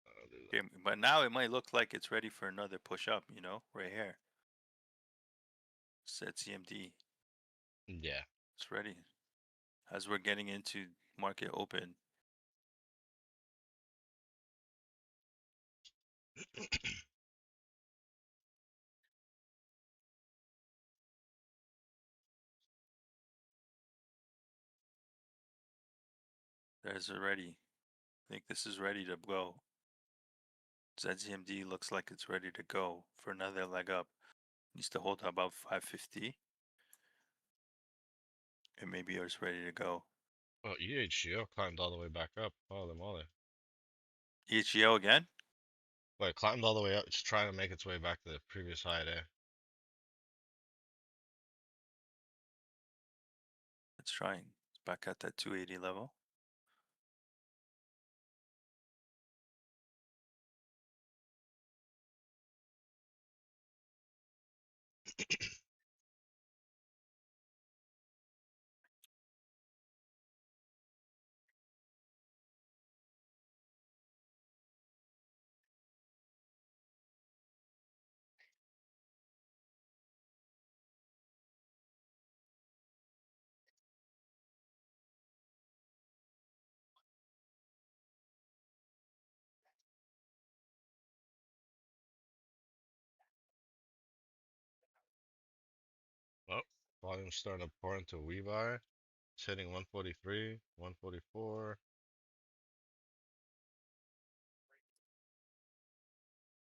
I'll do Okay, but now it might look like it's ready for another push up. You know, right here. Set CMD. that. Yeah. It's ready as we're getting into market open. There's already. I think this is ready to go. ZCMD looks like it's ready to go for another leg up. Needs to hold above 550. And maybe it's ready to go. Well, EHGO climbed all the way back up. Holy moly. EHGO again? Wait, climbed all the way up. It's trying to make its way back to the previous high there. It's trying. It's back at that 280 level. Oh, volume's starting to pour into WeBuy. It's hitting 143, 144.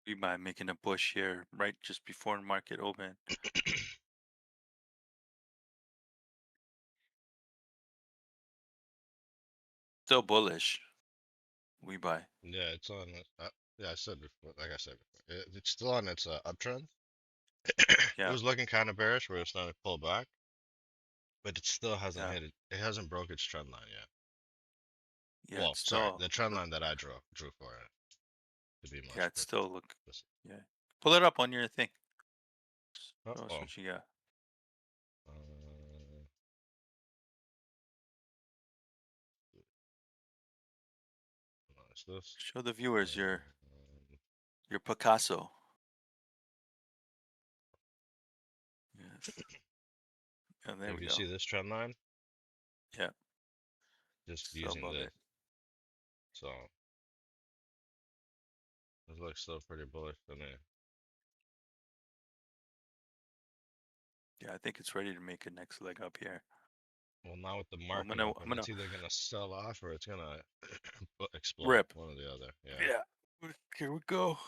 We might making a push here right just before market open. Still bullish. We buy. Yeah, it's on. Yeah, I said before. Like I said before, it's still on its uptrend. It Yeah, was looking kind of bearish, where it's starting to pull back, but it still hasn't yeah, hit it. It hasn't broke its trend line yet. yeah. Well, It's sorry, still, the trend line that I drew for it, to be more yeah. It's still look. specific. Yeah. Pull it up on your thing. Oh, Show us oh. what you got. Uh, what's this? Show the viewers Um, your Picasso. Yeah. And there if we you go. see this trend line, Yeah. just Still using above this, it. so it looks still pretty bullish to me. Yeah, I think it's ready to make a next leg up here. Well, now with the Well, I'm market gonna I'm open, gonna it's either gonna sell off or it's gonna explode. rip. One or the other. Yeah. Yeah. Here we go.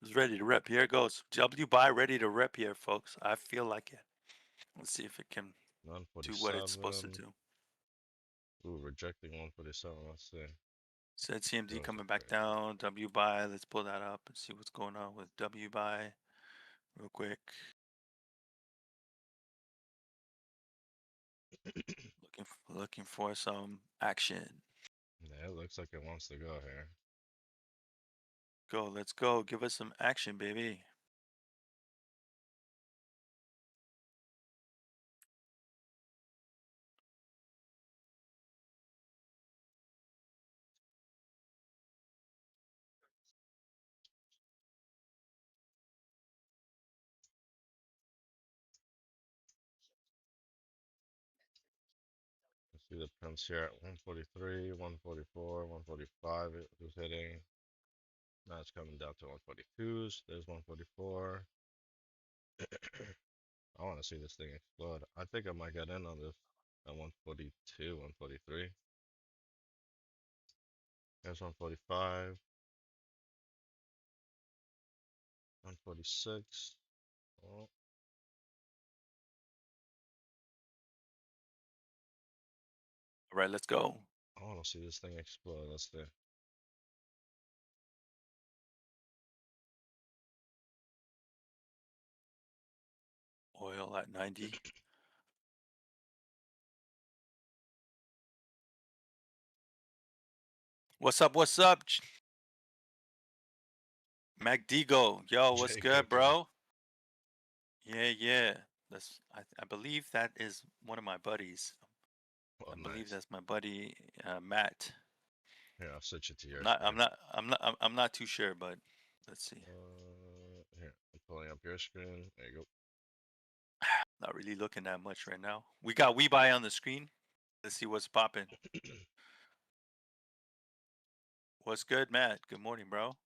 It's ready to rip. Here it goes. W buy ready to rip here, folks. I feel like it. Let's see if it can do what it's supposed to 147. do. Ooh, rejecting 147. Let's see. Said CMD Those are coming back great. down. W buy. Let's pull that up and see what's going on with W buy real quick. Looking for some action. Yeah, it looks like it wants to go here. Go, let's go. Give us some action, baby. Let's see the prints here at 143, 144, 145. It was hitting. Now it's coming down to 142s. There's 144. I want to see this thing explode. I think I might get in on this at 142, 143. There's 145, 146. Oh, All right, let's go. I want to see this thing explode. Let's see. Oil at 90. What's up? What's up? MacDigo. Yo, what's good, JKK. bro? Yeah, yeah. I believe that is one of my buddies. Oh, I believe nice. that's my buddy Matt. Here, I'll switch it to I'm your not I'm screen. not I'm not I'm not too sure, but let's see. Here, I'm pulling up your screen. There you go. Not really looking that much right now. We got WeBuy on the screen. Let's see what's popping. What's good, Matt? Good morning, bro.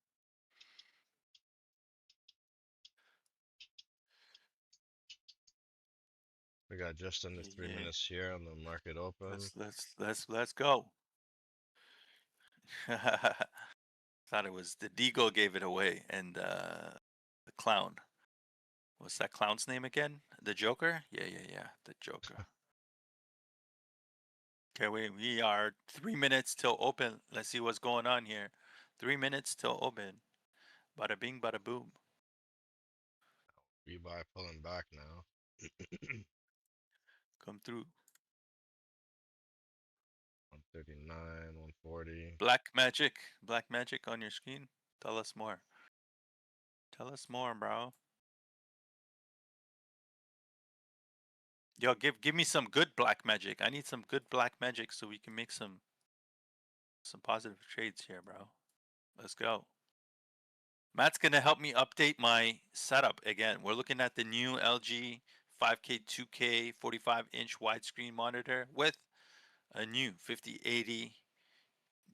We got just under three Yeah, minutes here on the market open. let's go. Thought it was the Deagle gave it away, and the clown. What's that clown's name again? The Joker? Yeah, yeah, yeah. The Joker. Okay, we are 3 minutes till open. Let's see what's going on here. 3 minutes till open. Bada bing, bada boom. Rebuy pulling back now. Come through. 139, 140. Black magic on your screen. Tell us more. Tell us more, bro. Yo, give me some good black magic. I need some good black magic so we can make some positive trades here, bro. Let's go. Matt's gonna help me update my setup again. We're looking at the new LG 5K 2K 45-inch widescreen monitor with a new 5080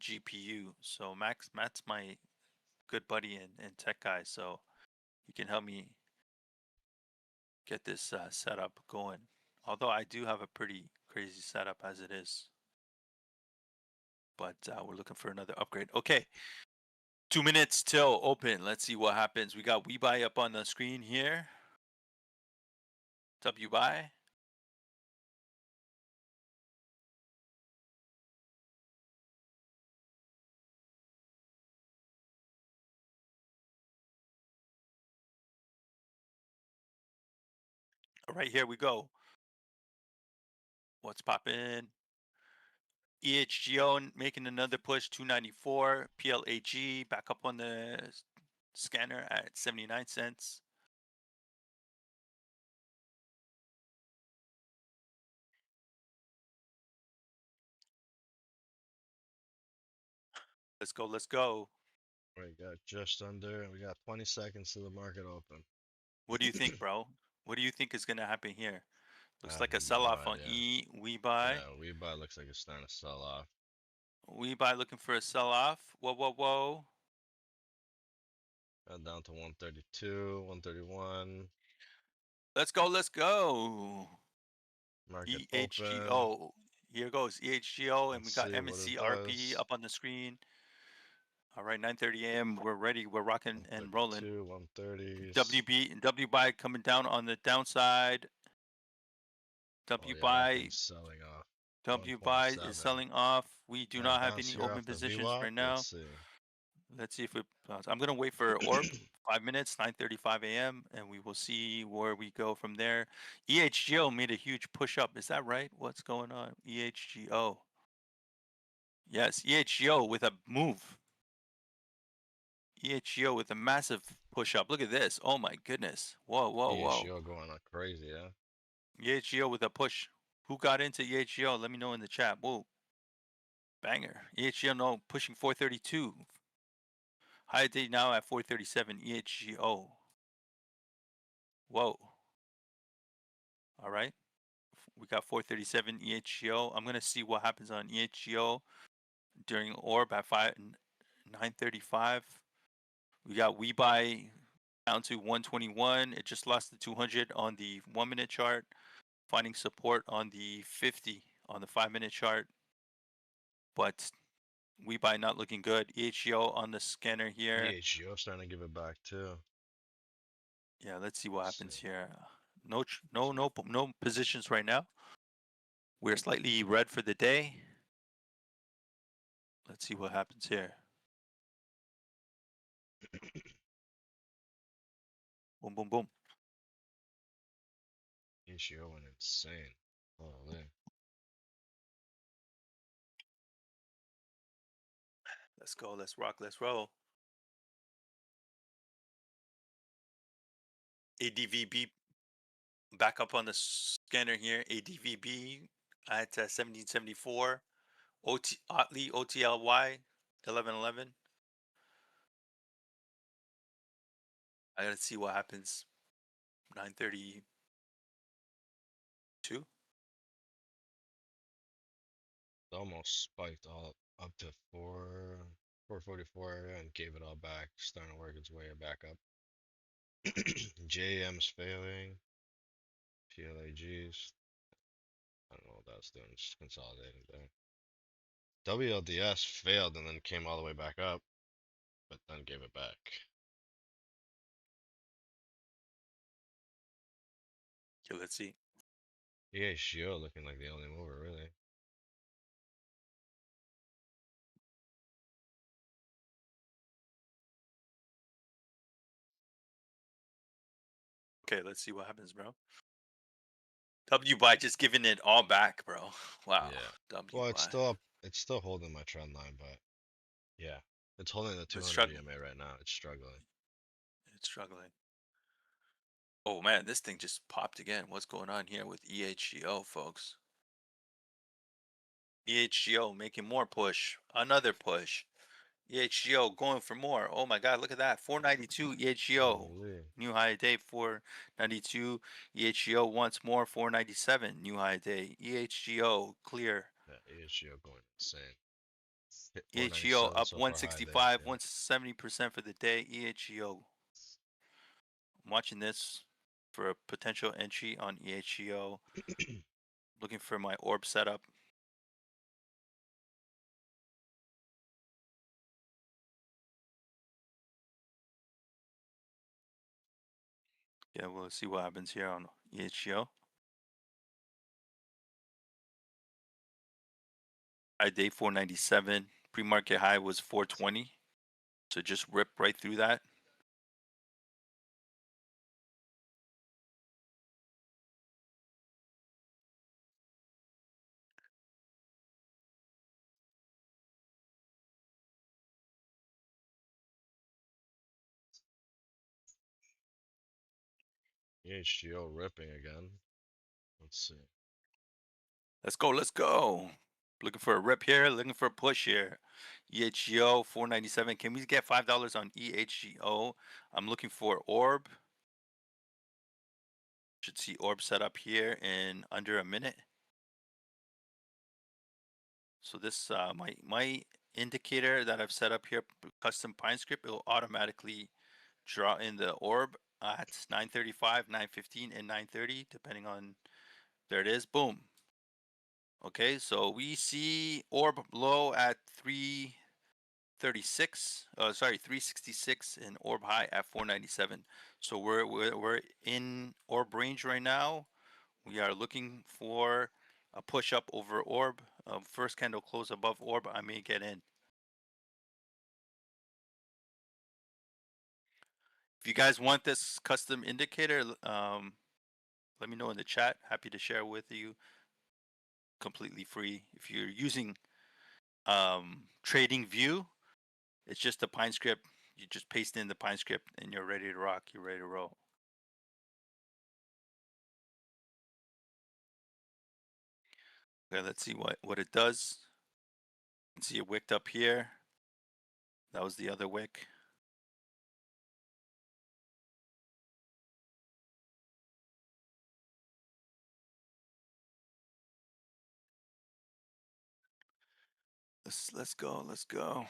GPU. So Matt's my good buddy and tech guy, so he can help me get this setup going. Although I do have a pretty crazy setup as it is, but we're looking for another upgrade. Okay, 2 minutes till open. Let's see what happens. We got WeBuy up on the screen here. W buy. Right here we go. What's poppin'? EHGO making another push, 294. PLAG back up on the scanner at 79 cents. Let's go, let's go. We got just under. We got 20 seconds to the market open. What do you think, bro? What do you think is gonna happen here? I Looks have like a no sell-off on idea. We buy. Yeah, Rebuy looks like it's starting to sell off. We buy looking for a sell-off. Whoa, whoa, whoa. Down to 132, 131. Let's go, let's go. Market open. EHGO. Here goes EHGO, and Let's we got see what it MSCRP does. up on the screen. All right, 9:30 a.m. We're ready. We're rocking and rolling. 132, 130s. WB and W buy coming down on the downside. Oh W yeah, that buy thing's selling off. W buy is 127. selling off. We do Got a not have bounce any here open off the positions VWAP. right Let's now. see. Let's see if it. I'm gonna wait for orb. 5 minutes, 9:35 a.m. and we will see where we go from there. EHGO made a huge push up. Is that right? What's going on? EHGO. Yes, EHGO with a move. EHGO with a massive push up. Look at this. Oh my goodness. Whoa, whoa, whoa. EHGO going like crazy, yeah. EHGO with a push. Who got into EHGO? Let me know in the chat. Whoa. Banger. EHGO no pushing 432. High day now at 437 EHGO. Whoa. All right. We got 437 EHGO. I'm gonna see what happens on EHGO during orb at 9:35. We got we buy down to 121. It just lost the 200 on the 1 minute chart, finding support on the 50 on the 5 minute chart. But we buy not looking good. EHGO on the scanner here. EHGO starting to give it back too. Yeah, let's see what Let's happens see. here. No positions right now. We're slightly red for the day. Let's see what happens here. Boom, boom, boom. EHGO went insane. Holy. Let's go. Let's rock. Let's roll. ADVB back up on the scanner here. ADVB at 1774. Otley OTLY 1111. I gotta see what happens. 932. It almost spiked all up to 444 area and gave it all back. Starting to work its way back up. JM's failing. PLAGs. I don't know what that's doing. Just consolidating there. WLDS failed and then came all the way back up, but then gave it back. Okay, let's see. EHGO looking like the only mover, really. Okay, let's see what happens, bro. W by just giving it all back, bro. Wow. Yeah. W Well, it's by. still up. It's still holding my trend line, but yeah, it's holding the It's 200 struggling. EMA right now. It's struggling. It's struggling. Oh man, this thing just popped again. What's going on here with EHGO, folks? EHGO making more push. Another push. EHGO going for more. Oh my God, look at that. 492 EHGO. Holy. New high day 492. EHGO once more 497. New high day. EHGO clear. Yeah, EHGO going insane. Hit EHGO 497 up so far high day. 165, Yeah. 170% for the day. EHGO. I'm watching this for a potential entry on EHGO. Looking for my orb setup. Yeah, we'll see what happens here on EHGO. High day 497. Pre-market high was 420. So just rip right through that. EHGO ripping again. Let's see. Let's go. Let's go. Looking for a rip here. Looking for a push here. EHGO 497. Can we get $5 on EHGO? I'm looking for orb. Should see orb set up here in under a minute. So this my indicator that I've set up here, custom Pine script, it will automatically draw in the orb at 9:35, 9:15, and 9:30, depending on. There it is. Boom. Okay, so we see orb low at 336. Sorry, 366, and orb high at 497. So we're in orb range right now. We are looking for a push up over orb. First candle close above orb, I may get in. If you guys want this custom indicator, let me know in the chat. Happy to share with you. Completely free. If you're using Trading View, it's just a Pine script. You just paste in the Pine script and you're ready to rock. You're ready to roll. Okay, let's see what it does. You can see it wicked up here. That was the other wick. Let's go. Let's go.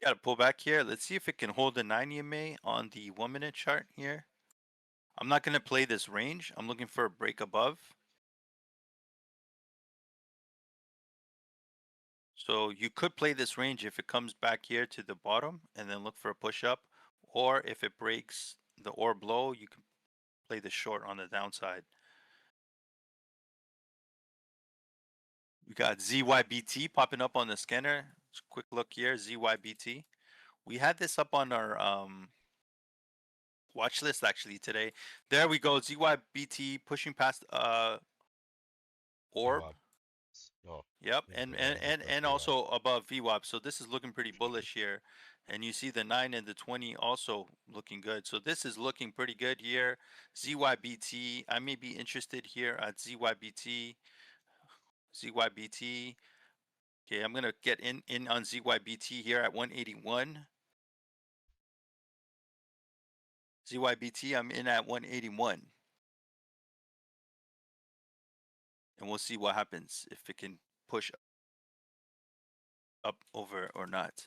Got to pull back here. Let's see if it can hold the 9 EMA on the 1 minute chart here. I'm not going to play this range. I'm looking for a break above. So you could play this range if it comes back here to the bottom and then look for a push up. Or if it breaks the orb low, you can play the short on the downside. We got ZYBT popping up on the scanner. Just a quick look here, ZYBT. We had this up on our watch list actually today. There we go, ZYBT pushing past orb. VWAP. Oh, Yep, okay, yeah, hit the and VWAP. also above VWAP. So this is looking pretty bullish here. And you see the 9 and the 20 also looking good. So this is looking pretty good here. ZYBT, I may be interested here at ZYBT. ZYBT. Okay, I'm gonna get in on ZYBT here at 181. ZYBT, I'm in at 181. And we'll see what happens if it can push up over or not.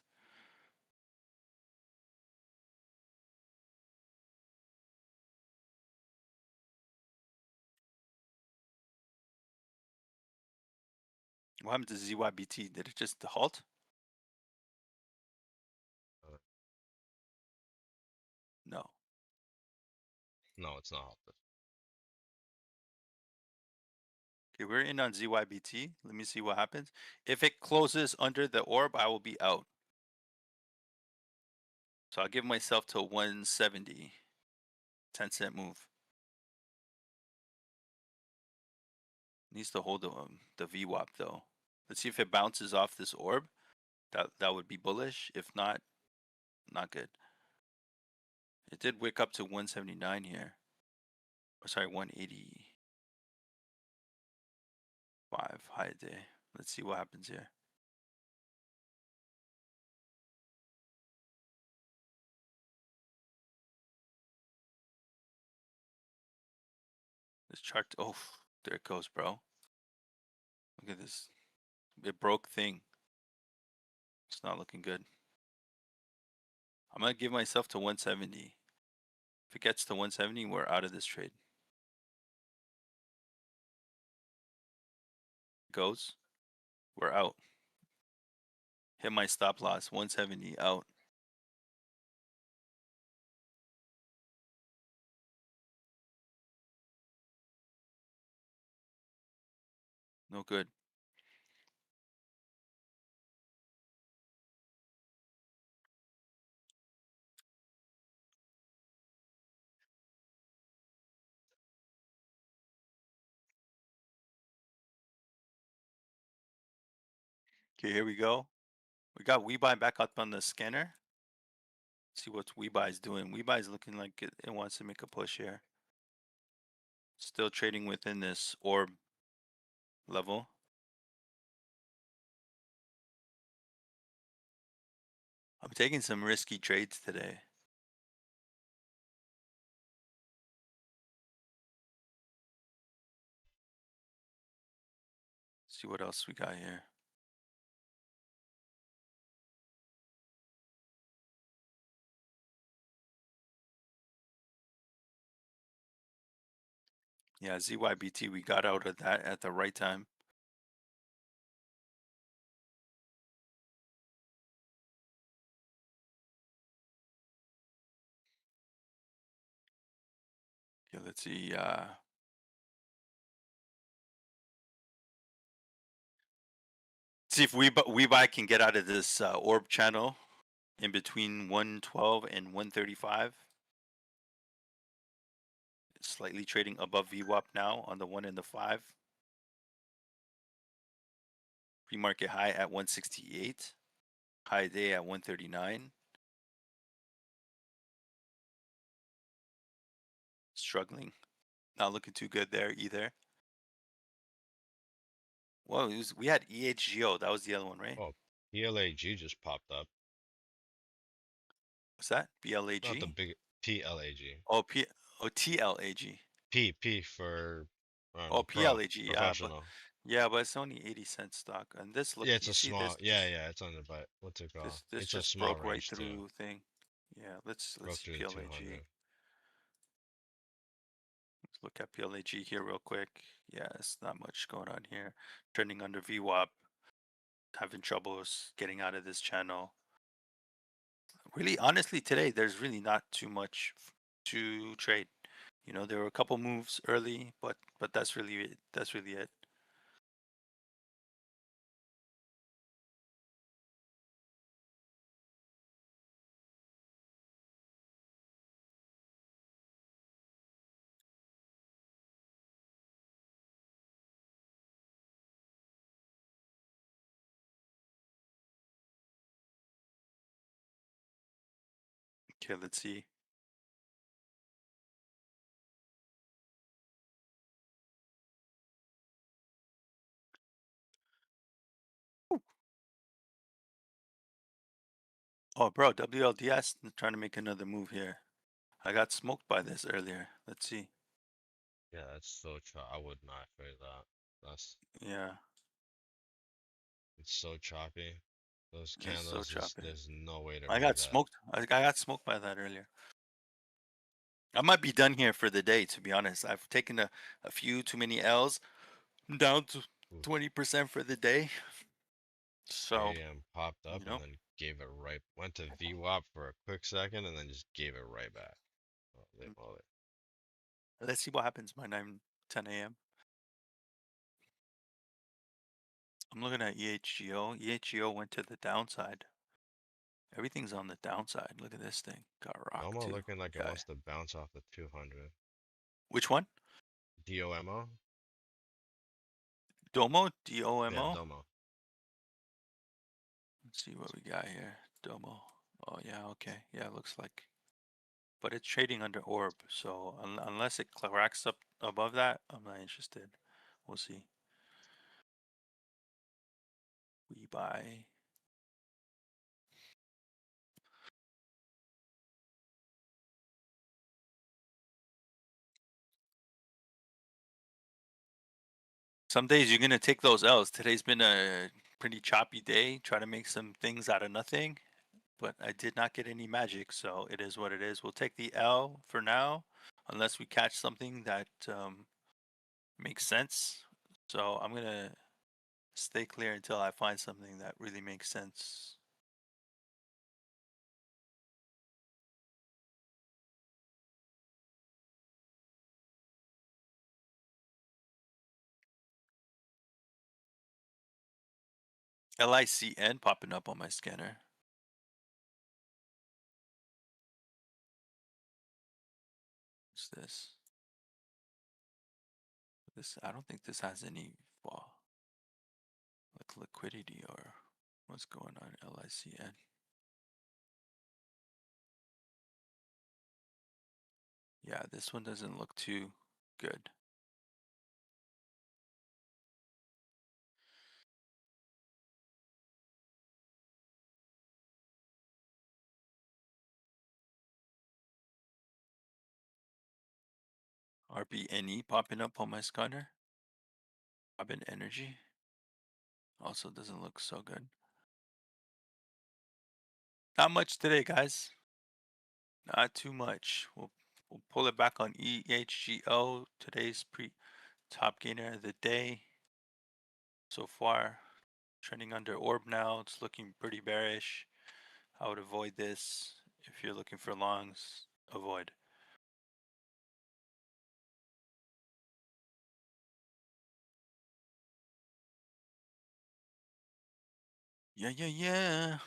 What happened to ZYBT? Did it just halt? Uh, No. no, it's not halted. Okay, we're in on ZYBT. Let me see what happens. If it closes under the orb, I will be out. So I'll give myself till 170. 10-cent move. Needs to hold the VWAP though. Let's see if it bounces off this orb. That would be bullish. If not, not good. It did wick up to 179 here. Or sorry, 185 high day. Let's see what happens here. This chart, oh, there it goes, bro. Look at this. It broke thing. It's not looking good. I'm gonna give myself to 170. If it gets to 170, we're out of this trade. Goes, we're out. Hit my stop loss, 170 out. No good. Okay, here we go. We got WeBuy back up on the scanner. See what WeBuy is doing. WeBuy is looking like it wants to make a push here. Still trading within this orb level. I'm taking some risky trades today. See what else we got here. Yeah, ZYBT, we got out of that at the right time. Okay, let's see. See if we buy can get out of this orb channel in between 112 and 135. Slightly trading above VWAP now on the 1 and the 5. Pre-market high at 168. High day at 139. Struggling. Not looking too good there either. Whoa, we had EHGO. That was the other one, right? Oh, PLAG just popped up. What's that? Not the BLAG? big PLAG. Oh, TLAG. P for I don't Oh, know, pro, PLAG. professional. Yeah, but it's only 80-cent stock. And this look, Yeah, it's you a see small. this Yeah, yeah, it's on the but what's it called? this It's a just small broke right range too. through thing. Yeah, let's Broke see through the PLAG. 200. Let's look at PLAG here real quick. Yeah, it's not much going on here. Trending under VWAP, having troubles getting out of this channel. Really, honestly, today there's really not too much to trade. You know, there were a couple moves early, but that's really it. That's really it. Okay, let's see. Ooh. Oh, bro, WLDS trying to make another move here. I got smoked by this earlier. Let's see. Yeah, that's so I would not trade that. That's Yeah, it's so choppy. Those it's so candles just choppy. there's no way to I read got that. smoked. I got smoked by that earlier. I might be done here for the day, to be honest. I've taken a few too many L's. I'm down to Oof. 20% for the day. So, AM popped you up and know, then gave it right went to VWAP for a quick second and then just gave it right back. Holy mm, moly. let's see what happens by 9, 10 a.m. I'm looking at EHGO. EHGO went to the downside. Everything's on the downside. Look at this thing. Got rocked Domo too. looking like it Yeah. wants to bounce off the 200. Which one? DOMO? Domo? DOMO? Yeah, Domo. Let's see what we got here. Domo. Oh, yeah, okay. Yeah, it looks like. But it's trading under orb. So unless it cracks up above that, I'm not interested. We'll see. We buy. Some days you're going to take those L's. Today's been a pretty choppy day. Try to make some things out of nothing. But I did not get any magic, so it is what it is. We'll take the L for now, unless we catch something that makes sense. So I'm gonna stay clear until I find something that really makes sense. LICN popping up on my scanner. What's this? This I don't think this has any fall like liquidity or what's going on LICN. Yeah, this one doesn't look too good. RBNE popping up on my scanner. Robin Energy also doesn't look so good. Not much today, guys. Not too much. We'll We'll pull it back on EHGO. Today's top gainer of the day so far. Trending under orb now. It's looking pretty bearish. I would avoid this. If you're looking for longs, avoid. Yeah, yeah, yeah.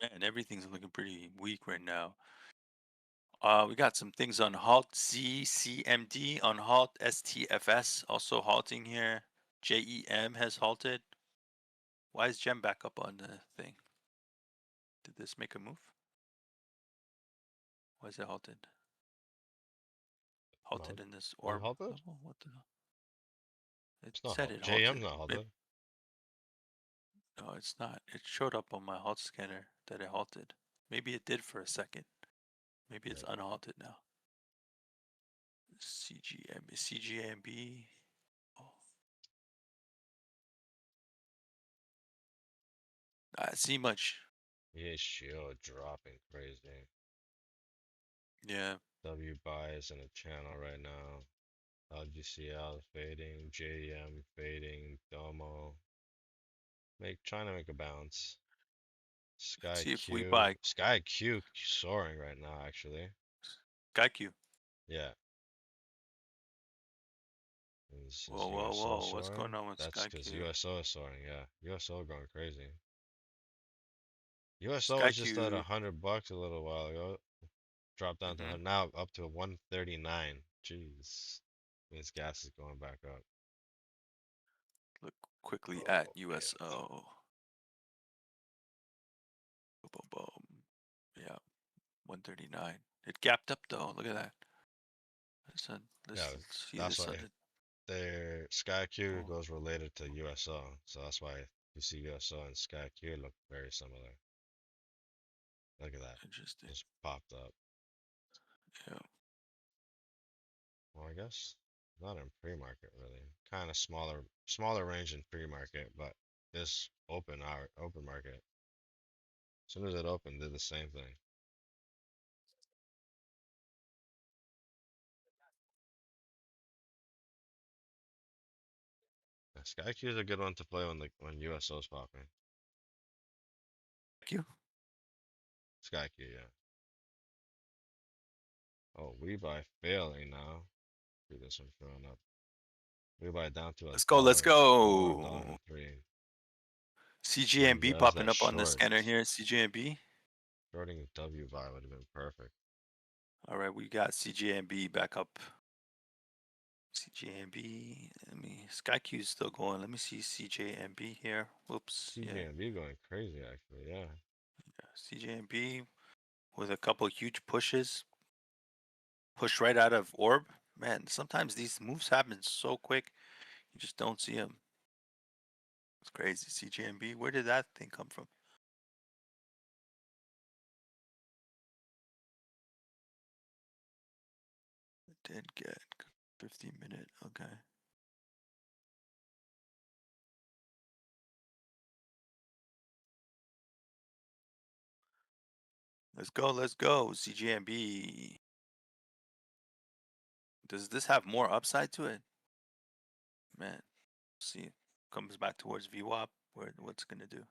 Man, everything's looking pretty weak right now. We got some things on halt ZCMD, on halt STFS also halting here. JEM has halted. Why is Gem back up on the thing? Did this make a move? Why is it halted? No, Halted in this not orb halted. level? What the hell? It It's not said halt. it JM's halted. not halted. No, it's not. It showed up on my halt scanner that it halted. Maybe it did for a second. Maybe it's Yeah. unhalted now. CGMB. Oh, I see much. EHGO dropping crazy. Yeah. W buy is in a channel right now. LGCL fading, JM fading, Domo trying to make a bounce. Let's Sky see if we Q buy Sky Q soaring right now actually. Gaiku. Yeah. Is Whoa, whoa, USO whoa. What's going soaring? on with That's because SkyQ? USO is soaring, yeah. USO going crazy. USO was just at SkyQ. $100 a little while ago. Dropped down to Hmm. 100, now up to 139. Jeez. Means gas is going back up. Look quickly at Oh man. USO. Boom, boom, boom. Yeah, 139. It gapped up though. Look at that. Yeah, Let's see that's this why on the. their Sky Q Oh, goes related to USO. So that's why you see USO and Sky Q look very similar. Look at that. interesting. Just popped up. Yeah. Well, I guess not in pre-market really. Kind of smaller range in pre-market, but this open market. As soon as it opened, did the same thing. Yeah, Sky Q is a good one to play when USO's popping. Thank you. Sky Q, yeah. Oh, we buy failing now. See this one showing up. We buy down to a Let's go. Let's dollar, a dollar go. and three. Any CGMB guys popping that up on the short, scanner here. CGMB. shorting W buy would have been perfect. All right, we got CGMB back up. CJMB. Let me. SkyQ is still going. Let me see CJMB here. Whoops. Yeah. CGMB going crazy actually, yeah. CJMB with a couple huge pushes. Push right out of orb. Man, sometimes these moves happen so quick, you just don't see them. It's crazy. CJMB. Where did that thing come from? It did get 50-minute. Okay. Let's go. Let's go. CJMB. Does this have more upside to it? Man, see. Comes back towards VWAP. What's gonna do?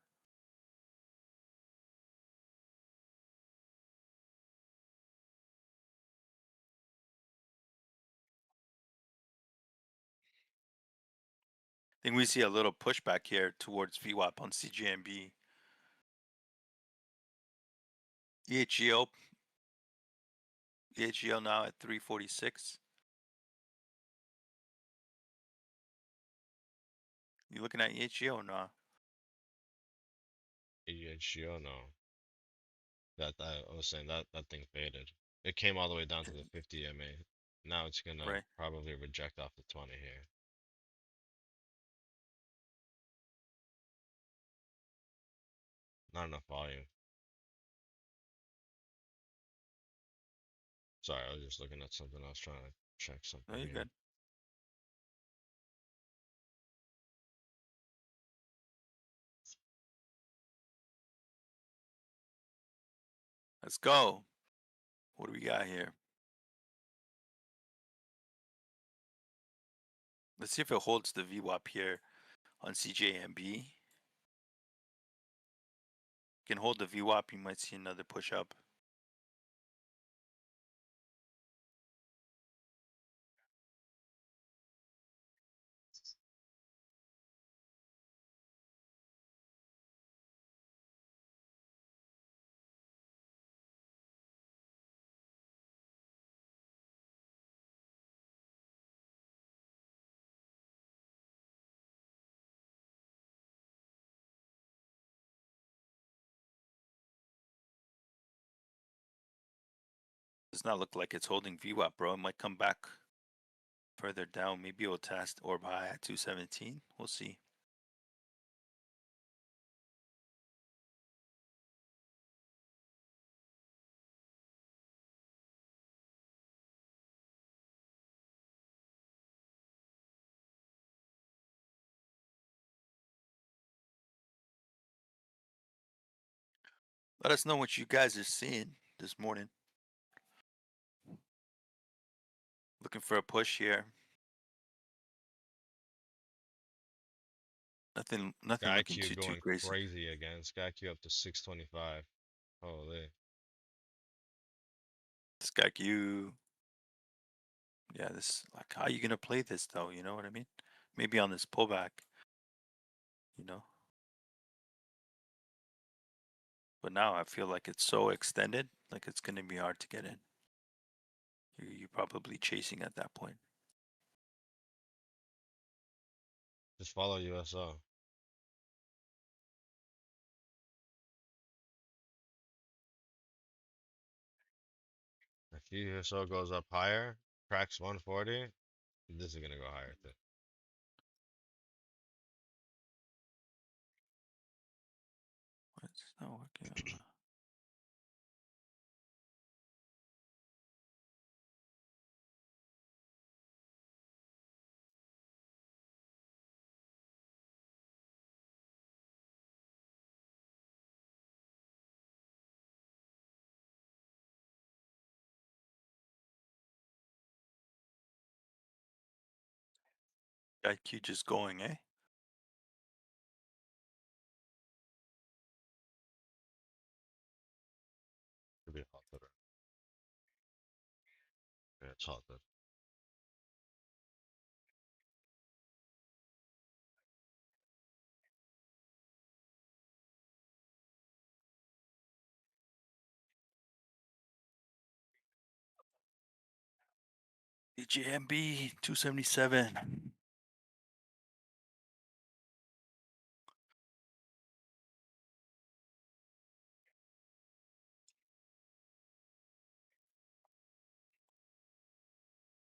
think we see a little pushback here towards VWAP on CJMB. EHGO, EHGO now at 346. You looking at EHGO or not? EHGO, no. That I was saying that thing faded. It came all the way down to the 50 MA. Now it's gonna Right. probably reject off the 20 here. Not enough volume. Sorry, I was just looking at something. I was trying to check No, something you here. good. Let's go. What do we got here? Let's see if it holds the VWAP here on CJMB. Can hold the VWAP, you might see another push up. Does not look like it's holding VWAP, bro. It might come back further down. Maybe it'll test orb high at 217. We'll see. Let us know what you guys are seeing this morning. Looking for a push here. Nothing looking SkyQ too going crazy. crazy again. SkyQ up to 625. Holy. Skyq. Yeah, this like how you gonna play this though? You know what I mean? Maybe on this pullback, you know. But now I feel like it's so extended, like it's gonna be hard to get in. You're probably chasing at that point. Just follow USO. If USO goes up higher, cracks 140, this is gonna go higher too. It's not working. IQ just going, eh? Could be halted. Yeah, it's halted. DJMB 277.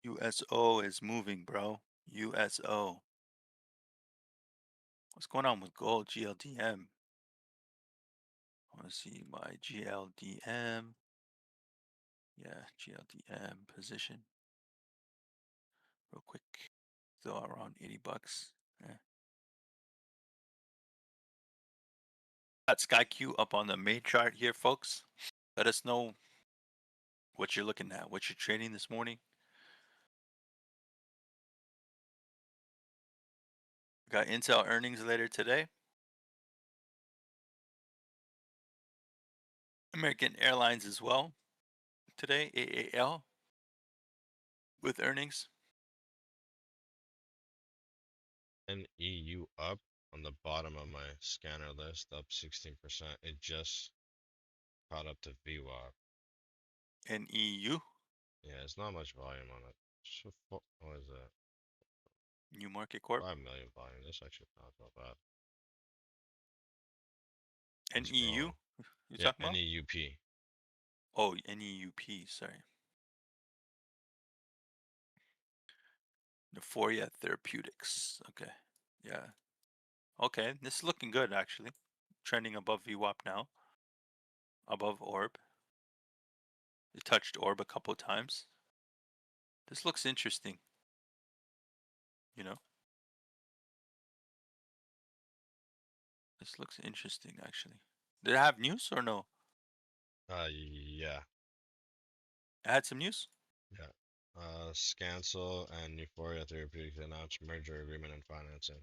USO is moving, bro. USO. What's going on with gold GLDM? I want to see my GLDM. Yeah, GLDM position. Real quick. Still around 80 bucks. Yeah. Got SkyQ up on the main chart here, folks. Let us know what you're looking at, what you're trading this morning. Got Intel earnings later today. American Airlines as well today, AAL with earnings. NEU up on the bottom of my scanner list, up 16%. It just caught up to VWAP. NEU, Yeah, it's not much volume on it. What is that? New Market Corp. 5 million volume. This actually not so bad. It's NEU, growing. you Yeah, talking about? NEUP. Oh, NEUP, sorry. Euphoria Therapeutics. Okay. Yeah. Okay, this is looking good actually. Trending above VWAP now, above orb. It touched orb a couple times. This looks interesting, you know? This looks interesting actually. Did it have news or no? Yeah, It had some news? yeah. Scancel and Euphoria Therapeutics announced merger agreement and financing.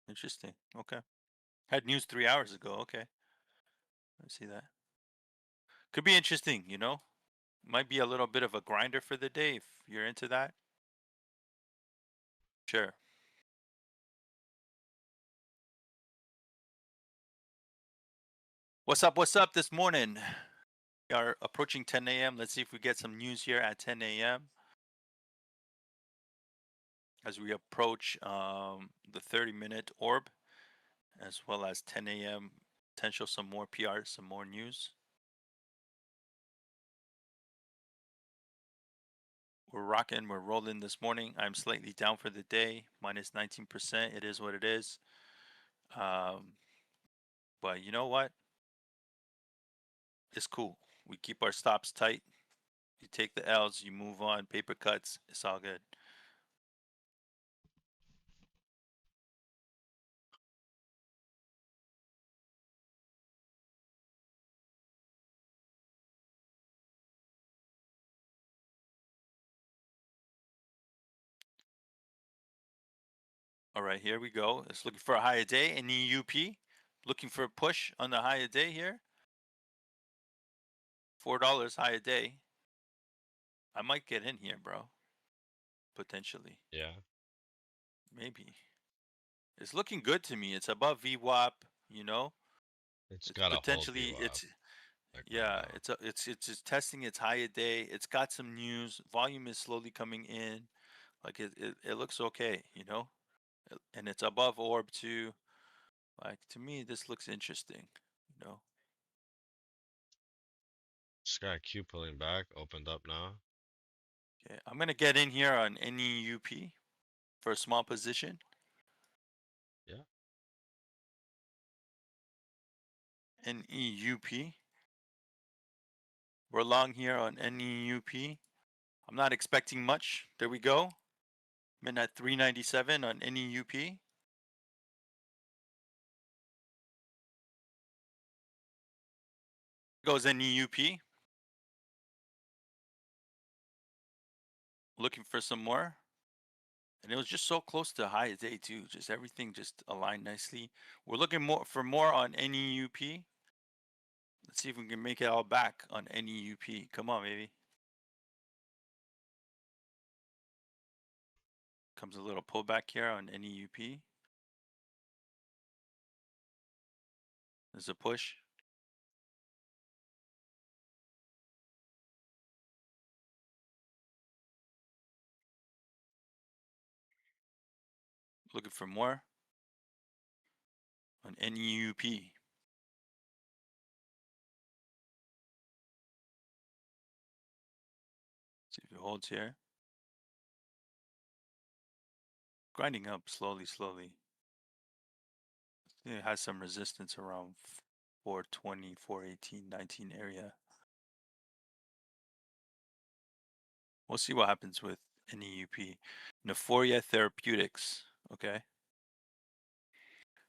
Interesting. Okay. Had news 3 hours ago. Okay. I see that. Could be interesting, you know? Might be a little bit of a grinder for the day if you're into that. Sure. What's up? What's up this morning? We are approaching 10 a.m. Let's see if we get some news here at 10 a.m. as we approach the 30-minute orb, as well as 10 a.m. Potential some more PR, some more news. We're rocking, we're rolling this morning. I'm slightly down for the day, minus 19%. It is what it is. Um, but you know what? It's cool. We keep our stops tight. You take the L's, you move on, paper cuts. It's all good. All right, here we go. It's looking for a higher day in EUP. Looking for a push on the higher day here. $4 higher day. I might get in here, bro. Potentially. Yeah, Maybe. It's looking good to me. It's above VWAP, you know. it's It's got a whole potentially VWAP like right yeah, now. it's just testing its higher day. It's got some news. Volume is slowly coming in. Like it looks okay, you know? And it's above orb too. Like to me this looks interesting, you know. Sky Q pulling back, opened up now. Okay, I'm gonna get in here on NEUP for a small position. Yeah, NEUP. We're long here on NEUP. I'm not expecting much. There we go. I'm in at 397 on NEUP. Goes NEUP. Looking for some more. And it was just so close to high day too. Just everything just aligned nicely. We're looking more for more on NEUP. Let's see if we can make it all back on NEUP. Come on, baby. Comes a little pullback here on NEUP. There's a push. Looking for more on NEUP. See if it holds here. Grinding up slowly, slowly. It has some resistance around 420, 418, 19 area. We'll see what happens with NEUP. Euphoria Therapeutics. Okay.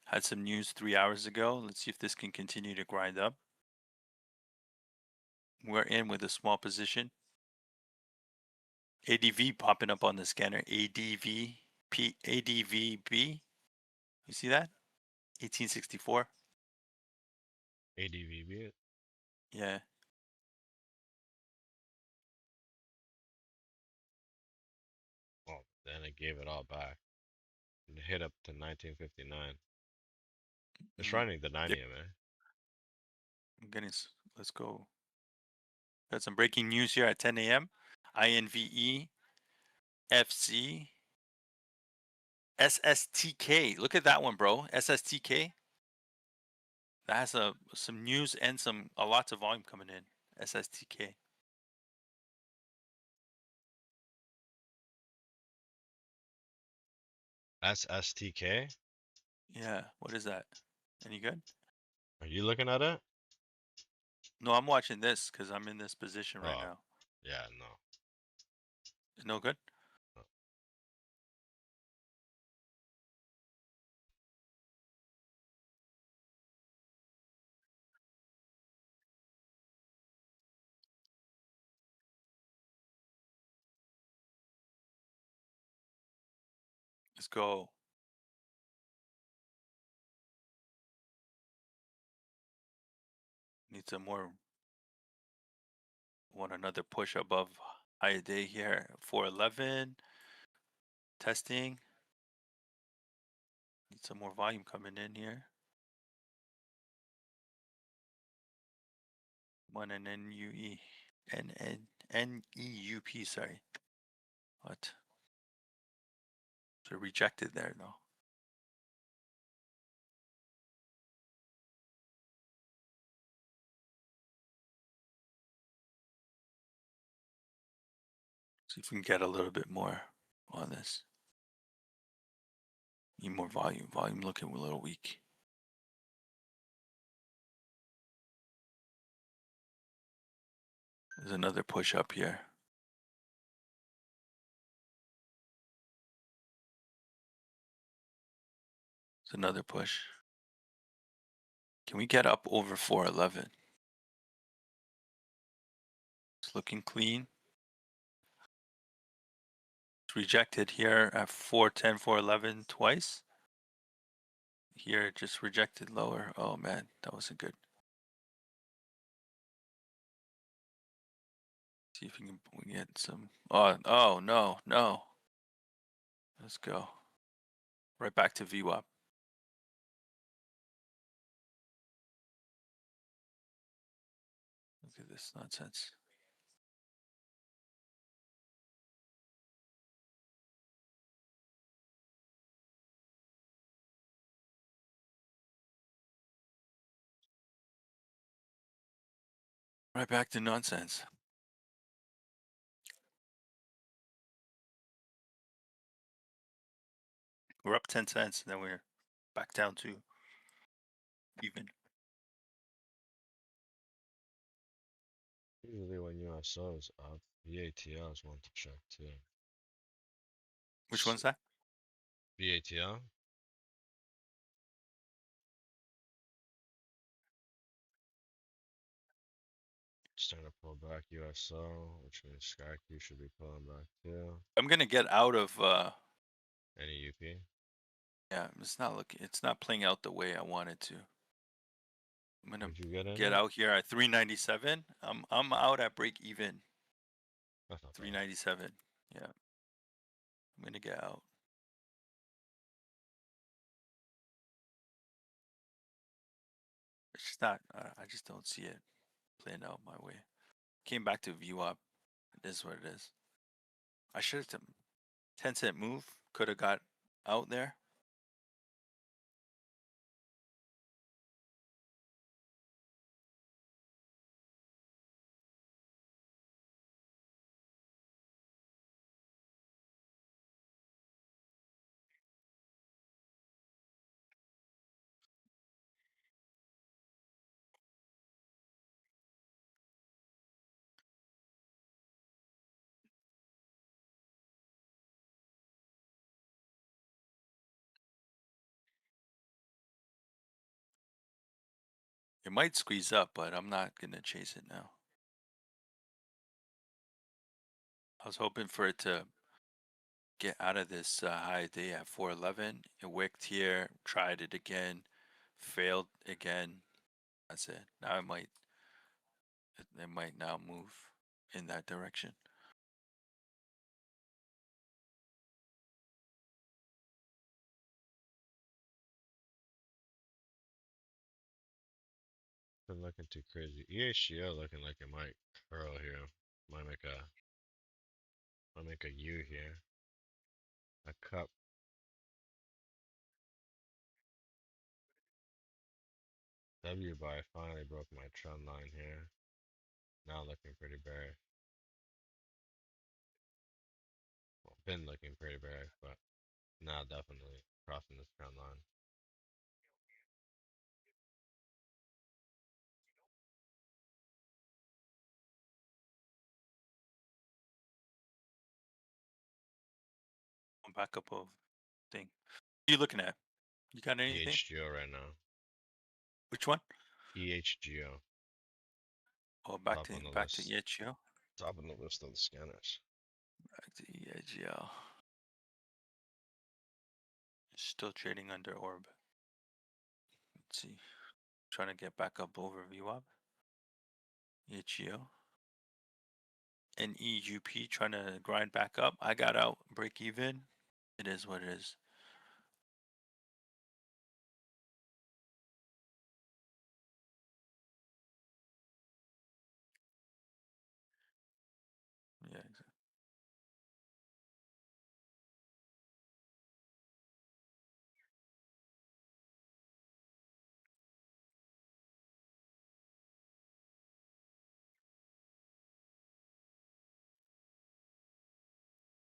Had some news 3 hours ago. Let's see if this can continue to grind up. We're in with a small position. ADV popping up on the scanner. ADVP, ADVB. You see that? 1864. ADVB. Yeah. Oh, then it gave it all back. It hit up to 1959. It's Mm. running the Yep. 90, man. I'm getting. Let's go. Got some breaking news here at 10 a.m. INVE FC SSTK. Look at that one, bro. SSTK. That has some news and some a lots of volume coming in. SSTK. SSTK. Yeah. What is that? Any good? Are you looking at it? No, I'm watching this because I'm in this position right Oh, now. yeah, no. It's no good. No. Let's go. Need some more. Want another push above high day here. 411. Testing. Need some more volume coming in here. One and NUE. NEUP, sorry. What? So rejected there, no. See if we can get a little bit more on this. Need more volume. Volume looking a little weak. There's another push up here. There's another push. Can we get up over 411? It's looking clean. It's rejected here at 410, 411 twice. Here it just rejected lower. Oh man, that wasn't good. See if we can get some. Oh no, no. Let's go. Right back to VWAP. Look at this nonsense. Right back to nonsense. We're up 10 cents, and then we're back down to even. Usually when USO is up, VATLs want to check too. Which one's that? VATL? Starting to pull back USO, which means SkyQ should be pulling back too. I'm gonna get out of. Any UP? Yeah, it's not looking. It's not playing out the way I wanted to. I'm gonna Would you get in get it? out here at 397. I'm out at break even. That's not bad. 397. Yeah, I'm gonna get out. It's just not. I just don't see it playing out my way. Came back to VWAP. It is what it is. I should have 10-cent move. Could have got out there. It might squeeze up, but I'm not gonna chase it now. I was hoping for it to get out of this high day at 411. It wicked here. Tried it again. Failed again. That's it. Now it might now move in that direction. Been looking too crazy. EHGO looking like it might curl here. Might make a U here. A cup. W bar finally broke my trend line here. Now looking pretty bearish. Well, been looking pretty bearish, but now definitely crossing this trend line. Back up of thing. What are you looking at? You got anything? EHGO right now. Which one? EHGO. Oh, Top on the back to list. EHGO. Top on the list of the scanners. Back to EHGO. Still trading under orb. Let's see. Trying to get back up over VWAP. EHGO. And EUP trying to grind back up. I got out, break even. It is what it is. Yeah, exactly.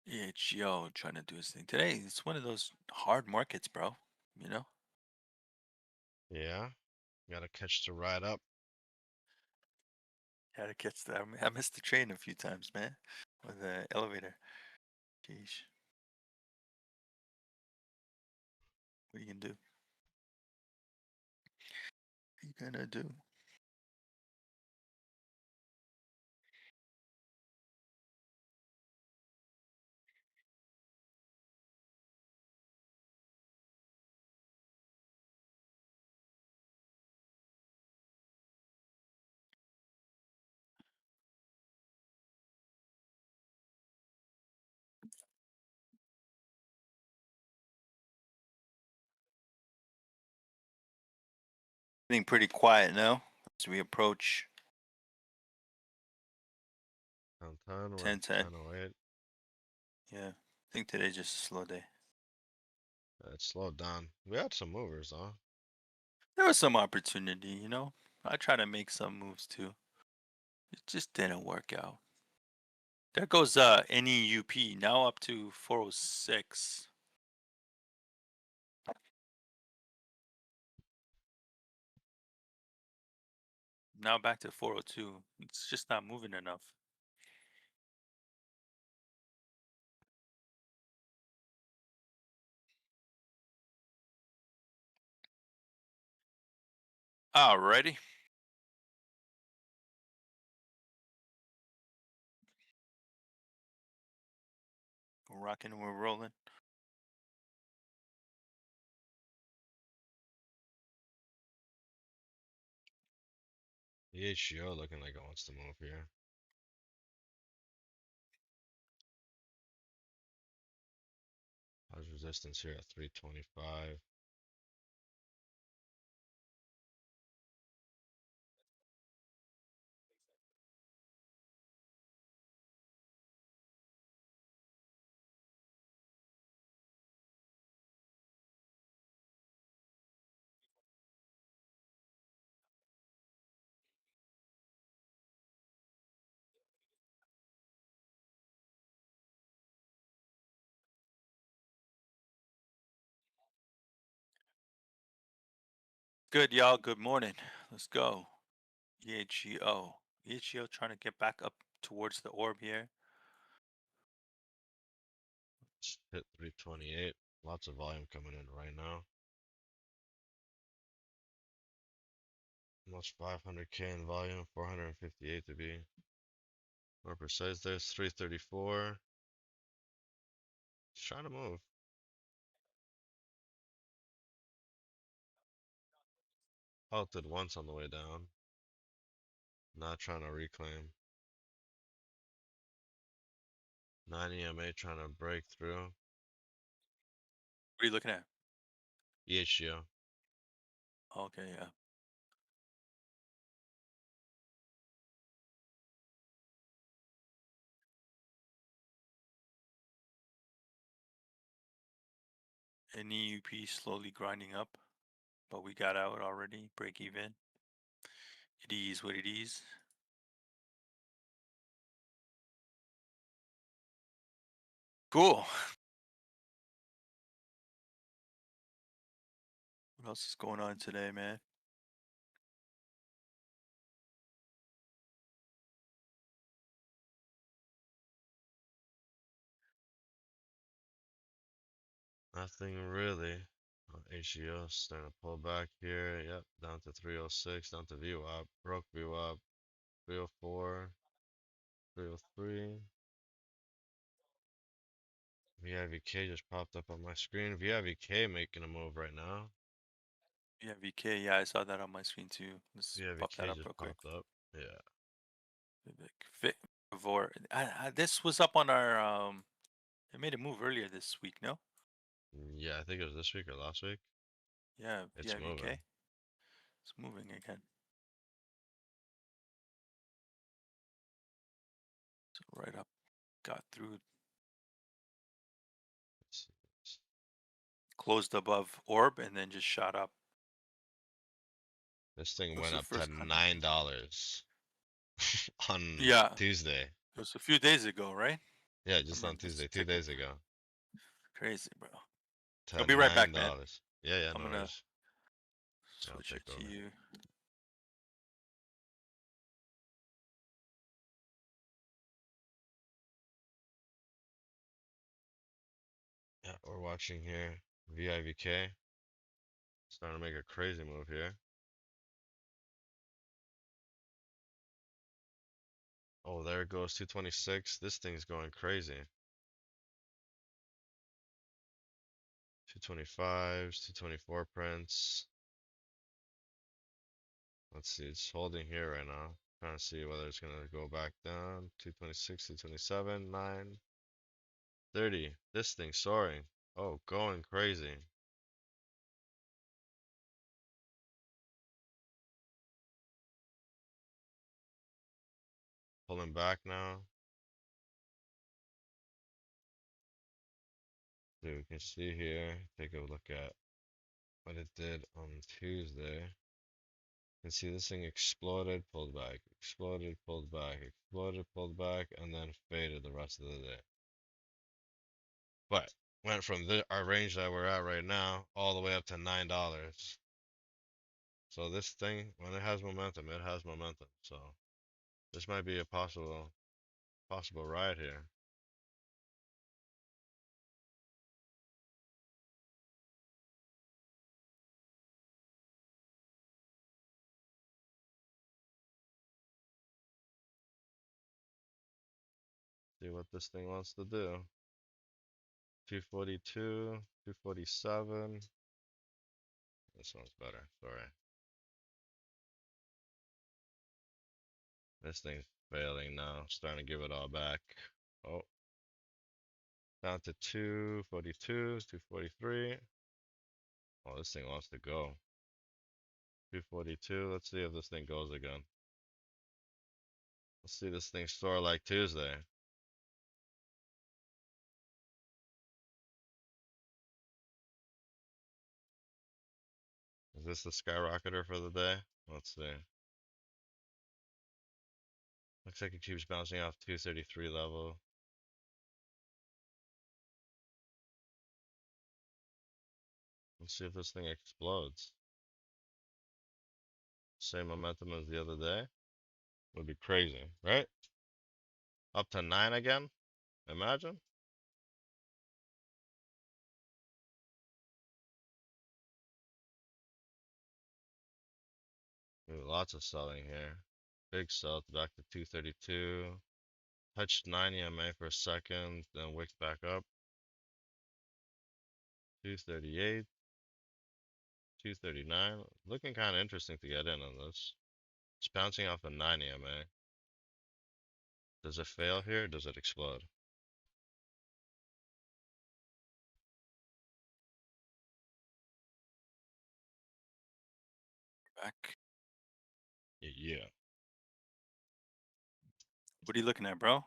EHGO trying to do his thing. Today, it's one of those hard markets, bro. You know? Yeah. Gotta catch the ride up. Had to catch that. I missed the train a few times, man. With the elevator. Jeez. What are you gonna do? What are you gonna do? Getting pretty quiet now as we approach Downtown, we're at 10:10. 10:08. Yeah. I think today's just a slow day. It slowed down. We had some movers, though. There was some opportunity, you know. I try to make some moves too. It just didn't work out. There goes NEUP now up to 406. Now back to 402. It's just not moving enough. Alrighty. We're rocking and we're rolling. The HGO looking like it wants to move here. How's resistance here at 325? Good, y'all. Good morning. Let's go. EHGO. EHGO trying to get back up towards the orb here. Hit 328. Lots of volume coming in right now. Almost 500K in volume, 458 to be more precise. There's 334. It's trying to move. Halted once on the way down. Not trying to reclaim. 9 EMA trying to break through. What are you looking at? EHGO. Okay, yeah. And EUP slowly grinding up, but we got out already. Break even. It is what it is. Cool. What else is going on today, man? Nothing really. HGO starting to pull back here. Yep, down to 306, down to VWAP. Broke VWAP. 304, 303. VIVK just popped up on my screen. VIVK making a move right now. Yeah, VK. Yeah, I saw that on my screen too. Let's pop that VIVK up just real quick. popped up. Yeah. Fit for this was up on our it made a move earlier this week, no? Yeah, I think it was this week or last week. Yeah, It's moving. VIVK. It's moving again. So right up, got through, Let's see. closed above orb, and then just shot up. This thing It was went the up to first contact. $9 on Yeah, Tuesday. it was a few days ago, right? Yeah, I just on remember Tuesday, two checking. days ago. Crazy, bro. I'll To be right nine back, man. dollars. Yeah, yeah, I'm no gonna worries. Yeah, I'll switch take it to over. you. Yeah, we're watching here. VIVK starting to make a crazy move here. Oh, there it goes 226. This thing's going crazy. 225s, 224 prints. Let's see, it's holding here right now. Trying to see whether it's gonna go back down. 226, 227, 9, 30. This thing's soaring. Oh, going crazy. Pulling back now. So we can see here. Take a look at what it did on Tuesday. You can see this thing exploded, pulled back, exploded, pulled back, exploded, pulled back, and then faded the rest of the day. But went from our range that we're at right now all the way up to $9. So this thing, when it has momentum, it has momentum. So this might be a possible ride here. See what this thing wants to do. 242, 247. This one's better. Sorry. This thing's failing now. Starting to give it all back. Oh, down to 242, 243. Oh, this thing wants to go. 242. Let's see if this thing goes again. Let's see this thing soar like Tuesday. Is this the skyrocketer for the day? Let's see. Looks like it keeps bouncing off 233 level. Let's see if this thing explodes. Same momentum as the other day. Would be crazy, right? Up to 9 again? Imagine. Ooh, lots of selling here. Big sell back to 232. Touched 9 EMA for a second, then wicked back up. 238, 239. Looking kind of interesting to get in on this. It's bouncing off a 9 EMA. Does it fail here? Or does it explode? Back. Yeah. What are you looking at, bro?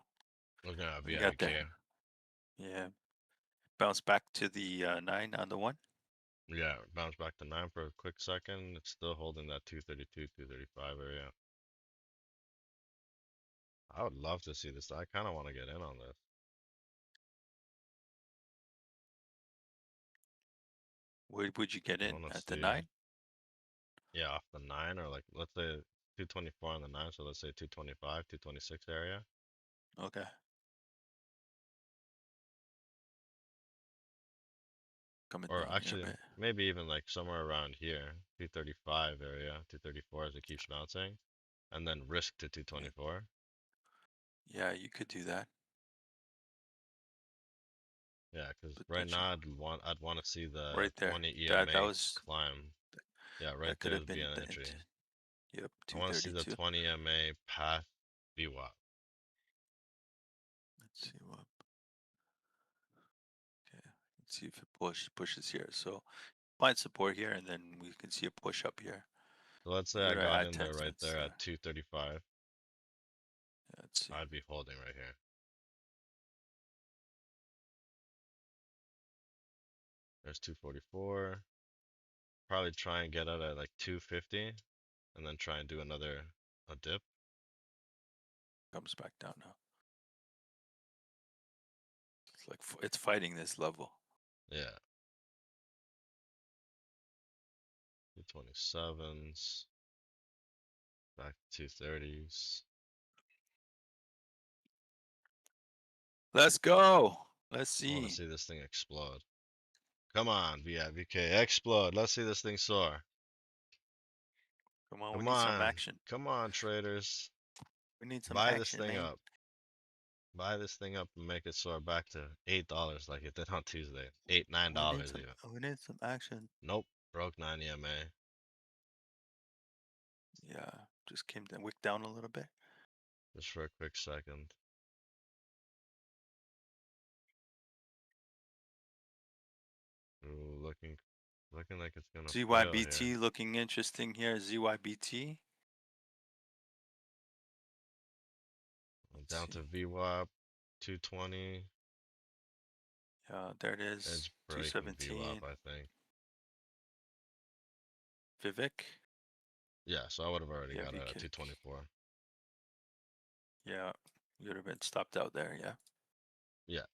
Looking at What do you got there? VIBK. Yeah. Bounce back to the 9 on the 1. Yeah, bounce back to 9 for a quick second. It's still holding that 232, 235 area. I would love to see this. I kind of want to get in on this. Where would you get I in? want to At the see, 9? yeah, off the 9 or like, let's say 224 on the 9. So let's say 225, 226 area. Okay. Coming Or down here a actually, bit. maybe even like somewhere around here, 235 area, 234 as it keeps bouncing, and then risk to Yeah. 224. Yeah, you could do that. Yeah, because right Potential. now I'd want to see the Right there. 20 That EMA was climb. Yeah, right that could there have would be been an the entry. yep, I want to see the 232. 20 EMA path VWAP. Let's see what. Okay. Let's see if it pushes here. So find support here, and then we can see a push up here. So let's say You I gotta got add in 10 there right cents there there. at 235. Yeah, let's see. I'd be holding right here. There's 244. Probably try and get out at like 250, and then try and do another a dip. Comes back down now. It's like it's fighting this level. Yeah, 227s. Back to 230s. Let's go. Let's I want to see. see this thing explode. Come on, VIVK, explode. Let's see this thing soar. Come on, we Come need some on. action. Come on, traders. We need some Buy this action, thing man. up. Buy this thing up and make it soar back to $8 like it did on Tuesday. Eight, nine We need dollars some. even. We need some action. Nope. Broke 9 EMA. Yeah, just came down, wick down a little bit. Just for a quick second. Ooh, looking like it's gonna fail here. ZYBT looking interesting here. ZYBT. Let's Down see. to VWAP 220. Yeah, there it is. It's breaking 217. VWAP, I think. Vivek. Yeah, so I would have already Yeah, got it at VK. 224. Yeah, you would have been stopped out there. Yeah. Yeah.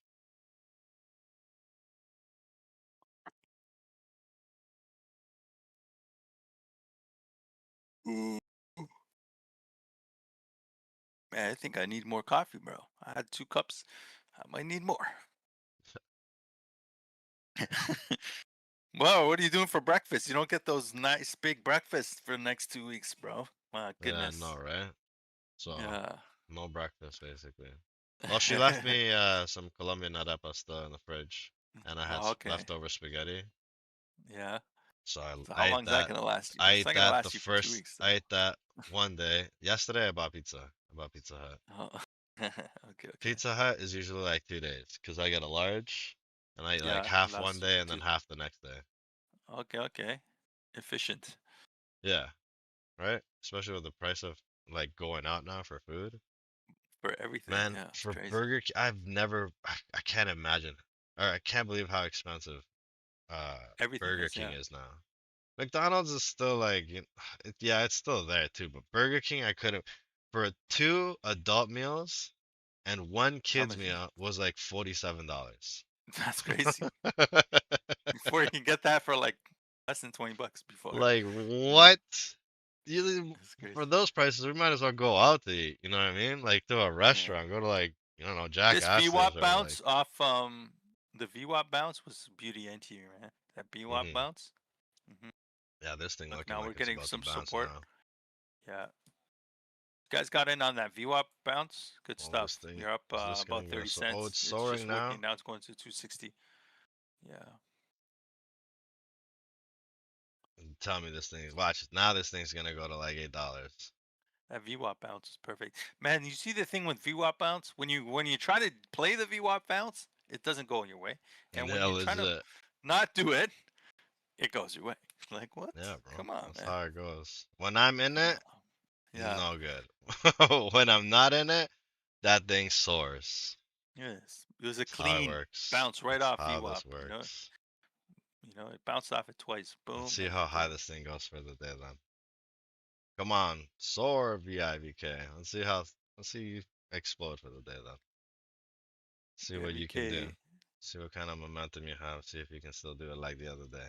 Ooh. Man, I think I need more coffee, bro. I had 2 cups. I might need more. Whoa, what are you doing for breakfast? You don't get those nice big breakfasts for the next 2 weeks, bro. My Yeah, goodness. no, right? So, Yeah. no breakfast basically. Well, she left me some Colombian arepa still in the fridge, and I had Oh, okay. leftover spaghetti. Yeah. So So I how ate long is that that. gonna last you? I It's ate not gonna that the last you for two first. weeks I though. ate that one day. Yesterday I bought pizza. I bought Pizza Hut. Oh. Okay, okay. Pizza Hut is usually like 2 days because I get a large, and I eat like Yeah, it half one lasts you day for and then two. half the next day. Okay, okay. Efficient Yeah, right? Especially with the price of like going out now for food. for everything. Man, Yeah, it's for crazy. Burger King, I can't imagine, or I can't believe how expensive uh Everything Burger is, King yeah. is now. McDonald's is still like, yeah, it's still there too, but Burger King, I couldn't, for 2 adult meals and one How kids much? meal was like $47. That's crazy. Before you can get that for like less than 20 bucks before. Like Yeah, what? You, that's crazy. for those prices, we might as well go out to eat. You know what I mean? Like to a Yeah. restaurant, go to like, I don't know, Jack This Astor's VWAP or like. bounce off the VWAP bounce was beauty interior, man. That VWAP Hmm. bounce. Hmm. Yeah, this thing Look, looking now like we're it's getting about to some bounce support. now. Yeah. You guys got in on that VWAP bounce. Good Oh, this stuff. thing, You're up is this about gonna go 30 so? Oh, cents. it's It's just soaring wicking. now. Now it's going to 260. Yeah. And tell me this thing. Watch now. This thing's gonna go to like $8. That VWAP bounce is perfect. Man, you see the thing with VWAP bounce? When you try to play the VWAP bounce, it doesn't go your way. And when Yeah, you try to legit. not do it, it goes your way. Like what? Yeah, bro. Come on, That's man. how it goes. When I'm in Come it, on. Yeah. no good. When I'm not in it, that thing soars. Yes. It was a That's how it clean works. bounce right That's off how VWAP, this you know? works. It bounced off it twice. Let's Boom see and how then high boom. this thing goes for the day then. Come on, soar VIVK. Let's see you explode for the day then. See what you can do. VIVK. See what kind of momentum you have. See if you can still do it like the other day.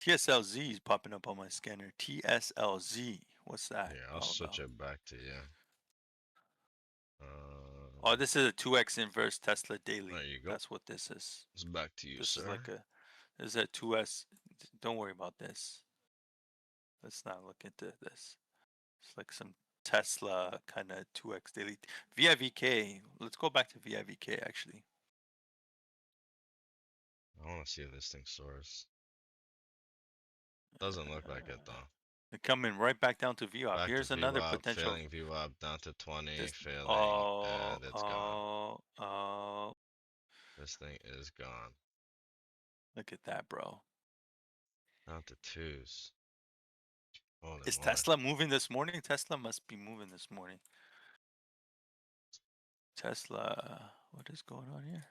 TSLZ is popping up on my scanner. TSLZ. What's that Yeah, I'll all switch about? it back to you. Oh, this is a 2x inverse Tesla daily. There you go. That's what this is. It's back to you, This is sir. like a This is a 2S. Don't worry about this. Let's not look into this. It's like some Tesla kind of 2x daily. VIVK. Let's go back to VIVK actually. I want to see if this thing soars. Doesn't look like it though. They're coming right back down to VWAP. Back to Here's another VWAP, potential. failing VWAP down to 20, This. failing, Oh, and it's gone. oh, oh. This thing is gone. Look at that, bro. Down to twos. Holy Is moly. Tesla moving this morning? Tesla must be moving this morning. Tesla. What is going on here?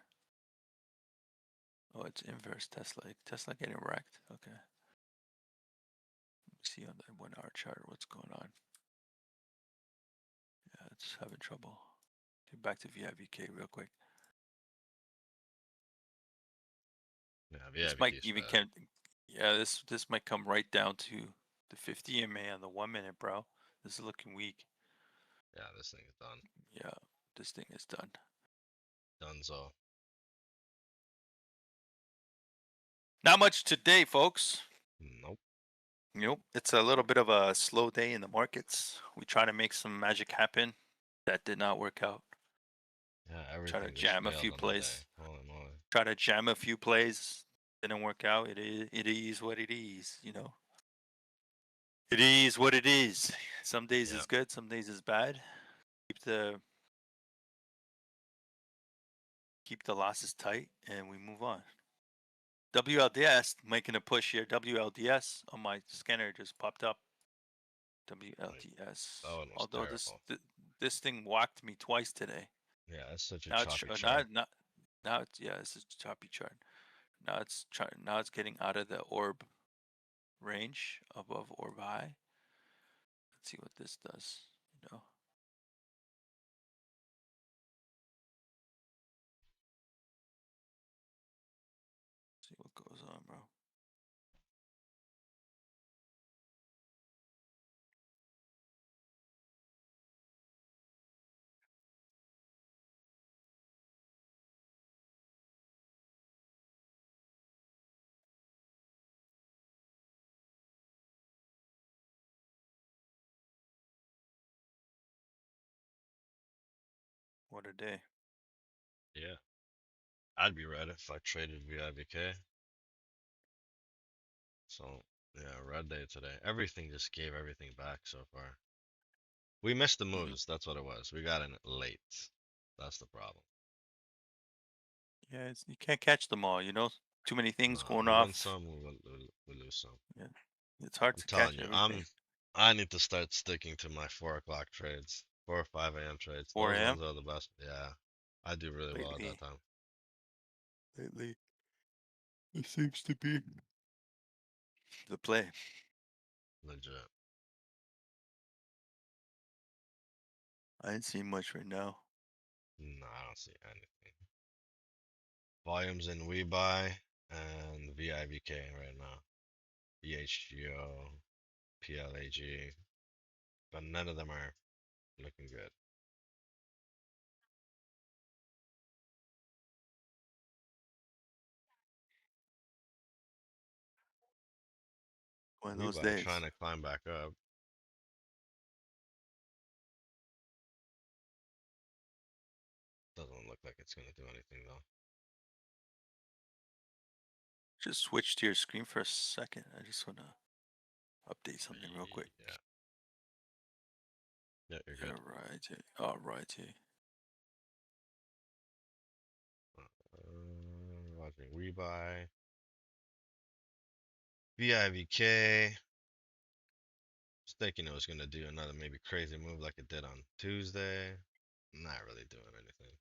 Oh, it's inverse Tesla. Tesla getting wrecked. Okay. Let me see on the 1 hour chart what's going on. Yeah, it's having trouble. Get back to VIVK real quick. Yeah, This might VIVK's even fat. can. Yeah, this might come right down to the 50 MA on the 1 minute, bro. This is looking weak. Yeah, this thing is done. Yeah, this thing is done. Dunzo. Not much today, folks. Nope. Nope. It's a little bit of a slow day in the markets. We try to make some magic happen. That did not work out. Yeah, Try to everything just jam a failed few on the day. plays. Holy moly. Try to jam a few plays. Didn't work out. It is what it is. It is what it is. Some days Yep. is good, some days is bad. Keep the keep the losses tight and we move on. WLDS making a push here. WLDS on my scanner just popped up. Like, that WLDS. one was Although this terrible. this thing whacked me twice today. Yeah, that's such a Now it's choppy chart. now it's yeah, this is a choppy chart. Now it's getting out of the orb range above orb high. Let's see what this does. You know, see what goes on, bro. What a day. Yeah. I'd be red if I traded VIVK. So, yeah, red day today. Everything just gave everything back so far. We missed the Mhm. moves. That's what it was. We got in late. That's the problem. Yeah, you can't catch them all. Too many things Nah, going we win off. some, we lose some. Yeah, it's hard I'm to telling catch you, everything. I need to start sticking to my 4 o'clock trades, 4 or 5 a.m. trades. 4 Those a.m. ones are the best. Yeah, I do really well at that lately. time. Lately, it seems to be the play. Legit. I ain't seen much right now. No, I don't see anything. Volumes in WeBuy and VIVK right now. BHGO, PLAG, but none of them are looking good. One of those WeBuy trying days. to climb back up. Doesn't look like it's gonna do anything though. Just switch to your screen for a second. I just want to update something real quick. Yeah, yeah, you're good. Alrighty. Alrighty. Watching rebuy. VIVK. Was thinking it was gonna do another maybe crazy move like it did on Tuesday. Not really doing anything.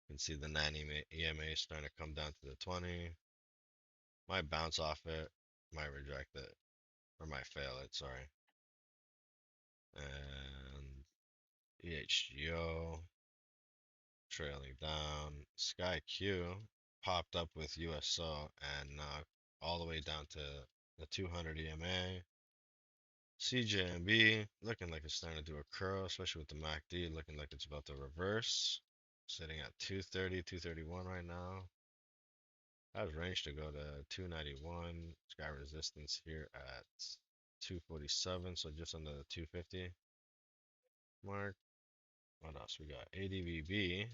You can see the 90 EMA starting to come down to the 20. Might bounce off it. Might reject it. Or might fail it, sorry. And EHGO trailing down. Sky Q popped up with USO and knocked all the way down to the 200 EMA. CJMB looking like it's starting to do a curl, especially with the MACD looking like it's about to reverse. Sitting at 230, 231 right now. Has range to go to 291. It's got resistance here at 247, so just under the 250 mark. What else? We got ADVB.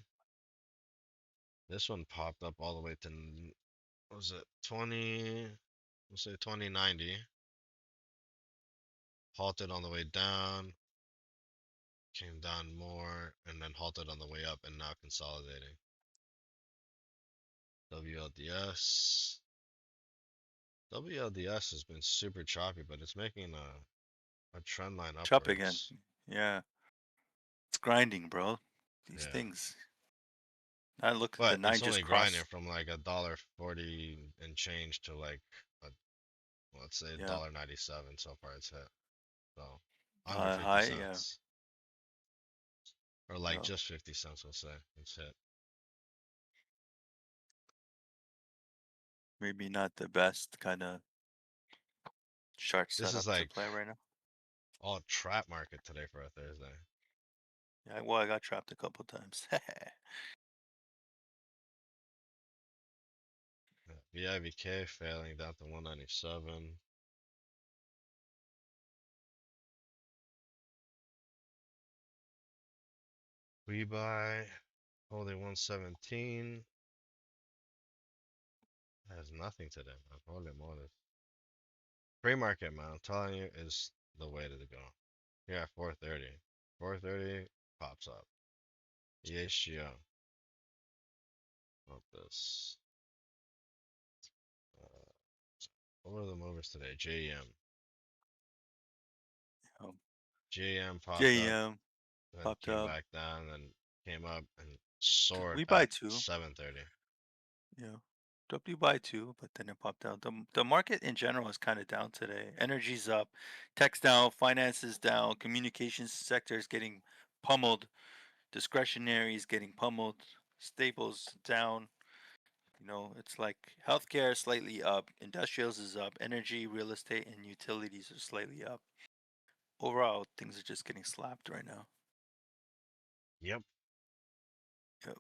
This one popped up all the way to, what was it, 20, let's say 2090. Halted on the way down, came down more, and then halted on the way up and now consolidating. WLDS. WLDS has been super choppy, but it's making a trend line Chop again. upwards. Yeah. It's grinding, bro. These Yeah. things. I look at the But nine it's just only grinding crossed. from like $1.40 and change to like a, let's say Yeah. $1.97 so far it's hit. So under 50 High. Yeah. cents. Or like Yeah. just 50 cents, we'll say. It's hit. Maybe not the best kind of chart This is setup to like play right now. all trap market today for a Thursday. Yeah. Well, I got trapped a couple times. Yeah. VIVK failing down to 197. We buy holding 117. Has nothing to them. Holy moly. Pre-market, man, I'm telling you, is the way to go. Here at 430. 430 pops up. EHGO. What this? Uh, what were the movers today? JM. um, JM popped up, JM then popped came up. back down, then came up and soared We buy at two. 730. Yeah. W buy two, but then it popped out. The market in general is kind of down today. Energy's up, tech's down, finance is down, communications sector is getting pummeled, discretionary is getting pummeled, staples down. It's like healthcare slightly up, industrials is up, energy, real estate, and utilities are slightly up. Overall, things are just getting slapped right now. Yep. Yep.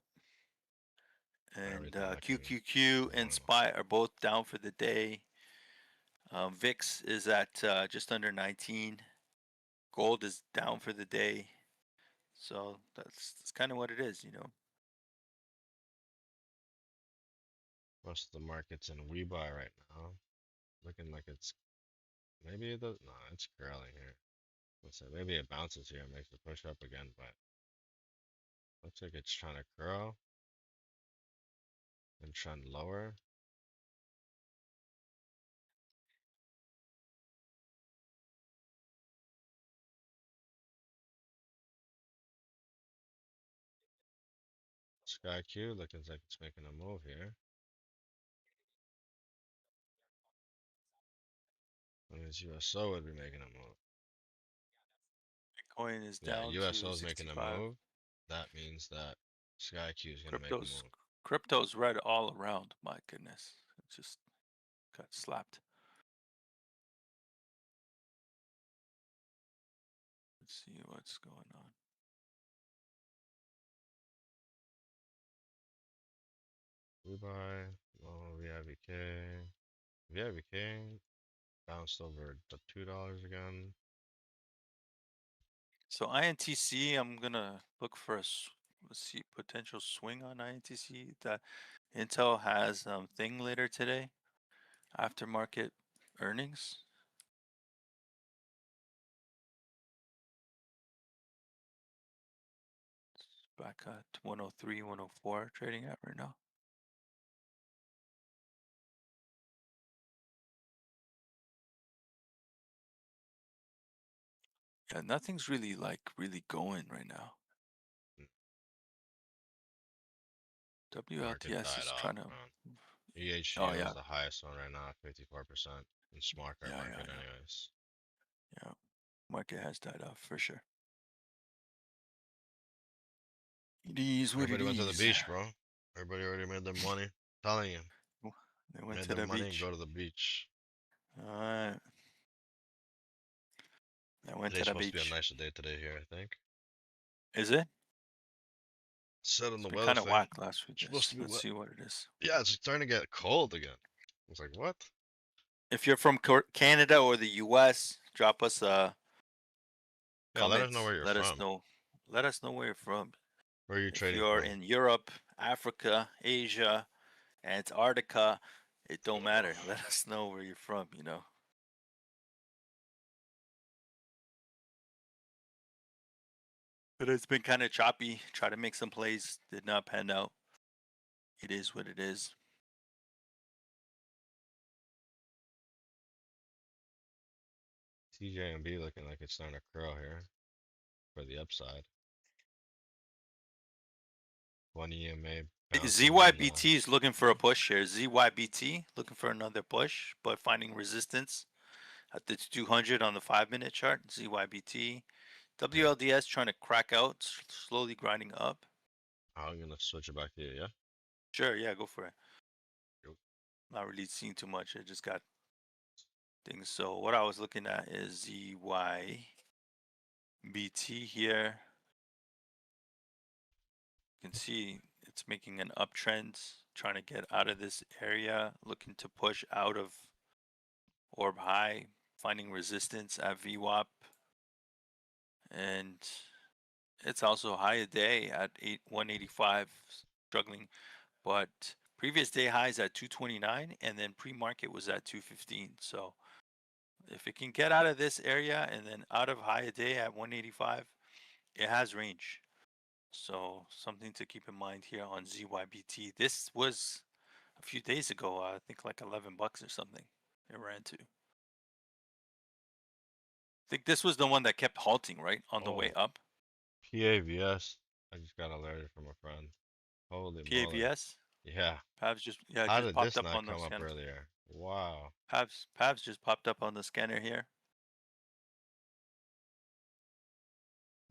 And Everything looking QQQ and phenomenal. SPY are both down for the day. VIX is at just under 19. Gold is down for the day. So that's kind of what it is. Most of the markets in rebuy right now. Looking like it's maybe it does. No, it's curling here. Let's say maybe it bounces here and makes a push up again, but looks like it's trying to curl and trend lower. Sky Q looking like it's making a move here. That means USO would be making a move. Bitcoin is Yeah, down USO to is making a 65. move. That means that Sky Q is gonna make a Crypto's move. crypto's red all around. My goodness, it just got slapped. Let's see what's going on. Rebuy. Oh, VIVK. VIVK bounced over the $2 again. So INTC, I'm gonna look for let's see, potential swing on INTC. That Intel has thing later today. Aftermarket earnings. Back at 103, 104 trading at right now. Yeah, nothing's really really going right now. Market WLTS died is off, trying to. man. Oh EHGO is yeah, the highest one right now, 54% in smart cap yeah, yeah, market, yeah, anyways. yeah. Market has died off for sure. It is what it Everybody went to the is. beach, bro. Everybody already made their money. Telling you, They went made to their the money and beach. go to the beach. All right. I went to Today's the supposed to be a beach. nicer day today here, I think. Is it? Said on It's the been weather kind of thing. whack last few Supposed days. to be Let's wet. see what it is. Yeah, it's starting to get cold again. I was like, what? If you're from Canada or the U.S., drop us a Yeah, let us know comment. where you're Let us from. know. Let us know where you're from. Where are you If trading you're from? in Europe, Africa, Asia, Antarctica, it don't matter. Let us know where you're from. But it's been kind of choppy. Try to make some plays, did not pan out. It is what it is. TJMB looking like it's starting to curl here for the upside. One EMA bouncing on ZYBT is looking for a push here. ZYBT looking for another push, but finding resistance at the 200 on the 5-minute chart. ZYBT. yeah. WLDS trying to crack out, slowly grinding up. I'm gonna switch it back to you, yeah? Sure, yeah, go for it. Yep. Not really seeing too much. I just got things. So what I was looking at is ZYBT here. You can see it's making an uptrend, trying to get out of this area, looking to push out of orb high, finding resistance at VWAP, and it's also high a day at 185, struggling, but previous day highs at 229, and then pre-market was at 215. So if it can get out of this area and then out of high a day at 185, it has range. So something to keep in mind here on ZYBT. This was a few days ago, I think like 11 bucks or something it ran to. I think this was the one that kept halting, right? On the way Oh, up. PAVS. I just got alerted from a friend. Holy moly. PAVS. Yeah. Pavs just, yeah, How just did popped this up not on the come up scanner. earlier? Wow. Pavs just popped up on the scanner here.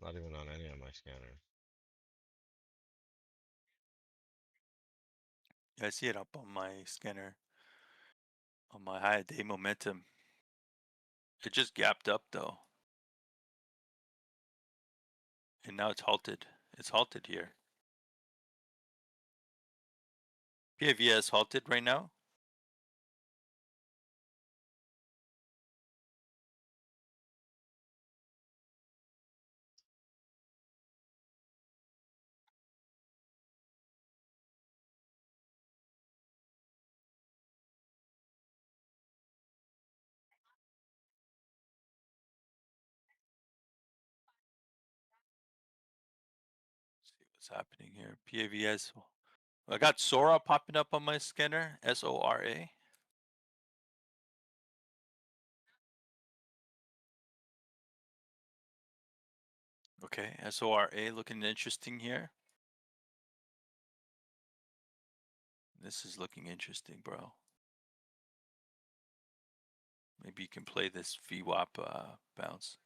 Not even on any of my scanners. Yeah, I see it up on my scanner on my high day momentum. It just gapped up though, and now it's halted. It's halted here. PAVS halted right now. See what's happening here. PAVS. I got Sora popping up on my scanner. SORA. Okay, SORA looking interesting here. This is looking interesting, bro. Maybe you can play this VWAP bounce.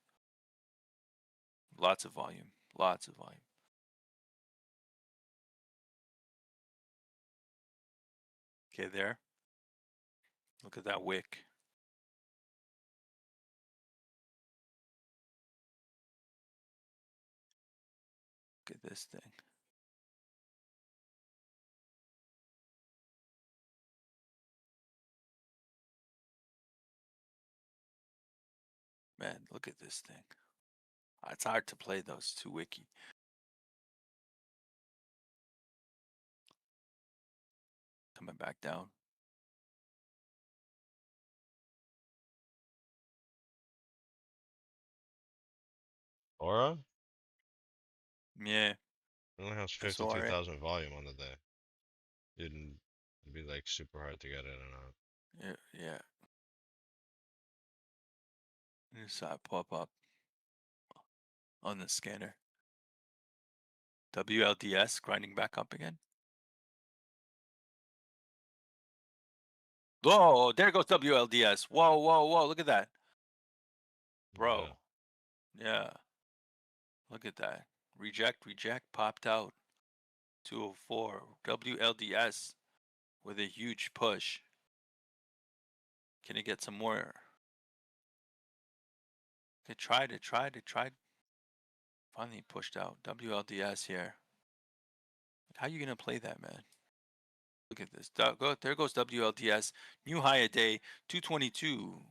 Lots of volume. Lots of volume. Okay, there. Look at that wick. Look at this thing. Man, look at this thing. It's hard to play those two wiki. Coming back down. Aura? Yeah, It only has SORA. 52,000 volume on the day. It'd be like super hard to get in and out. Yeah, yeah. You saw it pop up on the scanner. WLDS grinding back up again. Whoa, there goes WLDS. Whoa, whoa, whoa, look at that. Yeah. Bro. Yeah, look at that. Reject, reject, popped out. 204. WLDS with a huge push. Can it get some more? It tried, it tried, it tried. Finally pushed out. WLDS here. How you gonna play that, man? Look at this. There goes WLDS. New high a day, 222.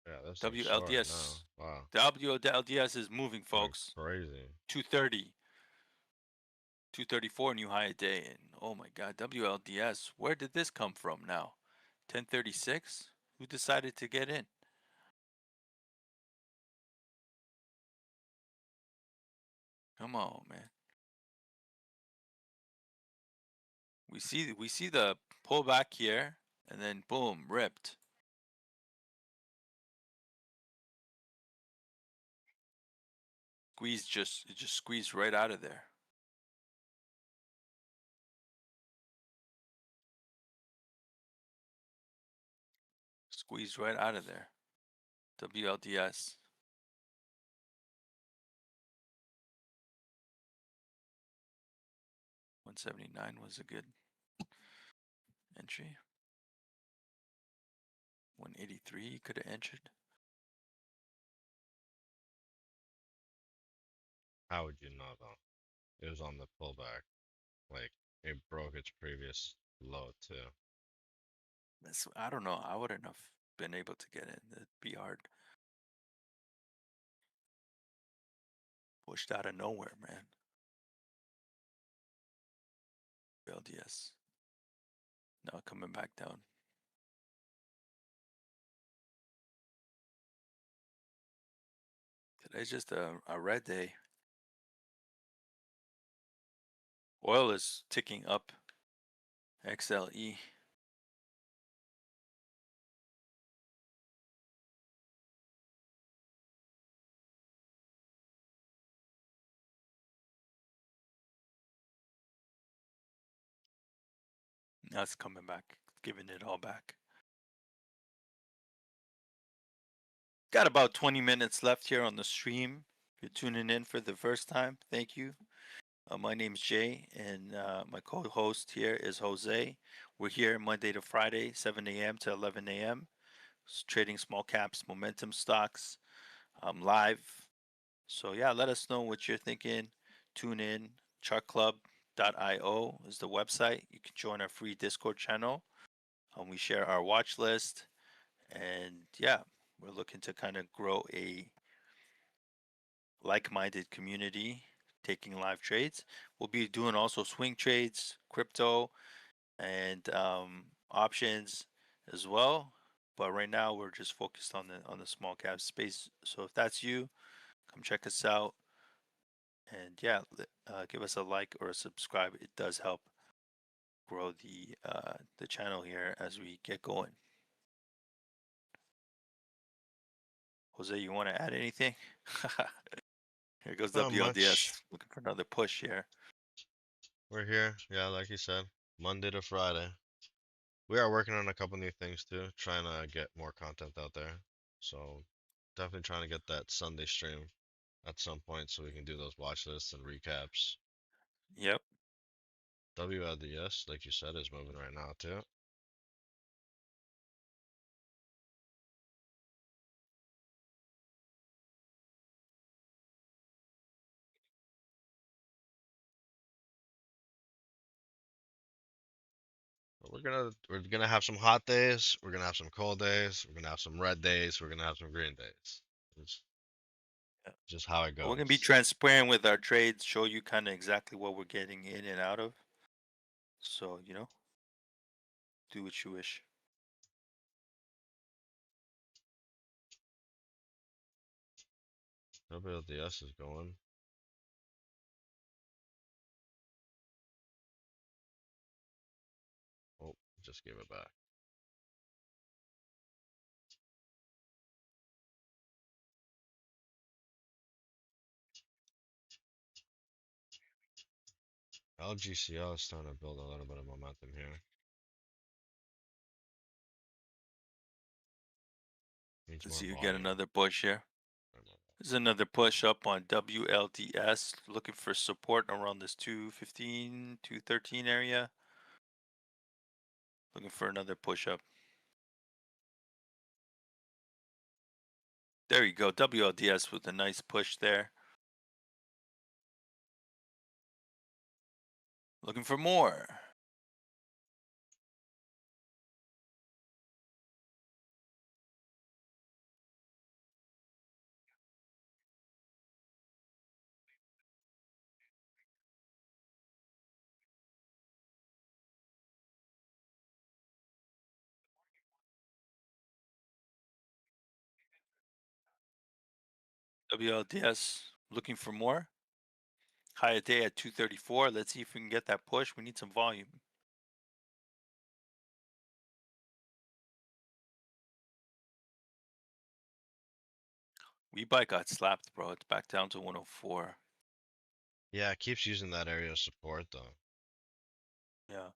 Yeah, this thing's soaring now. WLDS. Wow. WLDS is moving, Going folks. crazy. 230. 234 new high a day. And oh my God, WLDS. Where did this come from now? 1036? Who decided to get in? Come on, man. We see the pullback here, and then boom, ripped. It just squeezed right out of there. Squeezed right out of there. WLDS. 179 was a good entry. 183 could have entered. How would you know though? It was on the pullback. Like it broke its previous low too. I don't know. I wouldn't have been able to get in. It'd be hard. Pushed out of nowhere, man. LDS. Now coming back down. Today's just a red day. Oil is ticking up. XLE. Now it's coming back. Giving it all back. Got about 20 minutes left here on the stream. If you're tuning in for the first time, thank you. My name's Jay, and my co-host here is Jose. We're here Monday to Friday, 7 a.m. to 11 a.m. Trading small caps, momentum stocks, live. So yeah, let us know what you're thinking. Tune in. Chartclub.io is the website. You can join our free Discord channel. We share our watch list, and yeah, we're looking to kind of grow a like-minded community taking live trades. We'll be doing also swing trades, crypto, and options as well. But right now we're just focused on the small cap space. So if that's you, come check us out, and yeah, give us a like or a subscribe. It does help grow the channel here as we get going. Jose, you want to add anything? Here goes Not much. WLDS looking for another push here. We're here. Yeah, like you said, Monday to Friday. We are working on a couple new things too, trying to get more content out there. So definitely trying to get that Sunday stream at some point so we can do those watch lists and recaps. Yep. WLDS, like you said, is moving right now too. But we're gonna have some hot days, we're gonna have some cold days, we're gonna have some red days, we're gonna have some green days. It's Yeah. just how it We're gonna be goes. transparent with our trades, show you kind of exactly what we're getting in and out of. So, do what you wish. WLDS is going. Oh, just gave it back. LGCL is starting to build a little bit of momentum here. Needs Let's more see you get volume. another push here. There's another push up on WLDS, looking for support around this 215, 213 area. Looking for another push up. There you go, WLDS with a nice push there. Looking for more. WLDS looking for more. High a day at 234. Let's see if we can get that push. We need some volume. WeBuy got slapped, bro. It's back down to 104. Yeah, it keeps using that area of support though. Yeah.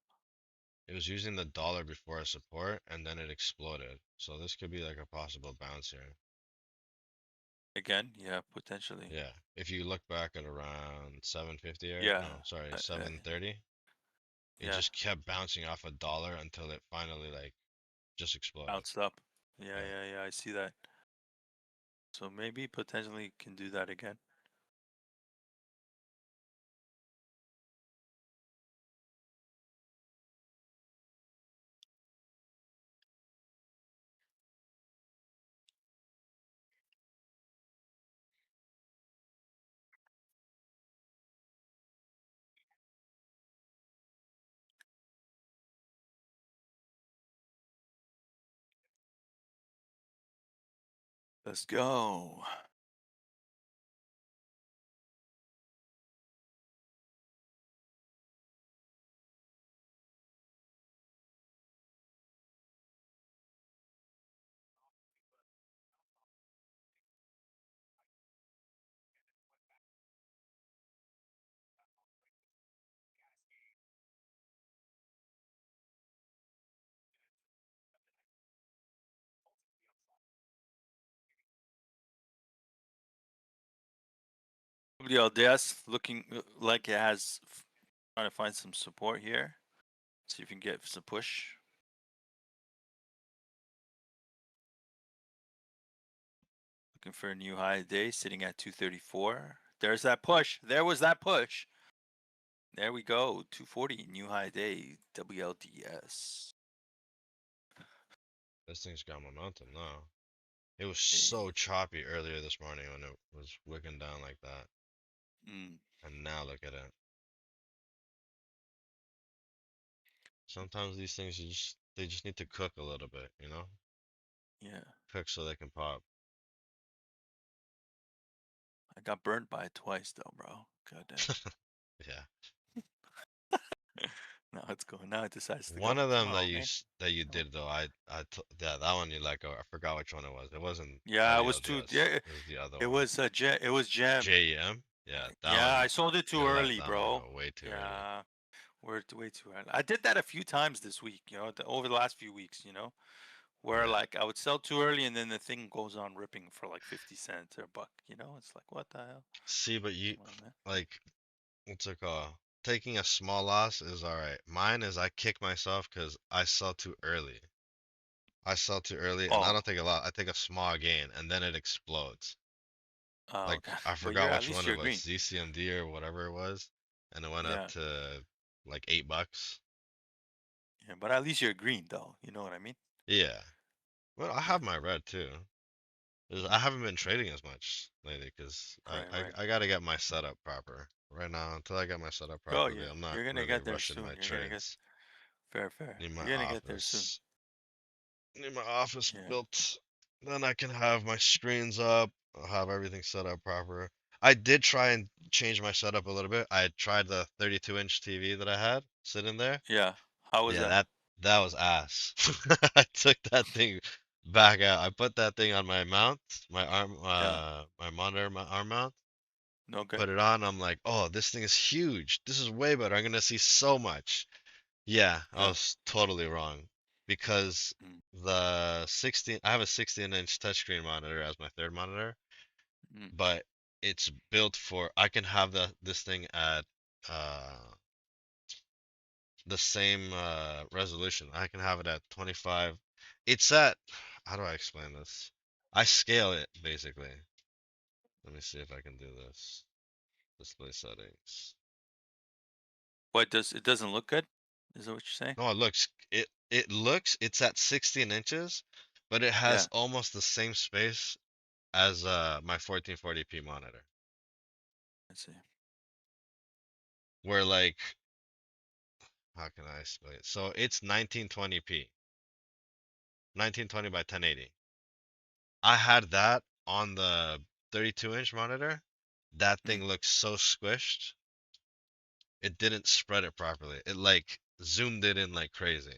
It was using the dollar before a support and then it exploded. So this could be like a possible bounce here. Again, yeah, potentially. Yeah, if you look back at around 750 area, Yeah. no, sorry, Uh, uh, 730, it yeah. just kept bouncing off a dollar until it finally like just exploded. Bounced up. Yeah, Yeah. yeah, yeah. I see that. So maybe potentially can do that again. Let's go. WLDS looking like it has trying to find some support here. See if you can get some push. Looking for a new high today, sitting at 234. There's that push. There was that push. There we go. 240, new high day, WLDS. This thing's got momentum now. It was Hey. so choppy earlier this morning when it was wicking down like that. Mm, And now look at it. Sometimes these things they just need to cook a little bit, you know? yeah. Cook so they can pop. I got burnt by it twice though, bro. God damn. Yeah. Now it's going. Now it decides to One go. of them Oh man. that you Oh. did though, yeah, that one you let go. I forgot which one it was. It wasn't Yeah, I was too. WLDS. Yeah, It was the other it one. was it was jam. JEM? Yeah, that Yeah, one I sold it too you let early, that one bro. go way too early. Yeah, we're way too early. I did that a few times this week. Over the last few weeks. Where Yeah. like I would sell too early and then the thing goes on ripping for like 50 cents or a buck. It's like what the hell? See, but you Come on, man. like what's it called? Taking a small loss is all right. Mine is I kick myself because I sell too early. I sell too early, and I Oh, don't take a lot. I take a small gain, and then it explodes. oh, Like okay. I But forgot at which least one it you're was, green. ZCMD or whatever it was, and it went up Yeah, to like $8. yeah. But at least you're green, though. You know what I mean? Yeah. Well, I Yeah. have my red too. I haven't been trading as much lately because Right, right. I gotta get my setup proper. Right now, until I get my setup Oh, properly, yeah. I'm not You're gonna really get there rushing soon. my You're gonna get trades. fair, fair. Need my You're gonna get there soon. office. Need my office Yeah. built. Then I can have my screens up. I'll have everything set up proper. I did try and change my setup a little bit. I tried the 32-inch TV that I had sitting there. Yeah. How was Yeah, that? that was ass. I took that thing back out. I put that thing on my mount, Yeah. my monitor, my arm mount. No good. Put it on. I'm like, oh, this thing is huge. This is way better. I'm gonna see so much. Yeah, I Yeah. was totally wrong because Mm, I have a 16-inch touchscreen monitor as my third monitor, mm, but it's built for I can have this thing at uh the same resolution. I can have it at 25. It's at how do I explain this? I scale it basically. Let me see if I can do this. Display settings. What does it doesn't look good? Is that what you're saying? No, it looks it's at 16 inches, but it has Yeah. almost the same space as my 1440p monitor. I see. Where like how can I explain it? So it's 1920p, 1920 by 1080. I had that on the 32-inch monitor. That Mm, thing looks so squished. It didn't spread it properly. It like zoomed it in like crazy.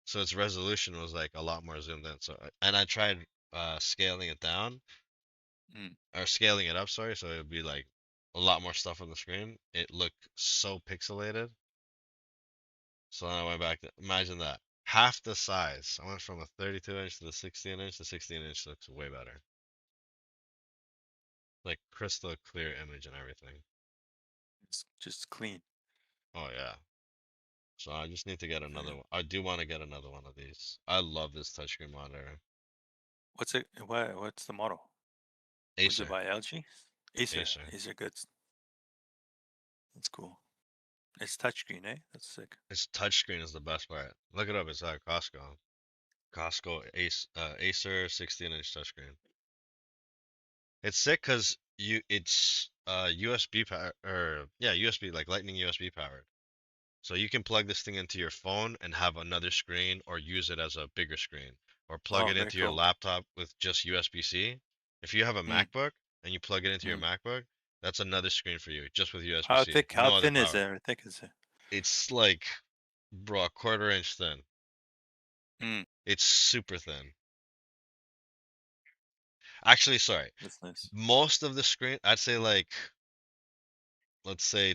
So its resolution was like a lot more zoomed in. So and I tried scaling it down mm, or scaling it up, sorry, so it would be like a lot more stuff on the screen. It looked so pixelated. So then I went back to imagine that. Half the size. I went from a 32-inch to the 16-inch. The 16-inch looks way better. Like crystal clear image and everything. it's just clean. Oh yeah. So I just need to get another Yeah. one. I do want to get another one of these. I love this touchscreen monitor. What's it? What's the model? Was it Acer. by LG? Acer. Acer. Acer good. That's cool. It's touchscreen, eh? That's sick. Its touchscreen is the best part. Look it up. It's at Costco. Acer 16-inch touchscreen. It's sick because it's USB power or yeah USB like Lightning USB powered. So you can plug this thing into your phone and have another screen or use it as a bigger screen or plug Oh, it very into your cool. laptop with just USB-C. If you have a Mm, MacBook and you plug it into your mm. MacBook, that's another screen for you just with How USB-C. thick? How No other thin is power. it? How thick is it? It's like, bro, a quarter inch thin. Mm, It's super thin. Actually, sorry. that's nice. Most of the screen, I'd say like, let's say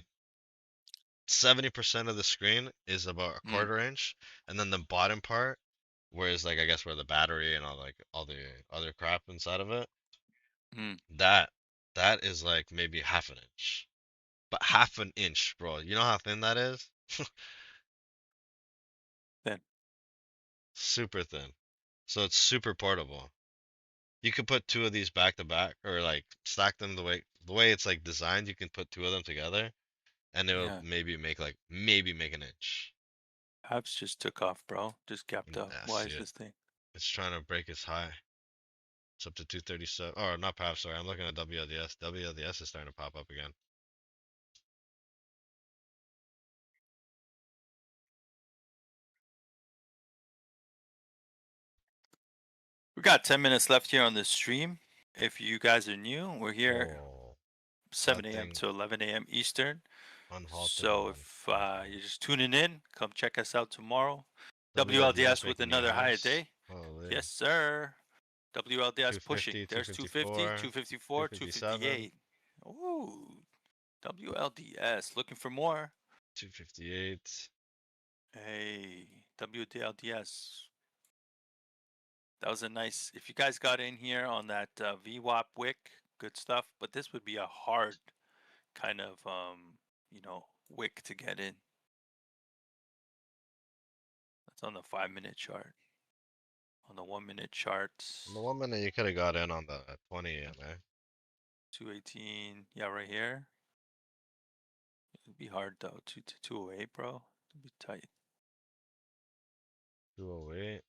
70% of the screen is about a Mm, quarter inch, and then the bottom part, whereas like I guess where the battery and all the other crap inside of it, mm, that that is like maybe half an inch. But half an inch, bro. You know how thin that is? thin. Super thin. So it's super portable. You could put two of these back to back or like stack them the way it's like designed, you can put two of them together and it'll Yeah. maybe make an inch. Apps just took off, bro. Just gapped And up. I Why see is it. this thing? It's trying to break its high. It's up to 237. Oh, not perhaps, sorry. I'm looking at WLDS. WLDS is starting to pop up again. We got 10 minutes left here on this stream. If you guys are new, we're here Oh, that 7 a.m. thing to 11 a.m. Eastern. unhalted So on if Wi-Fi. you're just tuning in, come check us out tomorrow. WLDS WLDS with making you another high ass. day. Holy. Yes, sir. WLDS pushing. 250, There's 250, 254, 254, 257, 258. Ooh, WLDS looking for more. 258. Hey, WLDS. That was a nice. If you guys got in here on that VWAP wick, good stuff. But this would be a hard kind of wick to get in. That's on the 5 minute chart. On the 1 minute chart, On the 1 minute you could have got in on the 20 EMA. 218. Yeah, right here. It'd be hard though. 208, bro. It'd be tight. 208.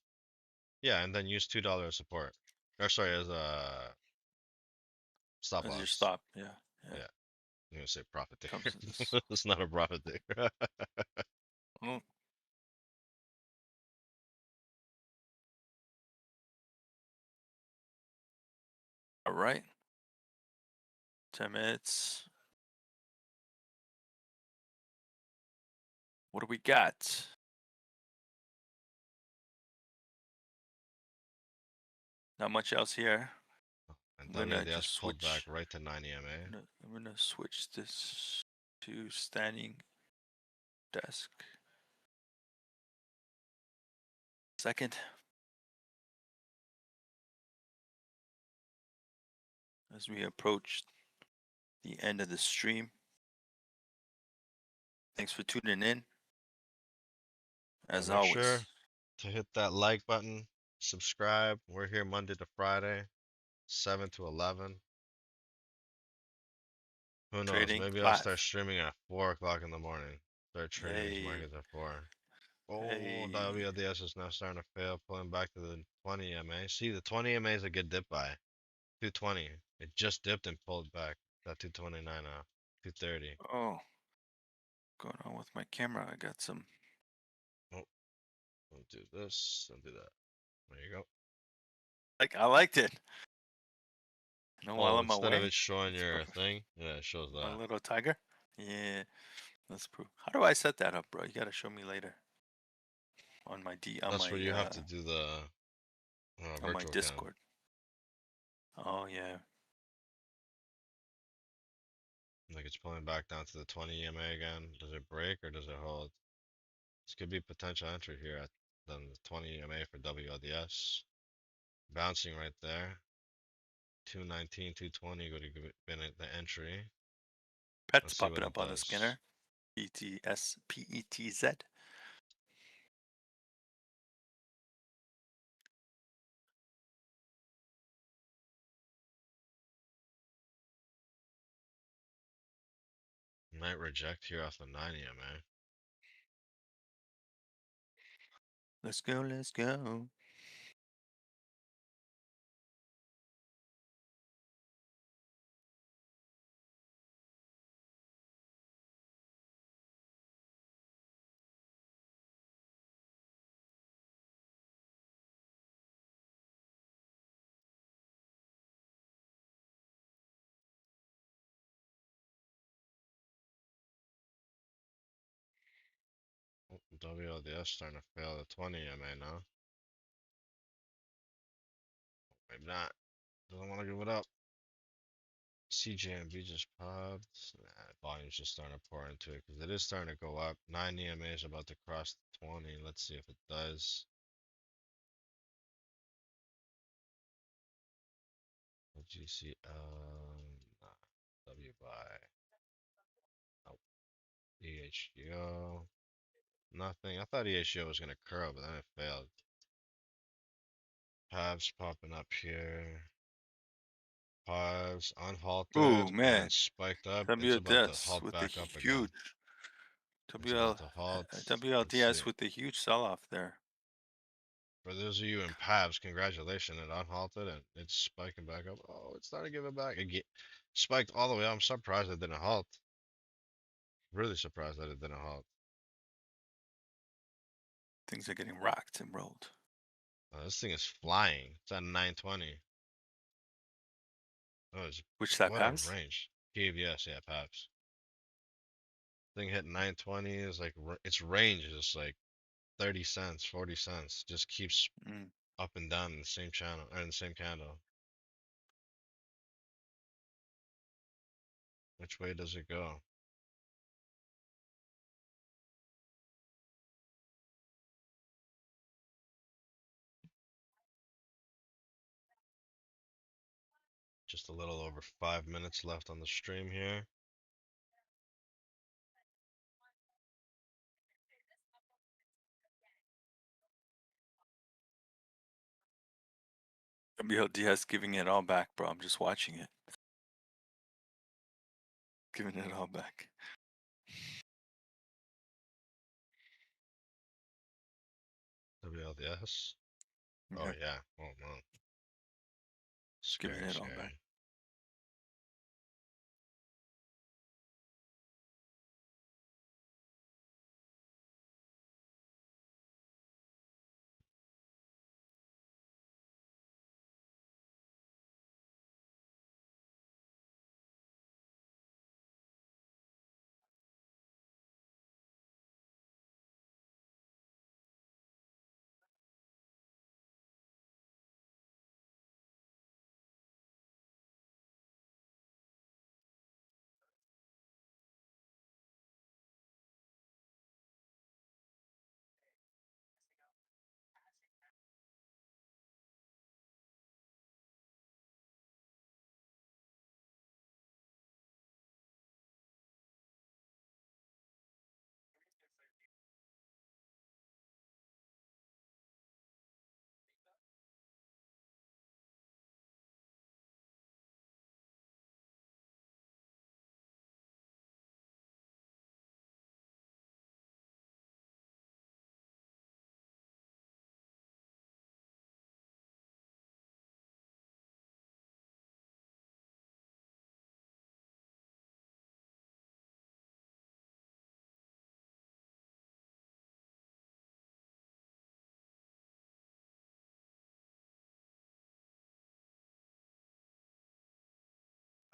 Yeah, and then use $2 support. Or sorry, as a stop As your loss. stop. Yeah, yeah. Yeah, I'm gonna say profit Comes taker. in this. It's not a profit taker. Mm, all right. 10 minutes. What do we got? Not much else here. And I'm gonna WLDS just pulled back switch. right to 9 EMA. I'm gonna switch this to standing desk. Second, as we approach the end of the stream. Thanks for tuning in, Yeah, as make sure always. to hit that like button, subscribe. We're here Monday to Friday, 7 to 11. Who knows? Trading Maybe I'll start live. streaming at 4 o'clock in the morning. Start trading these Hey, markets at 4. Oh, hey. WLDS is now starting to fail, pulling back to the 20 MA. See, the 20 MA is a good dip buy. 220. It just dipped and pulled back. Got 229 off. 230. Oh, going on with my camera? I got some. Oh, don't do this. Don't do that. There you go. Like I liked it. While Oh, I'm instead of away, it showing it's your perfect. thing, yeah, it shows My that. little tiger. Yeah, that's proof. How do I set that up, bro? You gotta show me later on my D That's where you have to do the on my virtual cam. Discord. Oh yeah, Like it's pulling back down to the 20 EMA again. Does it break or does it hold? This could be potential entry here at the 20 EMA for WLDS. Bouncing right there. 219, 220 would have been at the entry. pet's Let's see popping what it up on the does. scanner. PETSPETZ. Might reject here off the 9 EMA. Let's go, let's go. Oh, WLDS starting to fail the 20 EMA now. Maybe not. Doesn't want to give it up. CJMB just popped. Nah, volume's just starting to pour into it because it is starting to go up. 9 EMA is about to cross the 20. Let's see if it does. GCL, nah, W by, oh, EHGO, nothing. I thought EHGO was going to curl, but then it failed. Pavs popping up here. Pavs Ooh unhalted and man, spiked up. It's about to WDS halt with the back up again. huge It's about WL to halt. Let's WLDS see. with the huge sell-off there. For those of you in Pavs, congratulations. It unhalted and it's spiking back up. Oh, it's starting to give it back. It spiked all the way up. I'm surprised it didn't halt. Really surprised that it didn't halt. Things are getting rocked and rolled. This thing is flying. It's at 920. Oh, Which that what a pass? range. PVS, yeah, Paps. Thing hit 920 is like its range is like 30 cents, 40 cents. Just keeps Mm. up and down in the same channel or in the same candle. Which way does it go? Just a little over 5 minutes left on the stream here. WLDS giving it all back, bro. I'm just watching it. Giving it all back. WLDS. Oh Yeah, yeah. Oh no. it's giving Scary, it all back. scary.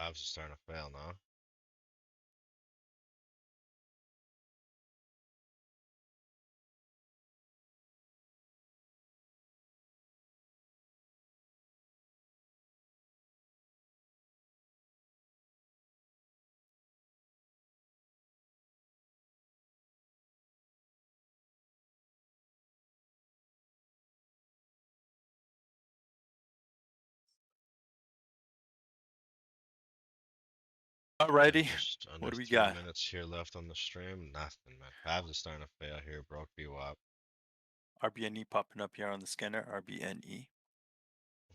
Apps are starting to fail now. Yeah, Alrighty, just what under do we 3 got? minutes here left on the stream. Nothing, man. Pavs are starting to fail here. Broke VWAP. RBNE popping up here on the scanner. RBNE.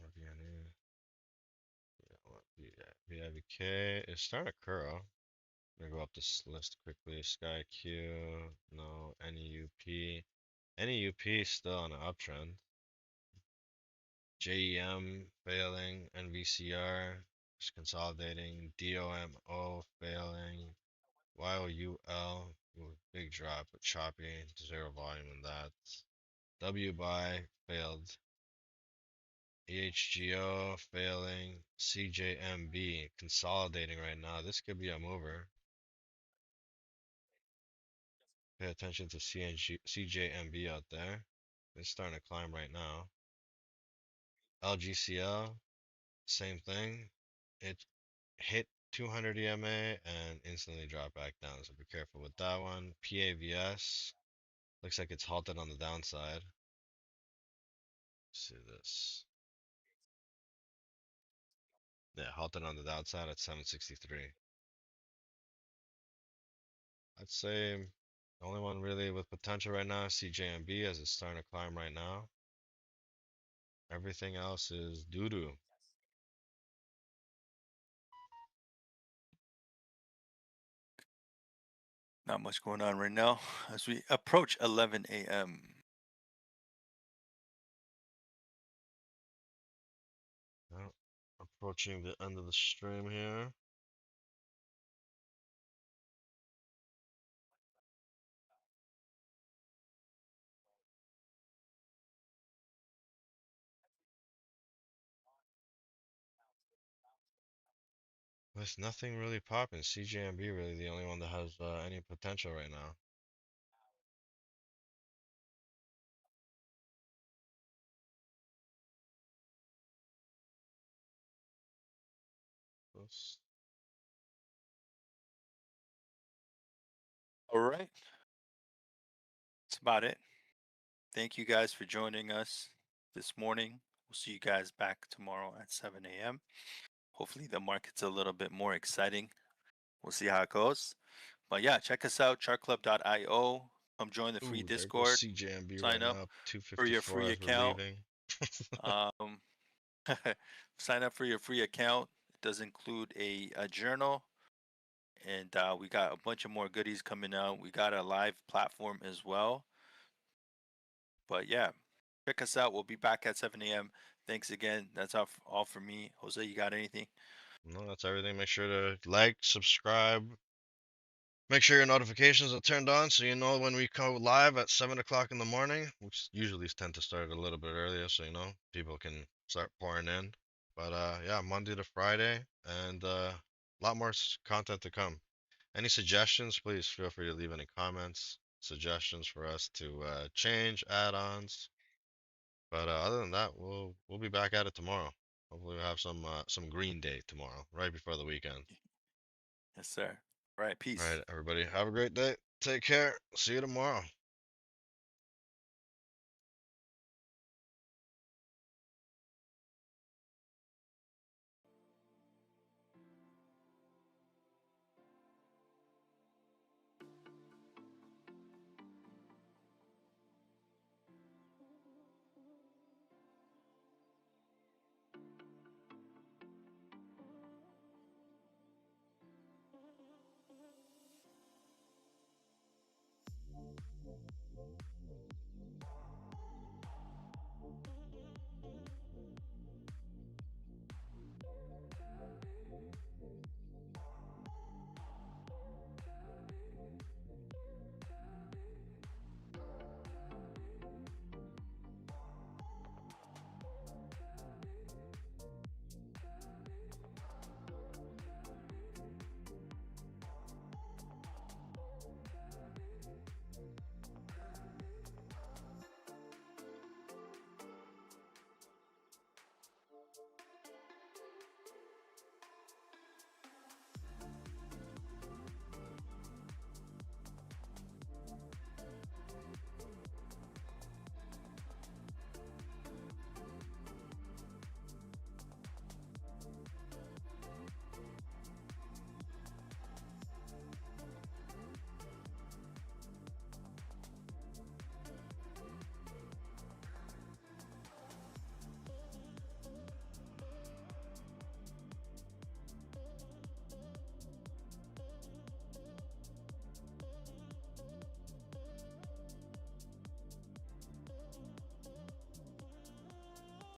RBNA. VIVK is starting to curl. I'm gonna go up this list quickly. Sky Q, no. NEUP. NEUP is still on an uptrend. JEM failing. NVCR just consolidating. DOMO failing. YOUL, big drop, but choppy, zero volume in that. WBuy failed. EHGO failing. CJMB consolidating right now. This could be a mover. Pay attention to CJMB out there. It's starting to climb right now. LGCL, same thing. It hit 200 EMA and instantly dropped back down, so be careful with that one. PAVS looks like it's halted on the downside. See this. Yeah, halted on the downside at 763. I'd say the only one really with potential right now is CJMB as it's starting to climb right now. Everything else is doo doo. Not much going on right now as we approach 11 a.m. Well, approaching the end of the stream here. With nothing really popping, CJMB really the only one that has any potential right now. Let's- All right, that's about it. Thank you guys for joining us this morning. We'll see you guys back tomorrow at 7 a.m. Hopefully, the market's a little bit more exciting. We'll see how it goes. But yeah, check us out, chartclub.io. Come join the free Ooh, there goes Discord. CJMB Sign right up now, for your 254 free as we're account. leaving. Um, sign up for your free account. It does include a journal, and we got a bunch of more goodies coming out. We got a live platform as well. But yeah, check us out. We'll be back at 7 a.m. Thanks again. That's all for me. Jose, you got anything? No, that's everything. Make sure to like, subscribe, make sure your notifications are turned on so you know when we go live at 7 o'clock in the morning. We usually tend to start a little bit earlier so you know people can start pouring in. But yeah, Monday to Friday, and a lot more content to come. Any suggestions, please feel free to leave any comments, suggestions for us to change, add-ons. But other than that, we'll be back at it tomorrow. Hopefully, we'll have some Green Day tomorrow, right before the weekend. Yes, sir. All right, All peace. right, everybody, have a great day. Take care. See you tomorrow.